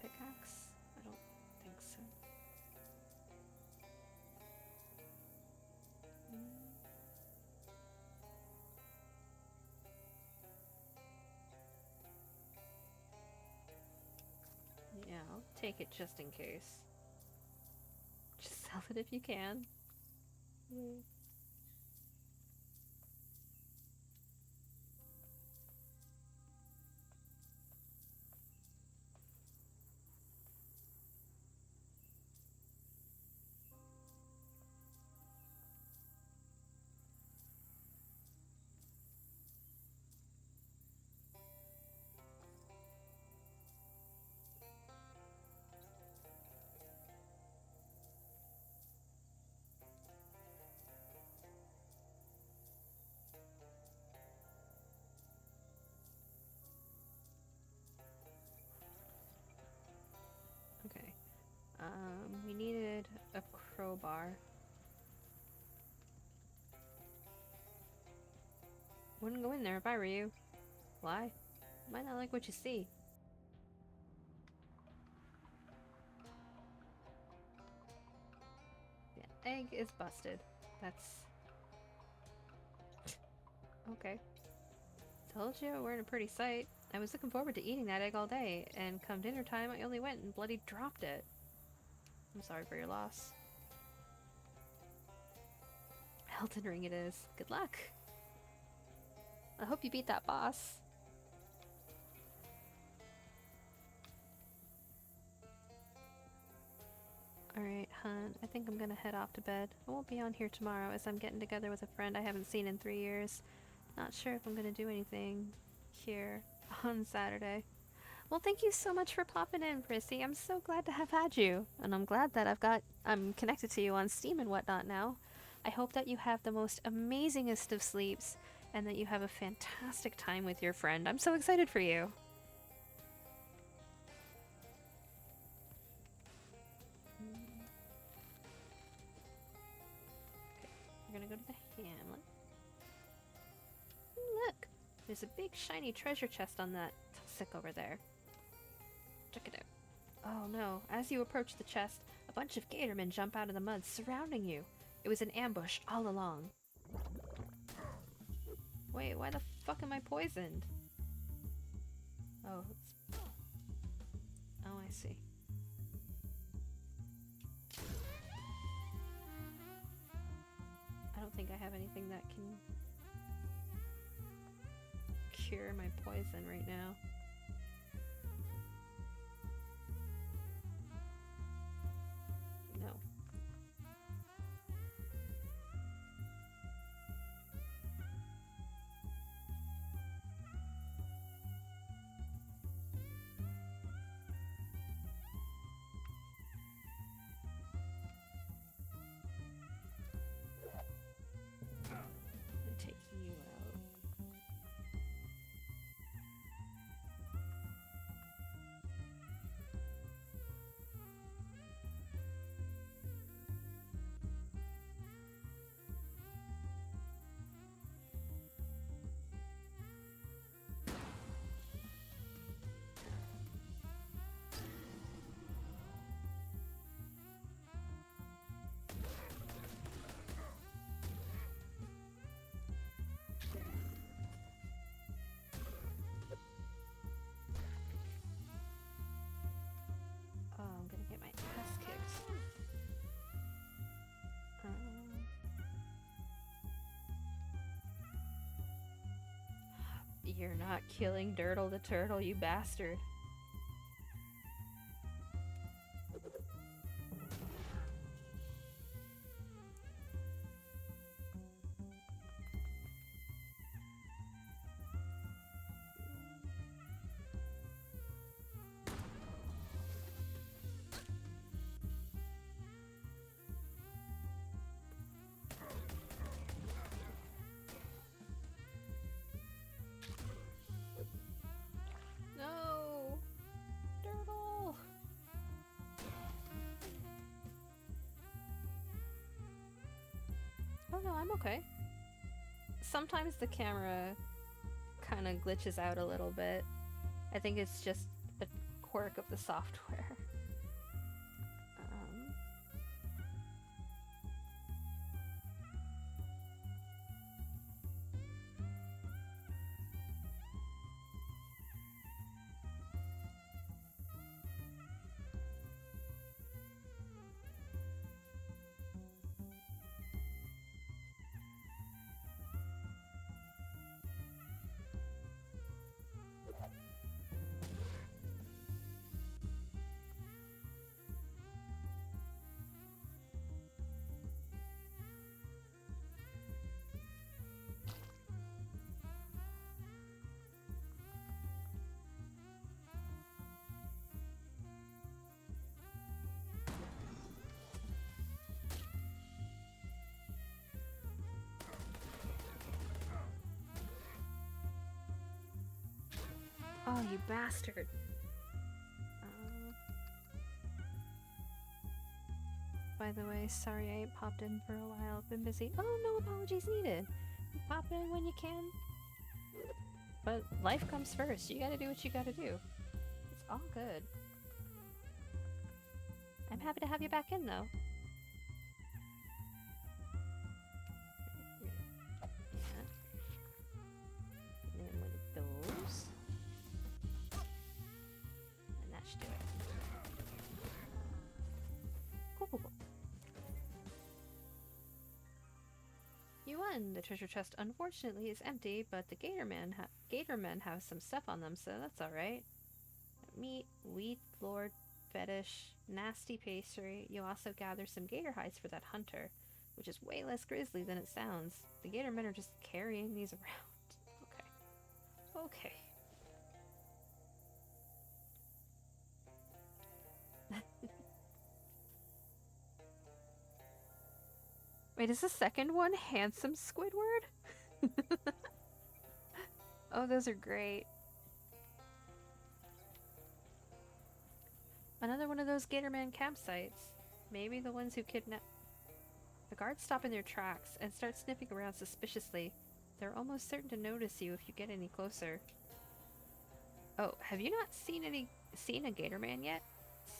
pickaxe? I don't think so. Yeah, I'll take it just in case. Just sell it if you can. Okay. We needed a crowbar. Wouldn't go in there if I were you. Why? Might not like what you see. Yeah, egg is busted. That's... okay. Told you we're in a pretty sight. I was looking forward to eating that egg all day, and come dinner time I only went and bloody dropped it. I'm sorry for your loss. Elden Ring it is. Good luck. I hope you beat that boss. Alright, hun. I think I'm gonna head off to bed. I won't be on here tomorrow as I'm getting together with a friend I haven't seen in 3 years. Not sure if I'm gonna do anything here on Saturday. Well, thank you so much for popping in, Prissy. I'm so glad to have had you. And I'm glad that I'm connected to you on Steam and whatnot now. I hope that you have the most amazingest of sleeps and that you have a fantastic time with your friend. I'm so excited for you. Okay, we're gonna go to the hamlet. Look! There's a big shiny treasure chest on that tussock over there. Check it out. Oh no, as you approach the chest, a bunch of gatormen jump out of the mud surrounding you. It was an ambush all along. Wait, why the fuck am I poisoned? Oh, oh, I see. I don't think I have anything that can cure my poison right now. No. I'm taking you out. Oh, I'm gonna get my ass kicked. You're not killing Dirtle the turtle, you bastard. No! Dirtle! Oh no, I'm okay. Sometimes the camera kind of glitches out a little bit. I think it's just a quirk of the software. Oh, you bastard. By the way, sorry I ain't popped in for a while. I've been busy. Oh, no apologies needed. Pop in when you can. But life comes first. You gotta do what you gotta do. It's all good. I'm happy to have you back in, though. And then one of those. And that should do it. Cool. You won! The treasure chest unfortunately is empty, but the gator men have some stuff on them, so that's alright. Meat, wheat, lord, fetish, nasty pastry. You also gather some gator hides for that hunter, which is way less grisly than it sounds. The gator men are just carrying these around. Okay. Wait, is the second one handsome Squidward? Oh, those are great. Another one of those Gatorman campsites. Maybe the ones who kidnap. The guards stop in their tracks and start sniffing around suspiciously. They're almost certain to notice you if you get any closer. Oh, have you not seen a Gatorman yet?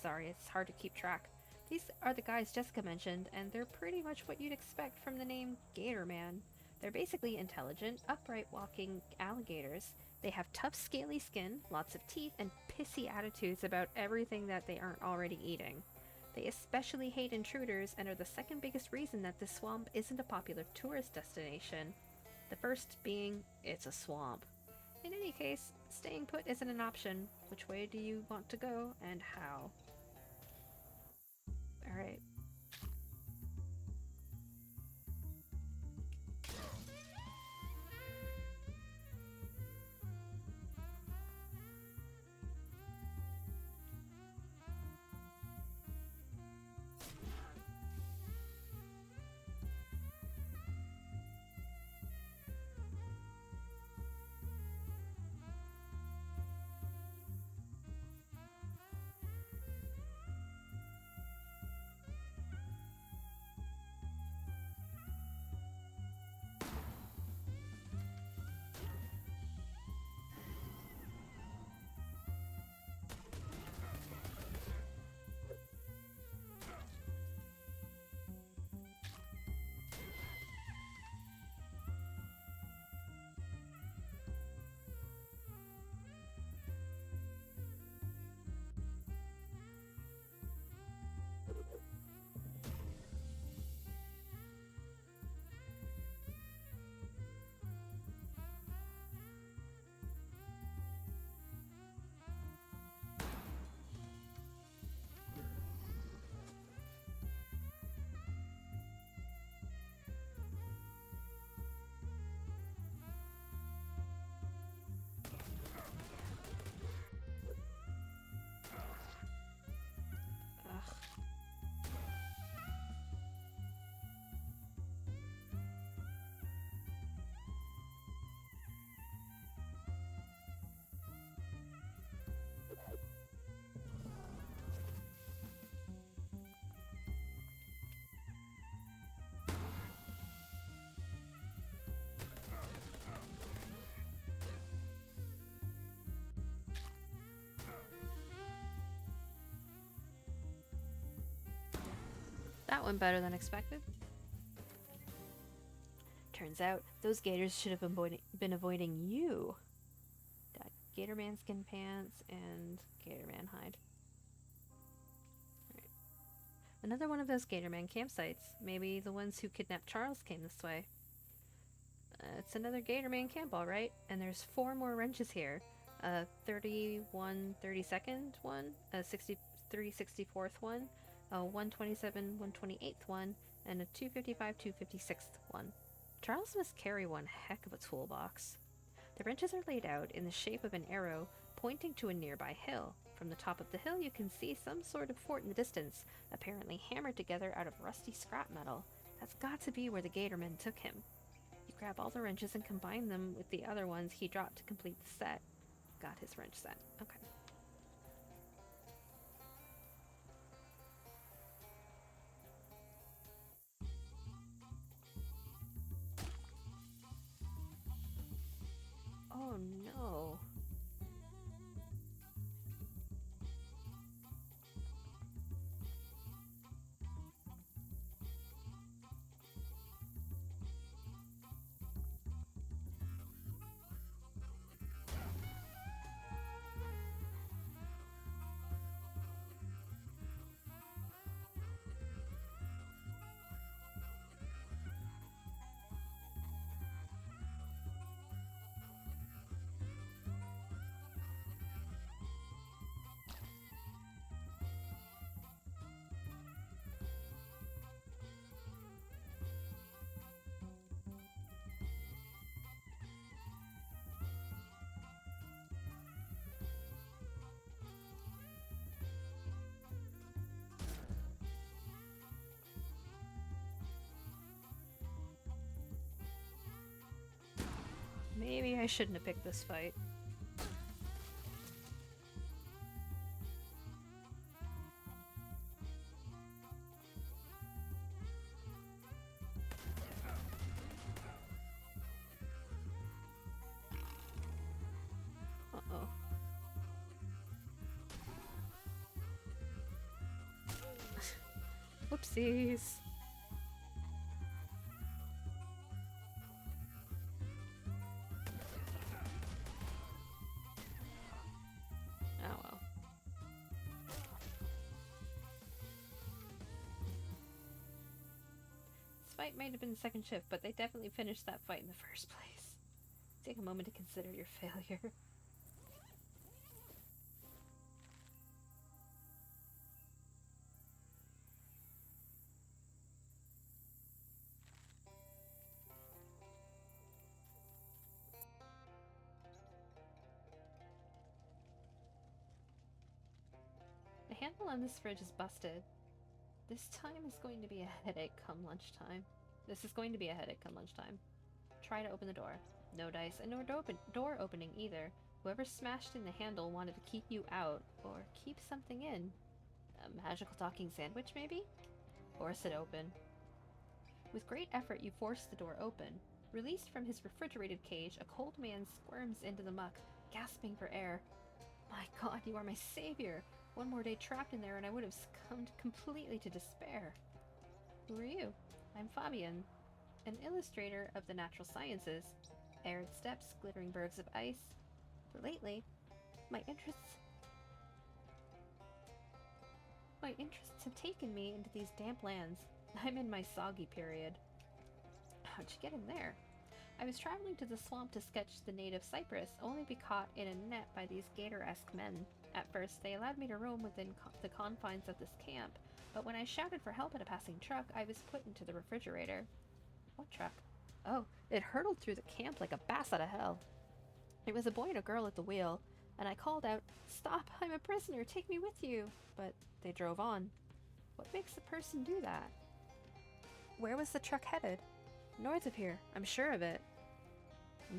Sorry, it's hard to keep track. These are the guys Jessica mentioned, and they're pretty much what you'd expect from the name Gatorman. They're basically intelligent, upright walking alligators. They have tough, scaly skin, lots of teeth, and pissy attitudes about everything that they aren't already eating. They especially hate intruders and are the second biggest reason that this swamp isn't a popular tourist destination. The first being, it's a swamp. In any case, staying put isn't an option. Which way do you want to go, and how? Alright. That went better than expected. Turns out, those gators should have been avoiding you. Got Gator Man skin pants and Gator Man hide. Right. Another one of those Gator Man campsites. Maybe the ones who kidnapped Charles came this way. It's another Gator Man camp, alright. And there's 4 more wrenches here. A 31 32nd one, a 63 64th one, a 127 128th one, and a 255 256th one. Charles must carry one heck of a toolbox. The wrenches are laid out in the shape of an arrow pointing to a nearby hill. From the top of the hill you can see some sort of fort in the distance, apparently hammered together out of rusty scrap metal. That's got to be where the Gatorman took him. You grab all the wrenches and combine them with the other ones he dropped to complete the set. Got his wrench set. Okay. Oh no. Maybe I shouldn't have picked this fight. Uh-oh. Whoopsies. Oh well. This fight might have been the second shift, but they definitely finished that fight in the first place. Take a moment to consider your failure. The handle on this fridge is busted. This time is going to be a headache come lunchtime. This is going to be a headache come lunchtime. Try to open the door. No dice, and no door opening either. Whoever smashed in the handle wanted to keep you out, or keep something in. A magical talking sandwich, maybe? Force it open. With great effort, you force the door open. Released from his refrigerated cage, a cold man squirms into the muck, gasping for air. My God, you are my savior! One more day trapped in there and I would have succumbed completely to despair. Who are you? I'm Fabian, an illustrator of the natural sciences. Arid steppes, glittering bergs of ice. But lately, my interests have taken me into these damp lands. I'm in my soggy period. How'd you get in there? I was traveling to the swamp to sketch the native cypress, only to be caught in a net by these gator-esque men. At first, they allowed me to roam within the confines of this camp, but when I shouted for help at a passing truck, I was put into the refrigerator. What truck? Oh, it hurtled through the camp like a bass out of hell. It was a boy and a girl at the wheel, and I called out, "Stop! I'm a prisoner! Take me with you!" But they drove on. What makes a person do that? Where was the truck headed? North of here, I'm sure of it.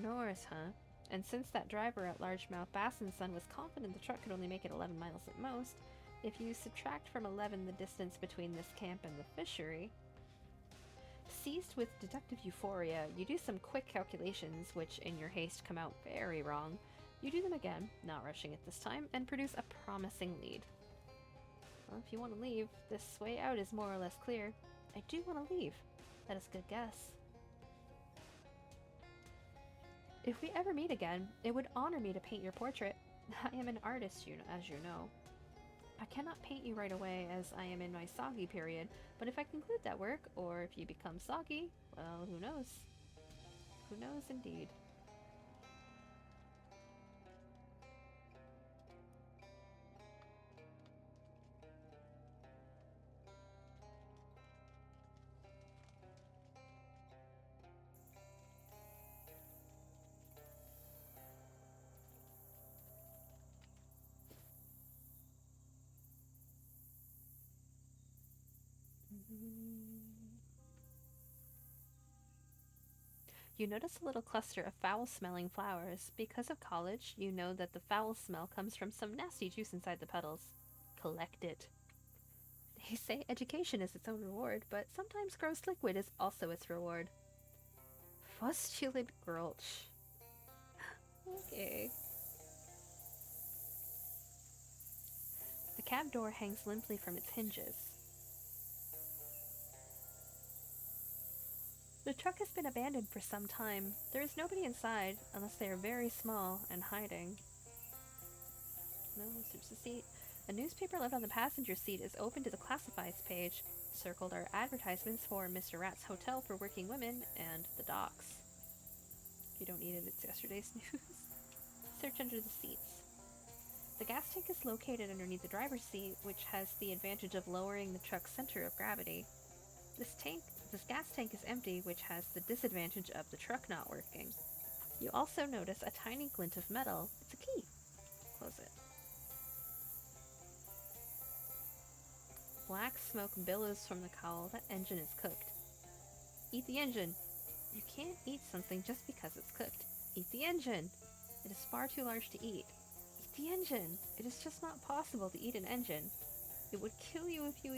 North, huh? And since that driver at Largemouth Bass & Son was confident the truck could only make it 11 miles at most, if you subtract from 11 the distance between this camp and the fishery... Seized with deductive euphoria, you do some quick calculations, which in your haste come out very wrong. You do them again, not rushing it this time, and produce a promising lead. Well, if you want to leave, this way out is more or less clear. I do want to leave. That is a good guess. If we ever meet again, it would honor me to paint your portrait. I am an artist, as you know. I cannot paint you right away as I am in my soggy period, but if I conclude that work, or if you become soggy, well, who knows? Who knows indeed. You notice a little cluster of foul-smelling flowers. Because of college, you know that the foul smell comes from some nasty juice inside the petals. Collect it. They say education is its own reward, but sometimes gross liquid is also its reward. Fustulid Gulch. Okay. The cab door hangs limply from its hinges. The truck has been abandoned for some time. There is nobody inside, unless they are very small and hiding. No, search the seat. A newspaper left on the passenger seat is open to the classifieds page. Circled are advertisements for Mr. Rat's Hotel for Working Women and the docks. If you don't need it, it's yesterday's news. Search under the seats. The gas tank is located underneath the driver's seat, which has the advantage of lowering the truck's center of gravity. This gas tank is empty, which has the disadvantage of the truck not working. You also notice a tiny glint of metal. It's a key. Close it. Black smoke billows from the cowl. That engine is cooked. Eat the engine. You can't eat something just because it's cooked. Eat the engine. It is far too large to eat. Eat the engine. It is just not possible to eat an engine. It would kill you if you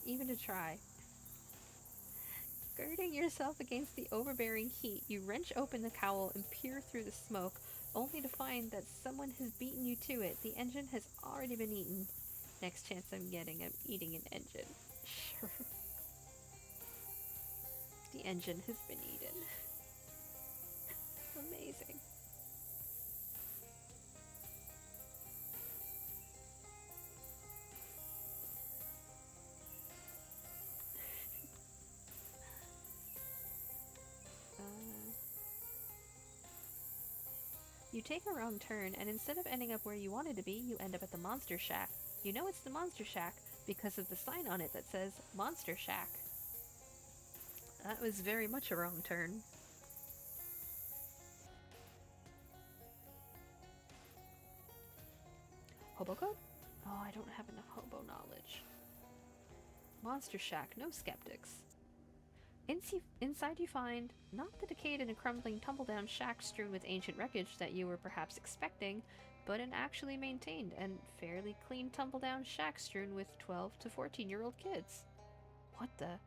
even to try. Girding yourself against the overbearing heat, you wrench open the cowl and peer through the smoke, only to find that someone has beaten you to it. The engine has already been eaten. Next chance I'm getting, I'm eating an engine. Sure. The engine has been eaten. Amazing. You take a wrong turn, and instead of ending up where you wanted to be, you end up at the Monster Shack. You know it's the Monster Shack because of the sign on it that says Monster Shack. That was very much a wrong turn. Hobo code? Oh, I don't have enough hobo knowledge. Monster Shack, no skeptics. Inside you find, not the decayed and crumbling tumble-down shack strewn with ancient wreckage that you were perhaps expecting, but an actually maintained and fairly clean tumble-down shack strewn with 12 to 14-year-old kids. What the?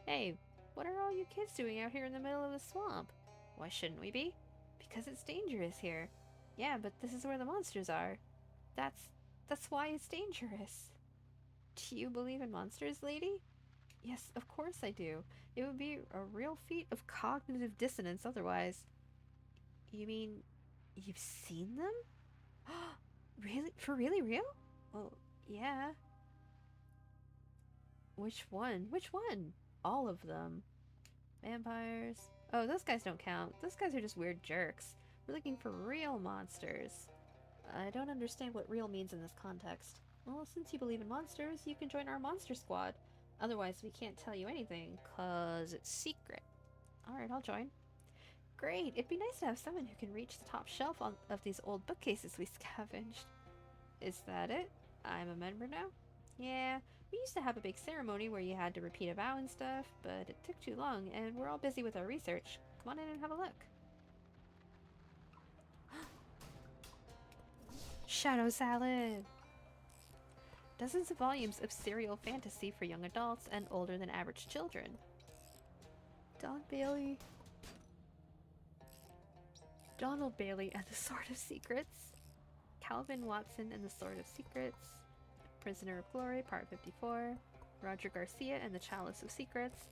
Hey, what are all you kids doing out here in the middle of the swamp? Why shouldn't we be? Because it's dangerous here. Yeah, but this is where the monsters are. That's why it's dangerous. Do you believe in monsters, lady? Yes, of course I do. It would be a real feat of cognitive dissonance otherwise. You mean you've seen them? Really? For really real? Well, yeah. Which one? Which one? All of them. Vampires. Oh, those guys don't count. Those guys are just weird jerks. We're looking for real monsters. I don't understand what real means in this context. Well, since you believe in monsters, you can join our monster squad. Otherwise, we can't tell you anything, 'cause it's secret. Alright, I'll join. Great! It'd be nice to have someone who can reach the top shelf of these old bookcases we scavenged. Is that it? I'm a member now? Yeah, we used to have a big ceremony where you had to repeat a vow and stuff, but it took too long, and we're all busy with our research. Come on in and have a look. Shadow Salad! Dozens of volumes of serial fantasy for young adults and older than average children. Donald Bailey and the Sword of Secrets. Calvin Watson and the Sword of Secrets. Prisoner of Glory, Part 54. Roger Garcia and the Chalice of Secrets.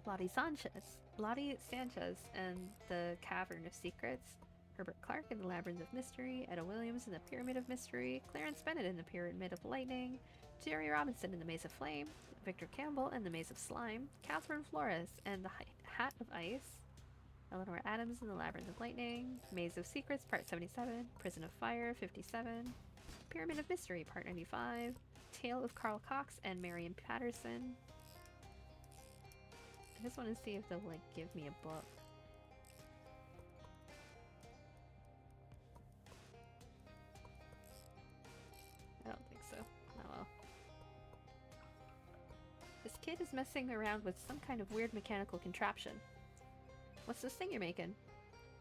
Lottie Sanchez and the Cavern of Secrets. Herbert Clark in the Labyrinth of Mystery. Etta Williams in the Pyramid of Mystery. Clarence Bennett in the Pyramid of Lightning. Jerry Robinson in the Maze of Flame. Victor Campbell in the Maze of Slime. Catherine Flores and the Hat of Ice. Eleanor Adams in the Labyrinth of Lightning. Maze of Secrets, Part 77. Prison of Fire, 57. Pyramid of Mystery, Part 95. Tale of Carl Cox and Marion Patterson. I just want to see if they'll, like, give me a book. I don't think so. Oh well. This kid is messing around with some kind of weird mechanical contraption. What's this thing you're making?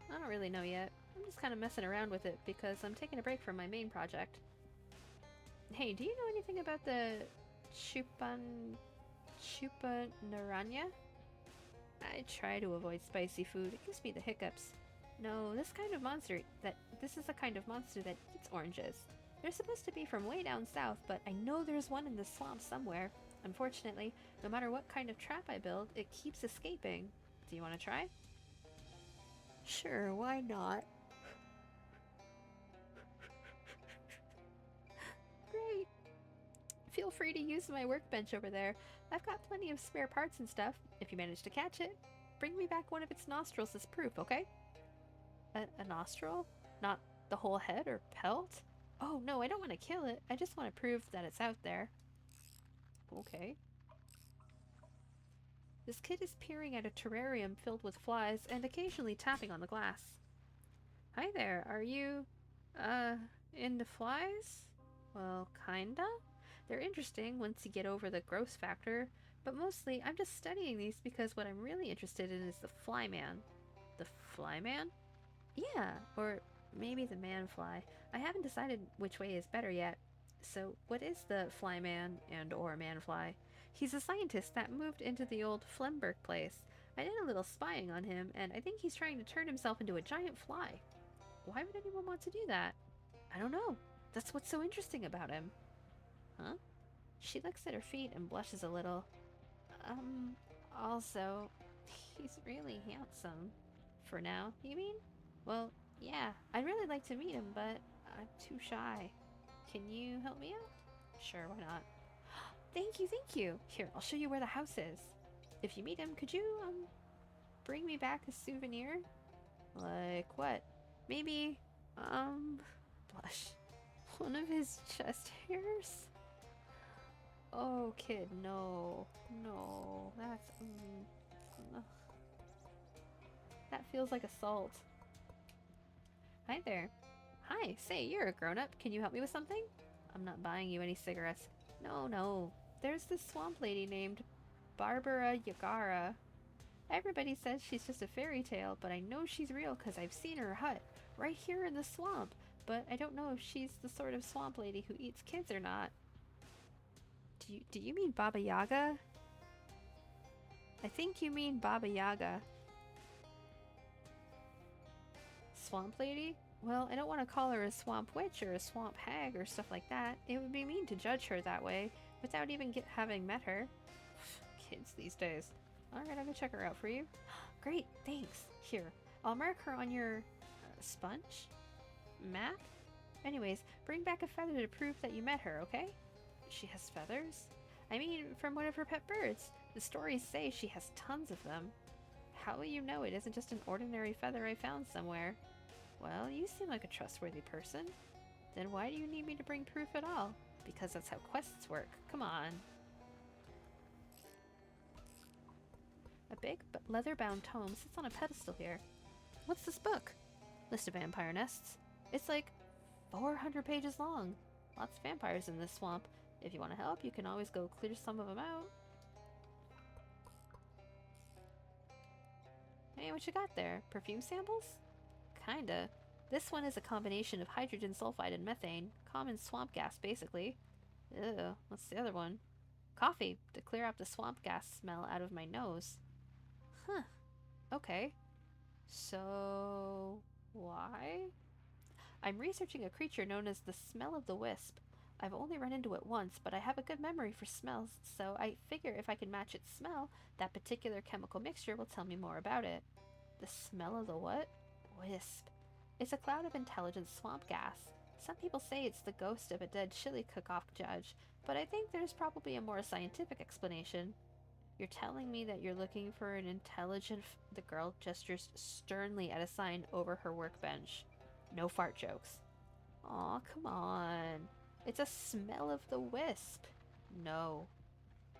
I don't really know yet. I'm just kind of messing around with it because I'm taking a break from my main project. Hey, do you know anything about the Chupa Naranja? I try to avoid spicy food. It gives me the hiccups. No, this is a kind of monster that eats oranges. They're supposed to be from way down south, but I know there's one in the swamp somewhere. Unfortunately, no matter what kind of trap I build, it keeps escaping. Do you want to try? Sure, why not? Great! Feel free to use my workbench over there. I've got plenty of spare parts and stuff. If you manage to catch it, bring me back one of its nostrils as proof, okay? A nostril? Not the whole head or pelt? Oh, no, I don't want to kill it. I just want to prove that it's out there. Okay. This kid is peering at a terrarium filled with flies and occasionally tapping on the glass. Hi there, are you, into flies? Well, kinda? They're interesting once you get over the gross factor, but mostly I'm just studying these because what I'm really interested in is the flyman. The flyman? Yeah, or maybe the man-fly. I haven't decided which way is better yet. So, what is the flyman and or man-fly? He's a scientist that moved into the old Flemberg place. I did a little spying on him, and I think he's trying to turn himself into a giant fly. Why would anyone want to do that? I don't know. That's what's so interesting about him. Huh? She looks at her feet and blushes a little. Also, he's really handsome. For now, you mean? Well, yeah, I'd really like to meet him, but I'm too shy. Can you help me out? Sure, why not? Thank you, thank you. Here, I'll show you where the house is. If you meet him, could you, bring me back a souvenir? Like what? Maybe, blush. One of his chest hairs? Oh, kid, no. No, that's, ugh. That feels like assault. Hi there. Hi, say, you're a grown-up. Can you help me with something? I'm not buying you any cigarettes. No. There's this swamp lady named Barbara Yagara. Everybody says she's just a fairy tale, but I know she's real because I've seen her hut right here in the swamp. But I don't know if she's the sort of swamp lady who eats kids or not. Do you mean Baba Yaga? I think you mean Baba Yaga. Swamp lady? Well, I don't want to call her a swamp witch or a swamp hag or stuff like that. It would be mean to judge her that way without even having met her. Kids these days. Alright, I'll go check her out for you. Great, thanks. Here, I'll mark her on your sponge? Map? Anyways, bring back a feather to prove that you met her, okay? She has feathers? I mean, from one of her pet birds. The stories say she has tons of them. How will you know it isn't just an ordinary feather I found somewhere? Well, you seem like a trustworthy person. Then why do you need me to bring proof at all? Because that's how quests work. Come on. A big but leather-bound tome sits on a pedestal here. What's this book? List of vampire nests. It's like 400 pages long. Lots of vampires in this swamp. If you want to help, you can always go clear some of them out. Hey, what you got there? Perfume samples? Kinda. This one is a combination of hydrogen sulfide and methane. Common swamp gas, basically. Ew, what's the other one? Coffee, to clear up the swamp gas smell out of my nose. Huh. Okay. So... why? I'm researching a creature known as the Smell of the Wisp. I've only run into it once, but I have a good memory for smells, so I figure if I can match its smell, that particular chemical mixture will tell me more about it. The smell of the what? Wisp. It's a cloud of intelligent swamp gas. Some people say it's the ghost of a dead chili cook-off judge, but I think there's probably a more scientific explanation. You're telling me that you're looking for an intelligent... The girl gestures sternly at a sign over her workbench. No fart jokes. Aw, come on. It's a smell of the wisp. No.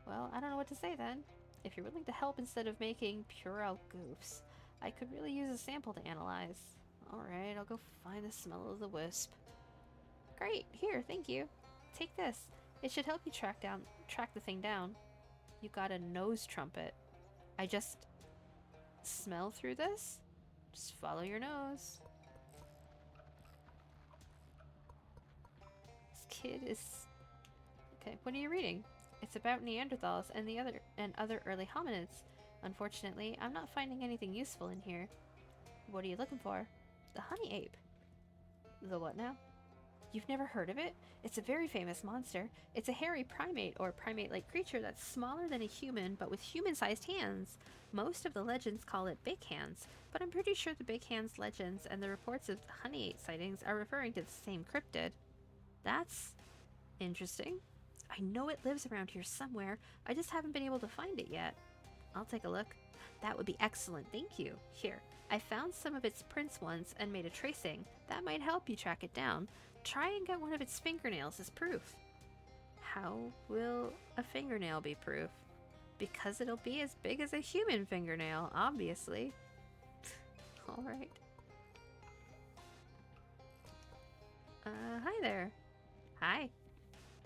Well, I don't know what to say then. If you're willing to help instead of making puerile goofs, I could really use a sample to analyze. Alright, I'll go find the smell of the wisp. Great, here, thank you. Take this. It should help you track the thing down. You got a nose trumpet. I just smell through this? Just follow your nose. This kid is... Okay, what are you reading? It's about Neanderthals and other early hominids. Unfortunately, I'm not finding anything useful in here. What are you looking for? The honey ape. The what now? You've never heard of it? It's a very famous monster. It's a hairy primate or primate-like creature that's smaller than a human but with human-sized hands. Most of the legends call it big hands, but I'm pretty sure the big hands legends and the reports of honey ape sightings are referring to the same cryptid. That's interesting. I know it lives around here somewhere. I just haven't been able to find it yet. I'll take a look. That would be excellent, thank you. Here, I found some of its prints once and made a tracing. That might help you track it down. Try and get one of its fingernails as proof. How will a fingernail be proof? Because it'll be as big as a human fingernail, obviously. Alright. Hi there. Hi.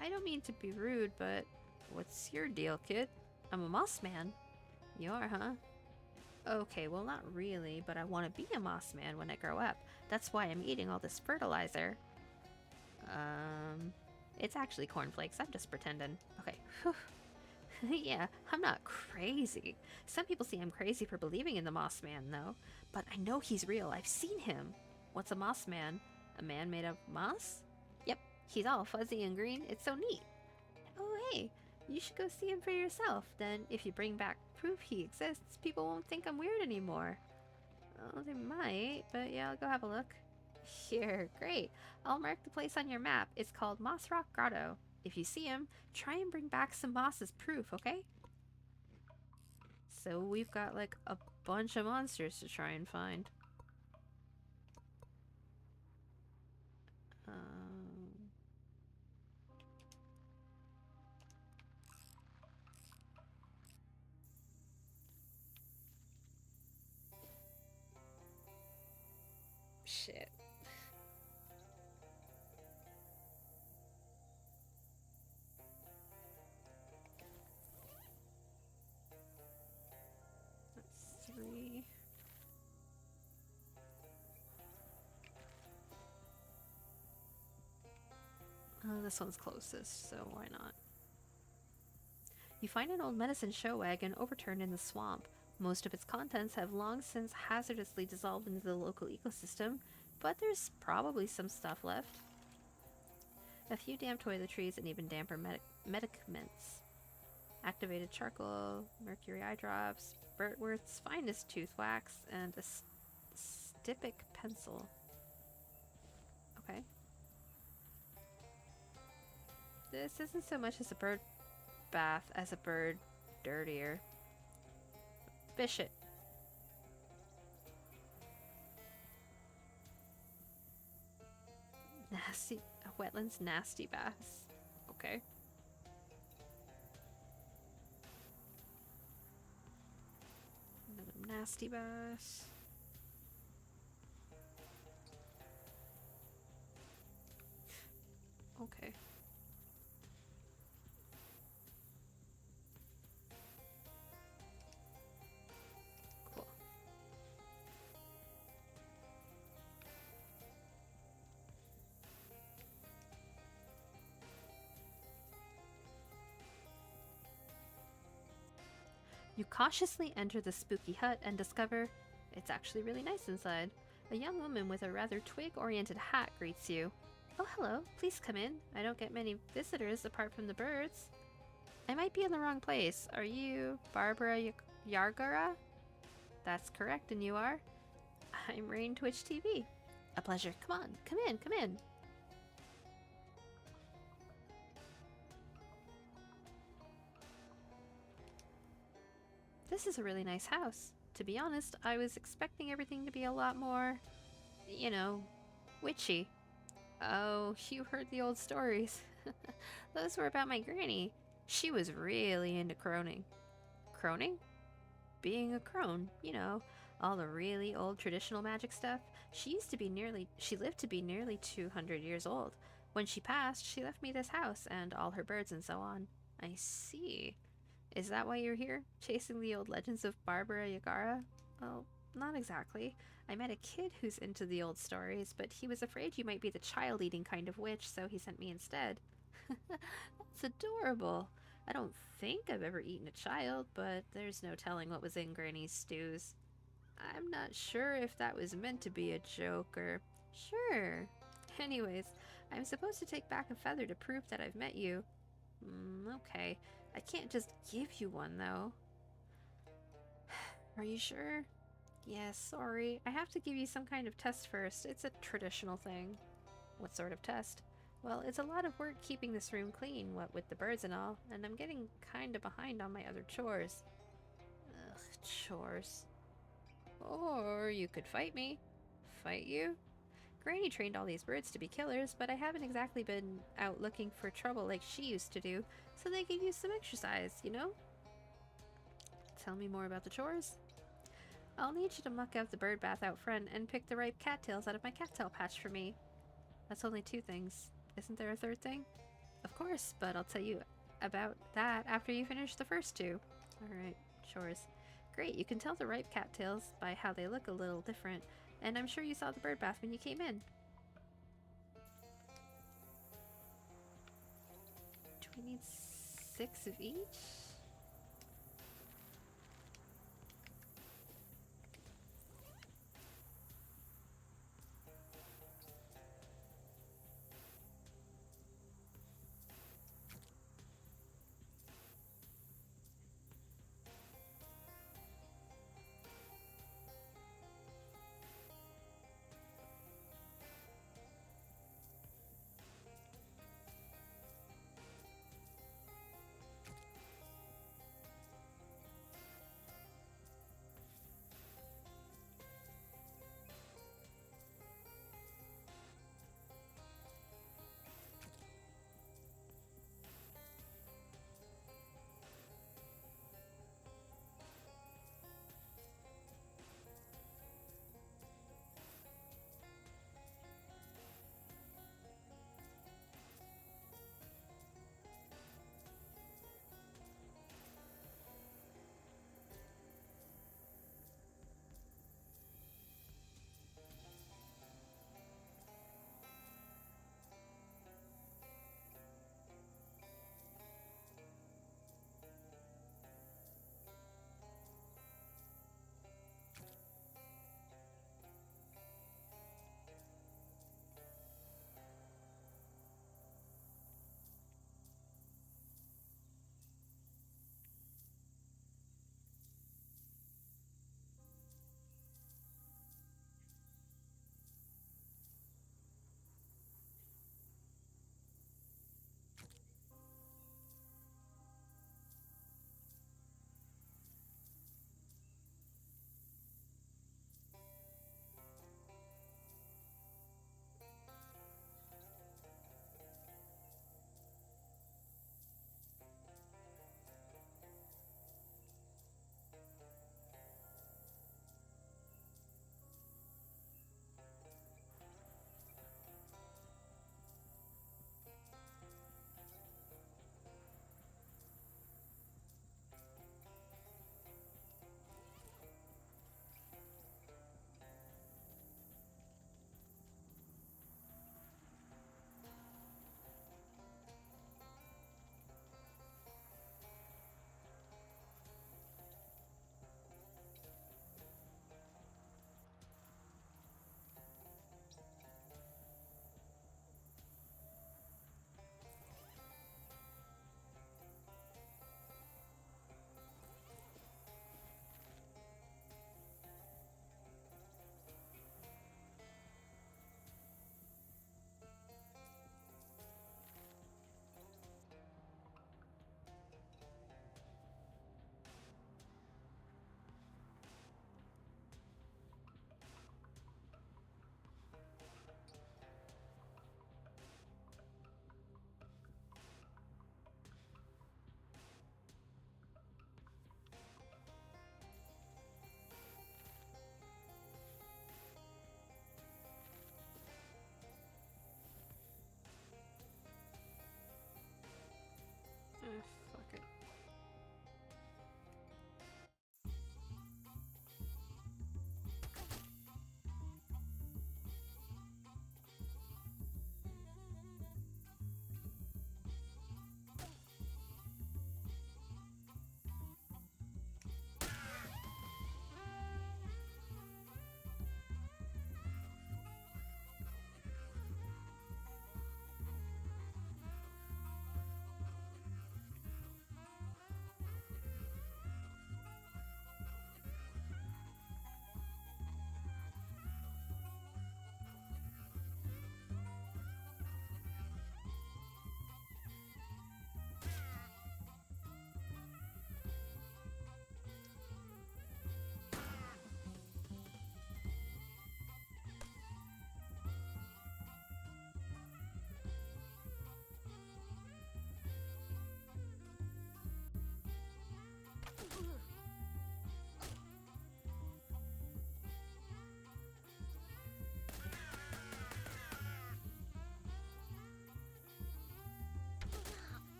I don't mean to be rude, but what's your deal, kid? I'm a moss man. You are, huh? Okay, well not really, but I want to be a moss man when I grow up. That's why I'm eating all this fertilizer. It's actually cornflakes. I'm just pretending. Okay. Yeah, I'm not crazy. Some people say I'm crazy for believing in the moss man, though. But I know he's real. I've seen him. What's a moss man? A man made of moss? Yep, he's all fuzzy and green. It's so neat. Oh, hey, you should go see him for yourself. Then, if you bring back proof he exists, people won't think I'm weird anymore. Oh, they might, but yeah, I'll go have a look. Here, great. I'll mark the place on your map. It's called Moss Rock Grotto. If you see him, try and bring back some moss as proof, okay? So we've got like a bunch of monsters to try and find. Shit. That's 3. This one's closest, so why not? You find an old medicine show wagon overturned in the swamp. Most of its contents have long since hazardously dissolved into the local ecosystem, but there's probably some stuff left. A few damp toiletries and even damper medicaments. Activated charcoal, mercury eye drops, Bertworth's finest tooth wax, and a stypic pencil. Okay. This isn't so much as a bird bath as a bird dirtier. Fish it. Nasty. Wetlands nasty baths. Okay. Another nasty bath. Okay. Cool. You cautiously enter the spooky hut and discover it's actually really nice inside. A young woman with a rather twig-oriented hat greets you. Oh, hello. Please come in. I don't get many visitors apart from the birds. I might be in the wrong place. Are you Barbara Yargara? That's correct, and you are? I'm Raine Twitch TV. A pleasure. Come on, come in, come in. This is a really nice house. To be honest, I was expecting everything to be a lot more, you know, witchy. Oh, you heard the old stories. Those were about my granny. She was really into croning. Croning? Being a crone, you know, all the really old traditional magic stuff. She lived to be nearly 200 years old. When she passed, she left me this house and all her birds and so on. I see. Is that why you're here? Chasing the old legends of Barbara Yagara? Well, not exactly. I met a kid who's into the old stories, but he was afraid you might be the child-eating kind of witch, so he sent me instead. That's adorable. I don't think I've ever eaten a child, but there's no telling what was in Granny's stews. I'm not sure if that was meant to be a joke or... Sure. Anyways, I'm supposed to take back a feather to prove that I've met you. Okay. I can't just give you one, though. Are you sure? Yes, sorry. I have to give you some kind of test first. It's a traditional thing. What sort of test? Well, it's a lot of work keeping this room clean, what with the birds and all, and I'm getting kinda behind on my other chores. Ugh, chores. Or you could fight me. Fight you? Granny trained all these birds to be killers, but I haven't exactly been out looking for trouble like she used to do, so they could use some exercise, you know? Tell me more about the chores? I'll need you to muck out the bird bath out front and pick the ripe cattails out of my cattail patch for me. That's only 2 things. Isn't there a third thing? Of course, but I'll tell you about that after you finish the first 2. Alright, chores. Great, you can tell the ripe cattails by how they look a little different, and I'm sure you saw the bird bath when you came in. Do we need 6 of each?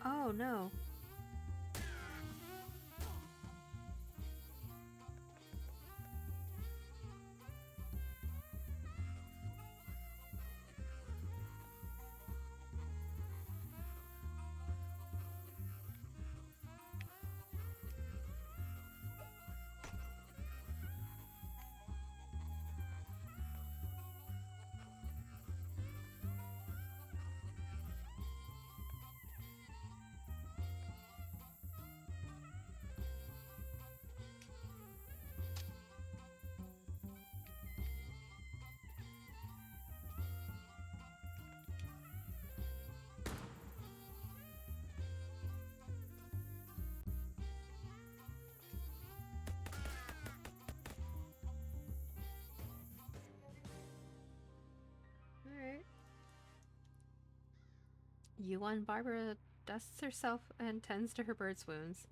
Oh no. Alright. Yuan Barbara dusts herself and tends to her bird's wounds.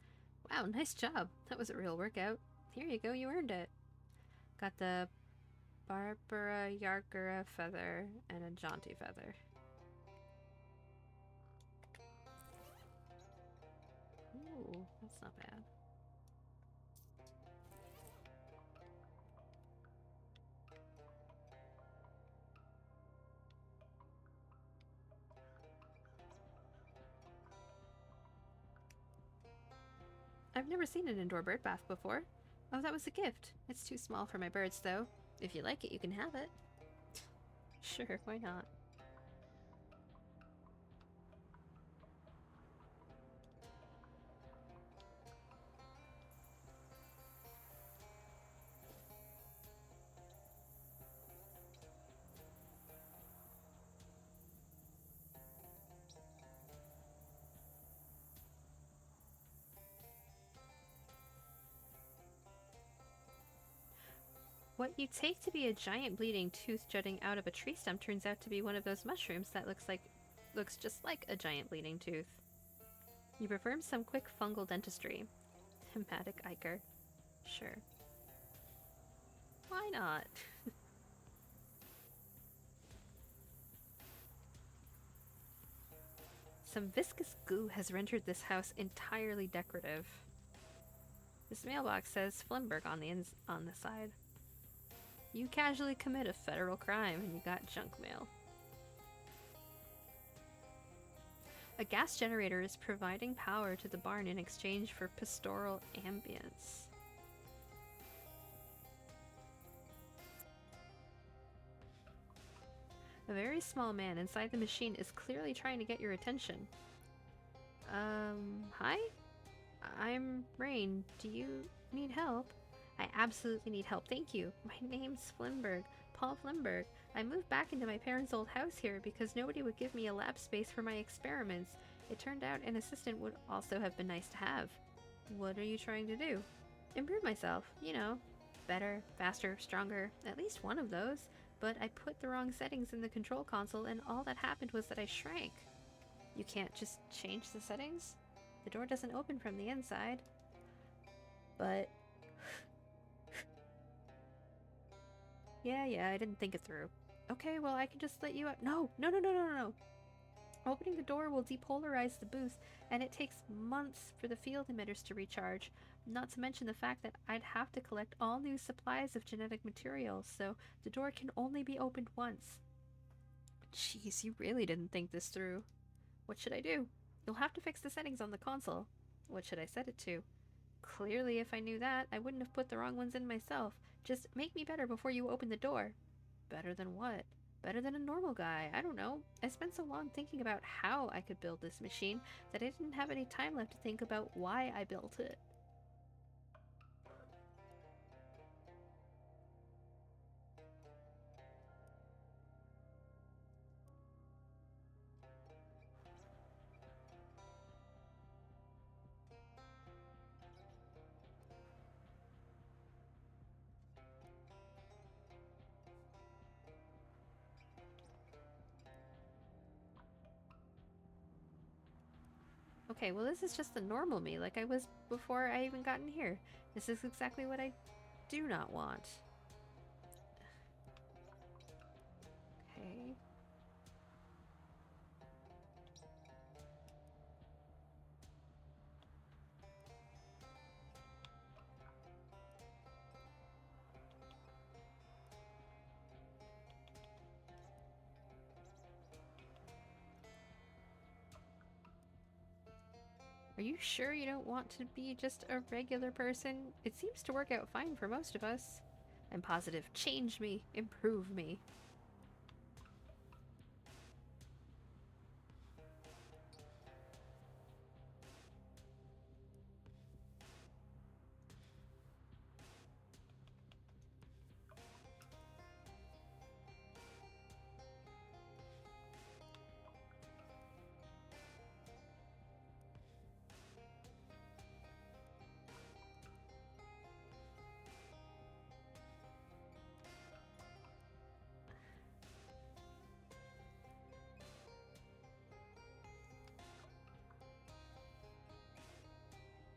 Wow, nice job. That was a real workout. Here you go, you earned it. Got the Barbara Yargura feather and a jaunty feather. Ooh, that's not bad. I've never seen an indoor bird bath before. Oh, that was a gift. It's too small for my birds, though. If you like it, you can have it. Sure, why not? What you take to be a giant bleeding tooth jutting out of a tree stump turns out to be one of those mushrooms that looks just like a giant bleeding tooth. You perform some quick fungal dentistry. Hematic ichor. Sure. Why not? Some viscous goo has rendered this house entirely decorative. This mailbox says Flimberg on the side. You casually commit a federal crime and you got junk mail. A gas generator is providing power to the barn in exchange for pastoral ambience. A very small man inside the machine is clearly trying to get your attention. Hi? I'm Raine. Do you need help? I absolutely need help, thank you. My name's Flimberg, Paul Flimberg. I moved back into my parents' old house here because nobody would give me a lab space for my experiments. It turned out an assistant would also have been nice to have. What are you trying to do? Improve myself, you know. Better, faster, stronger, at least one of those. But I put the wrong settings in the control console and all that happened was that I shrank. You can't just change the settings? The door doesn't open from the inside. But... Yeah, I didn't think it through. Okay, well, I can just let you out. No. Opening the door will depolarize the booth, and it takes months for the field emitters to recharge. Not to mention the fact that I'd have to collect all new supplies of genetic materials, so the door can only be opened once. Jeez, you really didn't think this through. What should I do? You'll have to fix the settings on the console. What should I set it to? Clearly, if I knew that, I wouldn't have put the wrong ones in myself. Just make me better before you open the door. Better than what? Better than a normal guy. I don't know. I spent so long thinking about how I could build this machine that I didn't have any time left to think about why I built it. Okay, well this is just the normal me, like I was before I even got in here. This is exactly what I do not want. Okay. Are you sure you don't want to be just a regular person? It seems to work out fine for most of us. I'm positive. Change me. Improve me.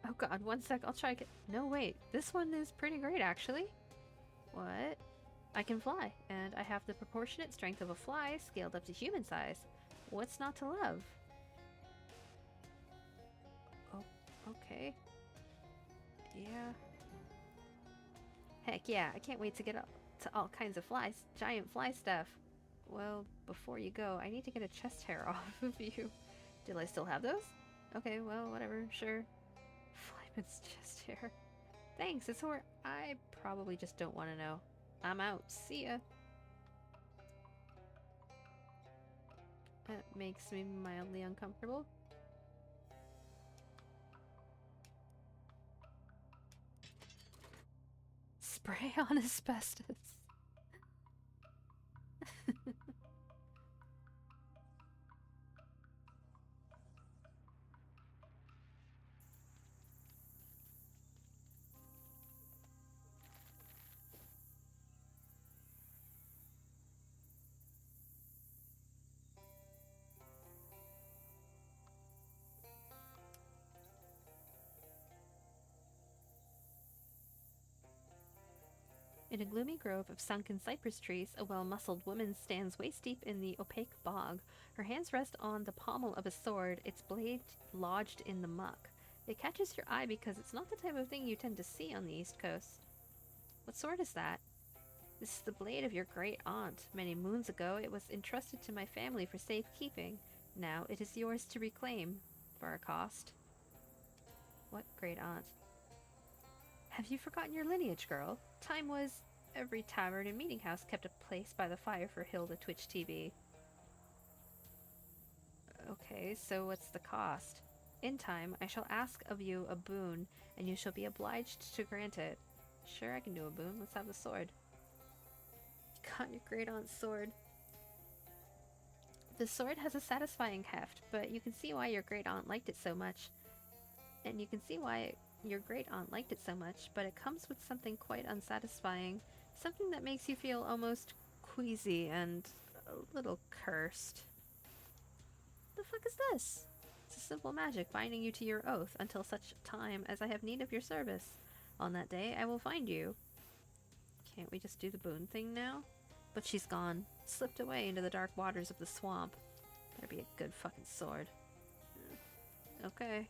Oh god, one sec, I'll try No, wait, this one is pretty great, actually. What? I can fly, and I have the proportionate strength of a fly scaled up to human size. What's not to love? Oh, okay. Yeah. Heck yeah, I can't wait to get up to all kinds of flies, giant fly stuff. Well, before you go, I need to get a chest hair off of you. Do I still have those? Okay, well, whatever, sure. Flyman's chest hair. Thanks, it's where I probably just don't want to know. I'm out. See ya. That makes me mildly uncomfortable. Spray on asbestos. In a gloomy grove of sunken cypress trees, a well-muscled woman stands waist-deep in the opaque bog. Her hands rest on the pommel of a sword, its blade lodged in the muck. It catches your eye because it's not the type of thing you tend to see on the East Coast. What sword is that? This is the blade of your great aunt. Many moons ago, it was entrusted to my family for safekeeping. Now it is yours to reclaim, for a cost. What great aunt? Have you forgotten your lineage, girl? Time was every tavern and meeting house kept a place by the fire for Hilda Twitch TV. Okay, so what's the cost? In time, I shall ask of you a boon, and you shall be obliged to grant it. Sure, I can do a boon. Let's have the sword. You got your great aunt's sword. The sword has a satisfying heft, but you can see why your great aunt liked it so much. And you can see why your great aunt liked it so much, but it comes with something quite unsatisfying. Something that makes you feel almost queasy and a little cursed. The fuck is this? It's a simple magic binding you to your oath until such time as I have need of your service. On that day, I will find you. Can't we just do the boon thing now? But she's gone, slipped away into the dark waters of the swamp. Better be a good fucking sword. Okay.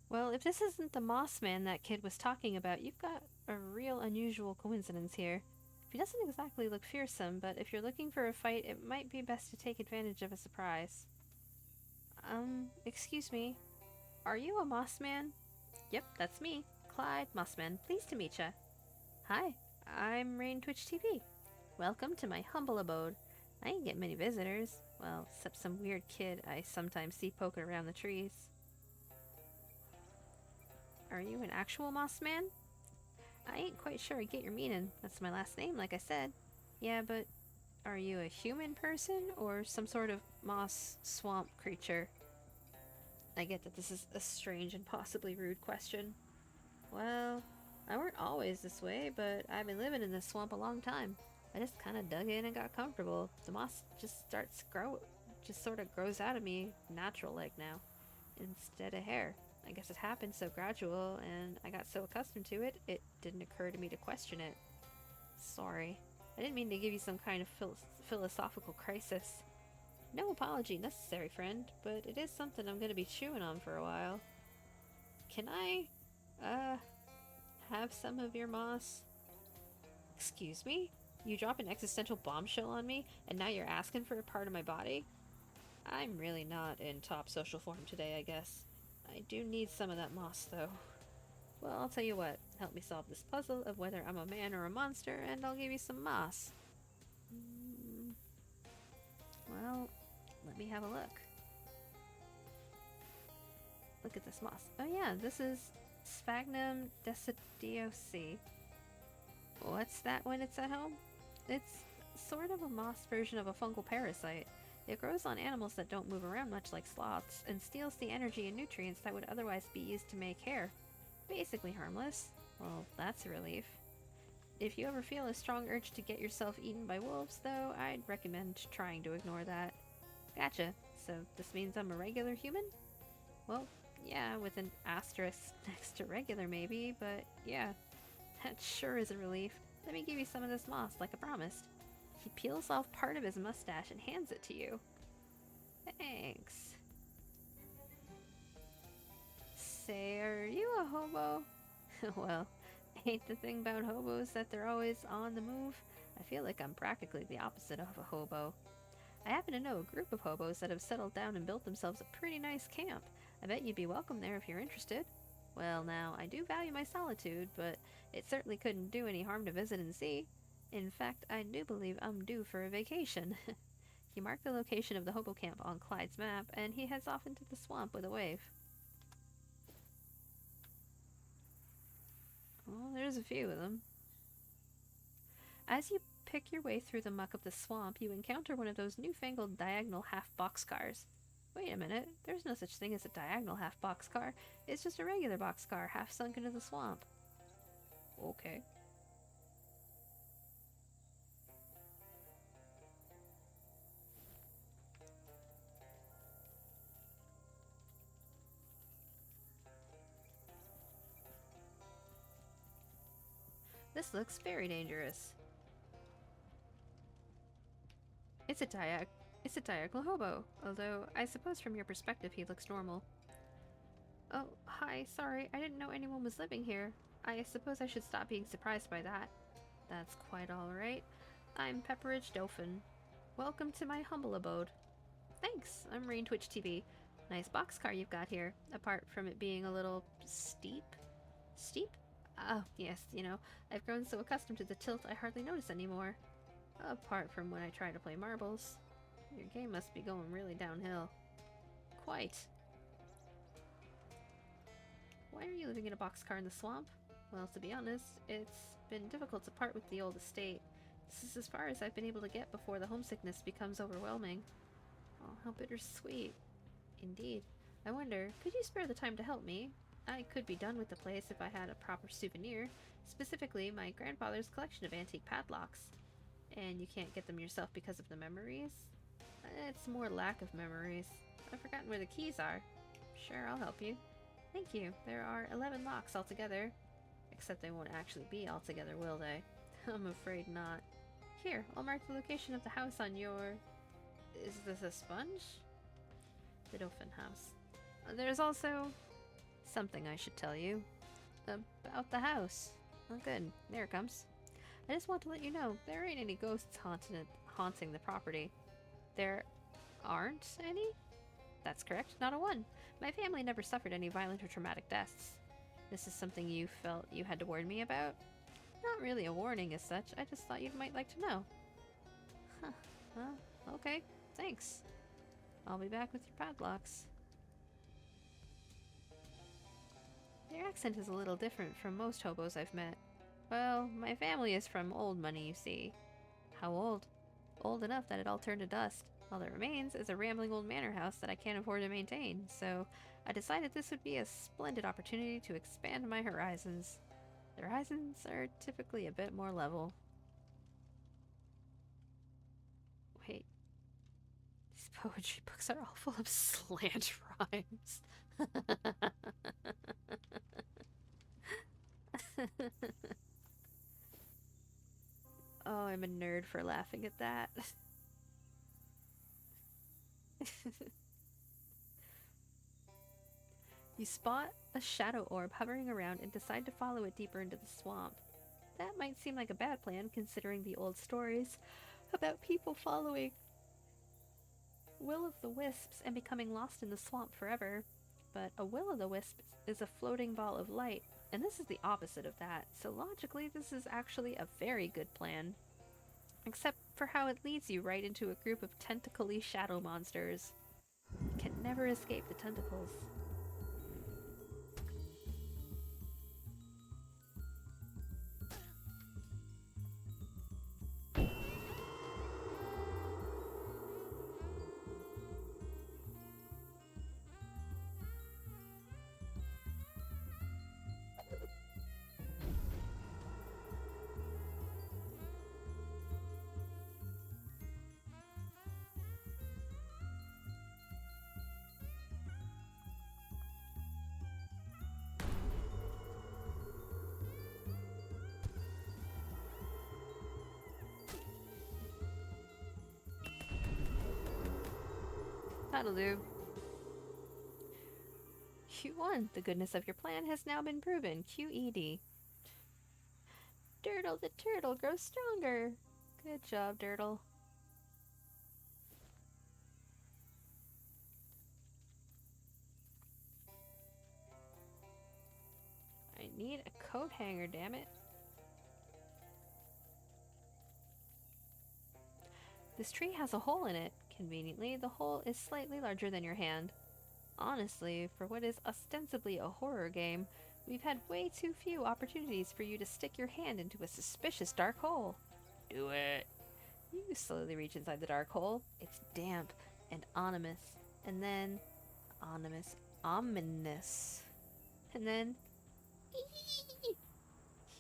Well, if this isn't the Moss Man that kid was talking about, you've got a real unusual coincidence here. He doesn't exactly look fearsome, but if you're looking for a fight, it might be best to take advantage of a surprise. Excuse me. Are you a Moss Man? Yep, that's me. Clyde, Mossman. Pleased to meet ya. Hi, I'm Raine Twitch TV. Welcome to my humble abode. I ain't get many visitors. Well, except some weird kid I sometimes see poking around the trees. Are you an actual moss man? I ain't quite sure I get your meaning. That's my last name, like I said. Yeah, but are you a human person or some sort of moss swamp creature? I get that this is a strange and possibly rude question. Well, I weren't always this way, but I've been living in this swamp a long time. I just kind of dug in and got comfortable. The moss just sort of grows out of me natural like now, instead of hair. I guess it happened so gradual, and I got so accustomed to it, it didn't occur to me to question it. Sorry. I didn't mean to give you some kind of philosophical crisis. No apology necessary, friend, but it is something I'm going to be chewing on for a while. Can I, have some of your moss? Excuse me? You drop an existential bombshell on me, and now you're asking for a part of my body? I'm really not in top social form today, I guess. I do need some of that moss, though. Well, I'll tell you what. Help me solve this puzzle of whether I'm a man or a monster, and I'll give you some moss. Well, let me have a look. Look at this moss. Oh yeah, this is Sphagnum decidiosi. What's that when it's at home? It's sort of a moss version of a fungal parasite. It grows on animals that don't move around much like sloths, and steals the energy and nutrients that would otherwise be used to make hair. Basically harmless. Well, that's a relief. If you ever feel a strong urge to get yourself eaten by wolves, though, I'd recommend trying to ignore that. Gotcha. So this means I'm a regular human? Well, yeah, with an asterisk next to regular maybe, but yeah. That sure is a relief. Let me give you some of this moss, like I promised. He peels off part of his mustache and hands it to you. Thanks. Say, are you a hobo? Well, ain't the thing about hobos that they're always on the move? I feel like I'm practically the opposite of a hobo. I happen to know a group of hobos that have settled down and built themselves a pretty nice camp. I bet you'd be welcome there if you're interested. Well, now, I do value my solitude, but it certainly couldn't do any harm to visit and see. In fact, I do believe I'm due for a vacation. He marked the location of the hobo camp on Clyde's map, and he heads off into the swamp with a wave. Well, there's a few of them. As you pick your way through the muck of the swamp, you encounter one of those newfangled diagonal half boxcars. Wait a minute, there's no such thing as a diagonal half boxcar. It's just a regular boxcar, half sunk into the swamp. Okay. This looks very dangerous. It's a diagonal hobo, although I suppose from your perspective he looks normal. Oh, hi, sorry, I didn't know anyone was living here. I suppose I should stop being surprised by that. That's quite alright. I'm Pepperidge Dolphin. Welcome to my humble abode. Thanks, I'm Raine Twitch TV. Nice boxcar you've got here, apart from it being a little steep. Steep? Oh, yes, I've grown so accustomed to the tilt I hardly notice anymore. Apart from when I try to play marbles. Your game must be going really downhill. Quite. Why are you living in a boxcar in the swamp? Well, to be honest, it's been difficult to part with the old estate. This is as far as I've been able to get before the homesickness becomes overwhelming. Oh, how bittersweet. Indeed. I wonder, could you spare the time to help me? I could be done with the place if I had a proper souvenir, specifically my grandfather's collection of antique padlocks. And you can't get them yourself because of the memories? It's more lack of memories. I've forgotten where the keys are. Sure, I'll help you. Thank you. There are 11 locks altogether. Except they won't actually be altogether, will they? I'm afraid not. Here, I'll mark the location of the house on your... Is this a sponge? The Dolphin House. There's also... something I should tell you. About the house. Oh good, there it comes. I just want to let you know, there ain't any ghosts haunting the property. There aren't any? That's correct, not a one. My family never suffered any violent or traumatic deaths. This is something you felt you had to warn me about? Not really a warning as such, I just thought you might like to know. Huh, well, okay, thanks. I'll be back with your padlocks. Your accent is a little different from most hobos I've met. Well, my family is from old money, you see. How old? Old enough that it all turned to dust. All that remains is a rambling old manor house that I can't afford to maintain, so I decided this would be a splendid opportunity to expand my horizons. The horizons are typically a bit more level. Wait, these poetry books are all full of slant rhymes. Oh, I'm a nerd for laughing at that. You spot a shadow orb hovering around and decide to follow it deeper into the swamp. That might seem like a bad plan considering the old stories about people following will-o'-the-wisps and becoming lost in the swamp forever. But a will-o'-the-wisp is a floating ball of light, and this is the opposite of that, so logically this is actually a very good plan. Except for how it leads you right into a group of tentacly shadow monsters. You can never escape the tentacles. That'll do. You won. The goodness of your plan has now been proven. QED. Dirtle the turtle grows stronger. Good job, Dirtle. I need a coat hanger, damn it. This tree has a hole in it. Conveniently, the hole is slightly larger than your hand. Honestly, for what is ostensibly a horror game, we've had way too few opportunities for you to stick your hand into a suspicious dark hole. Do it. You slowly reach inside the dark hole. It's damp and ominous. And then... ominous. And then...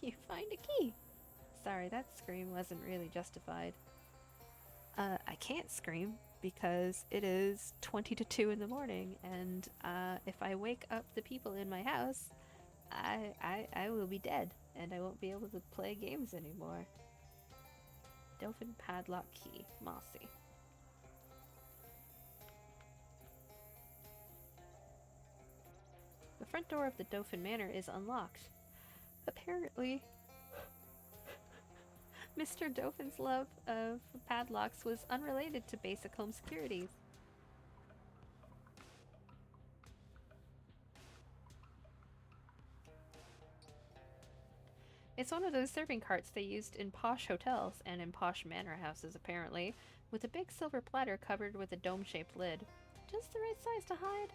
you find a key. Sorry, that scream wasn't really justified. I can't scream because it is 20 to 2 in the morning, and if I wake up the people in my house, I will be dead, and I won't be able to play games anymore. Dolphin padlock key, mossy. The front door of the Dolphin Manor is unlocked. Apparently, Mr. Dolphin's love of padlocks was unrelated to basic home security. It's one of those serving carts they used in posh hotels and in posh manor houses, apparently, with a big silver platter covered with a dome-shaped lid. Just the right size to hide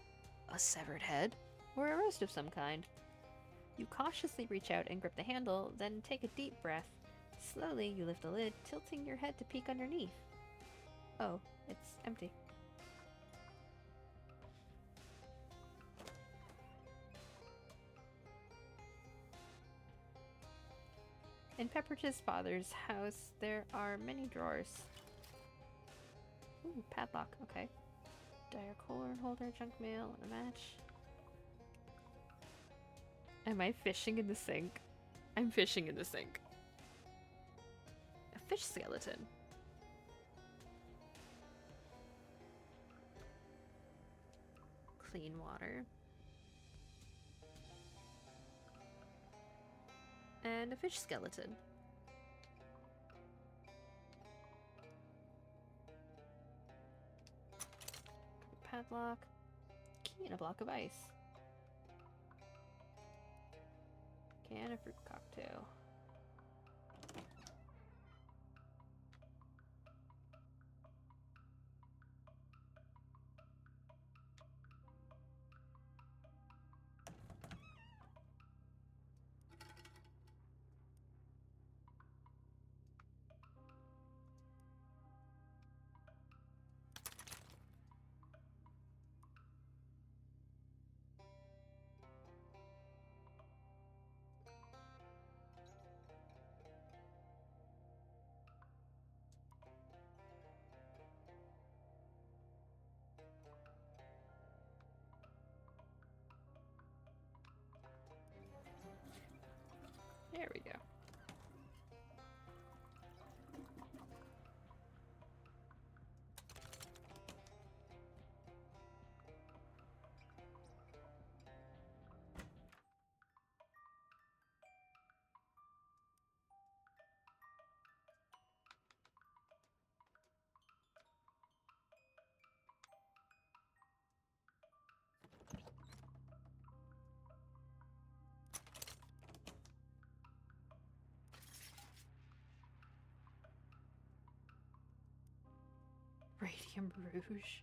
a severed head or a roast of some kind. You cautiously reach out and grip the handle, then take a deep breath. Slowly, you lift the lid, tilting your head to peek underneath. Oh, it's empty. In Pepperidge's father's house, there are many drawers. Ooh, padlock, okay. Dire cooler holder, junk mail, and a match. Am I fishing in the sink? I'm fishing in the sink. A fish skeleton. Clean water. And a fish skeleton. Padlock. Key and a block of ice. Can of fruit cocktail. There we go. Radium Rouge.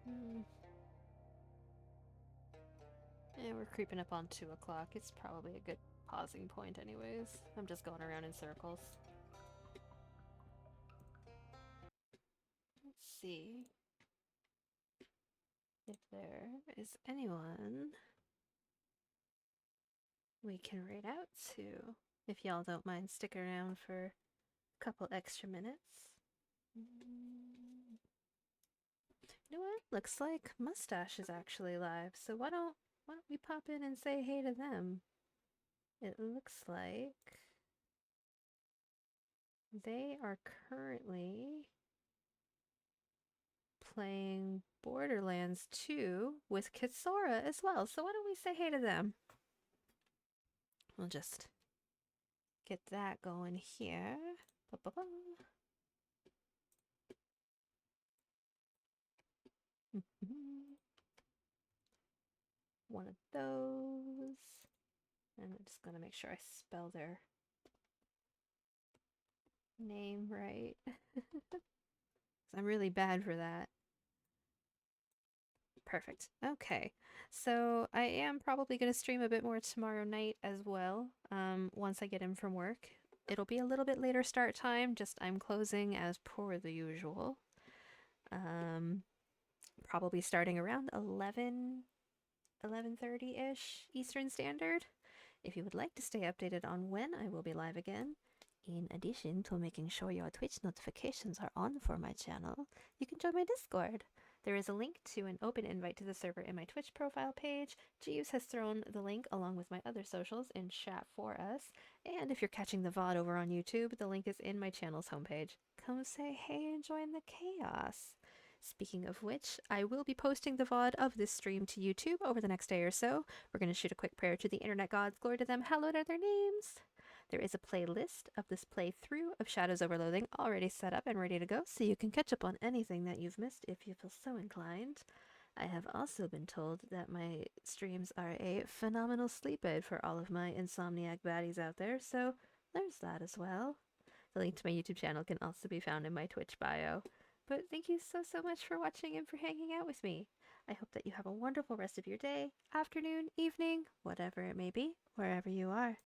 Hmm. Yeah, we're creeping up on 2 o'clock. It's probably a good pausing point anyways. I'm just going around in circles. Let's see if there is anyone we can raid out to. If y'all don't mind sticking around for a couple extra minutes. You know what? Looks like Mustache is actually live, so why don't we pop in and say hey to them? It looks like they are currently playing Borderlands 2 with Kitsora as well. So why don't we say hey to them? We'll just get that going here. Ba-ba-ba. One of those. And I'm just gonna make sure I spell their name right. I'm really bad for that. Perfect. Okay. So I am probably going to stream a bit more tomorrow night as well. Once I get in from work. It'll be a little bit later start time, just I'm closing as per the usual. Probably starting around 11:30-ish Eastern Standard. If you would like to stay updated on when I will be live again, in addition to making sure your Twitch notifications are on for my channel, you can join my Discord. There is a link to an open invite to the server in my Twitch profile page. Jeeves has thrown the link along with my other socials in chat for us. And if you're catching the VOD over on YouTube, the link is in my channel's homepage. Come say hey and join the chaos. Speaking of which, I will be posting the VOD of this stream to YouTube over the next day or so. We're going to shoot a quick prayer to the internet gods, glory to them, hallowed are their names. There is a playlist of this playthrough of Shadows over Loathing already set up and ready to go, so you can catch up on anything that you've missed if you feel so inclined. I have also been told that my streams are a phenomenal sleep aid for all of my insomniac baddies out there, so there's that as well. The link to my YouTube channel can also be found in my Twitch bio. But thank you so much for watching and for hanging out with me. I hope that you have a wonderful rest of your day, afternoon, evening, whatever it may be, wherever you are.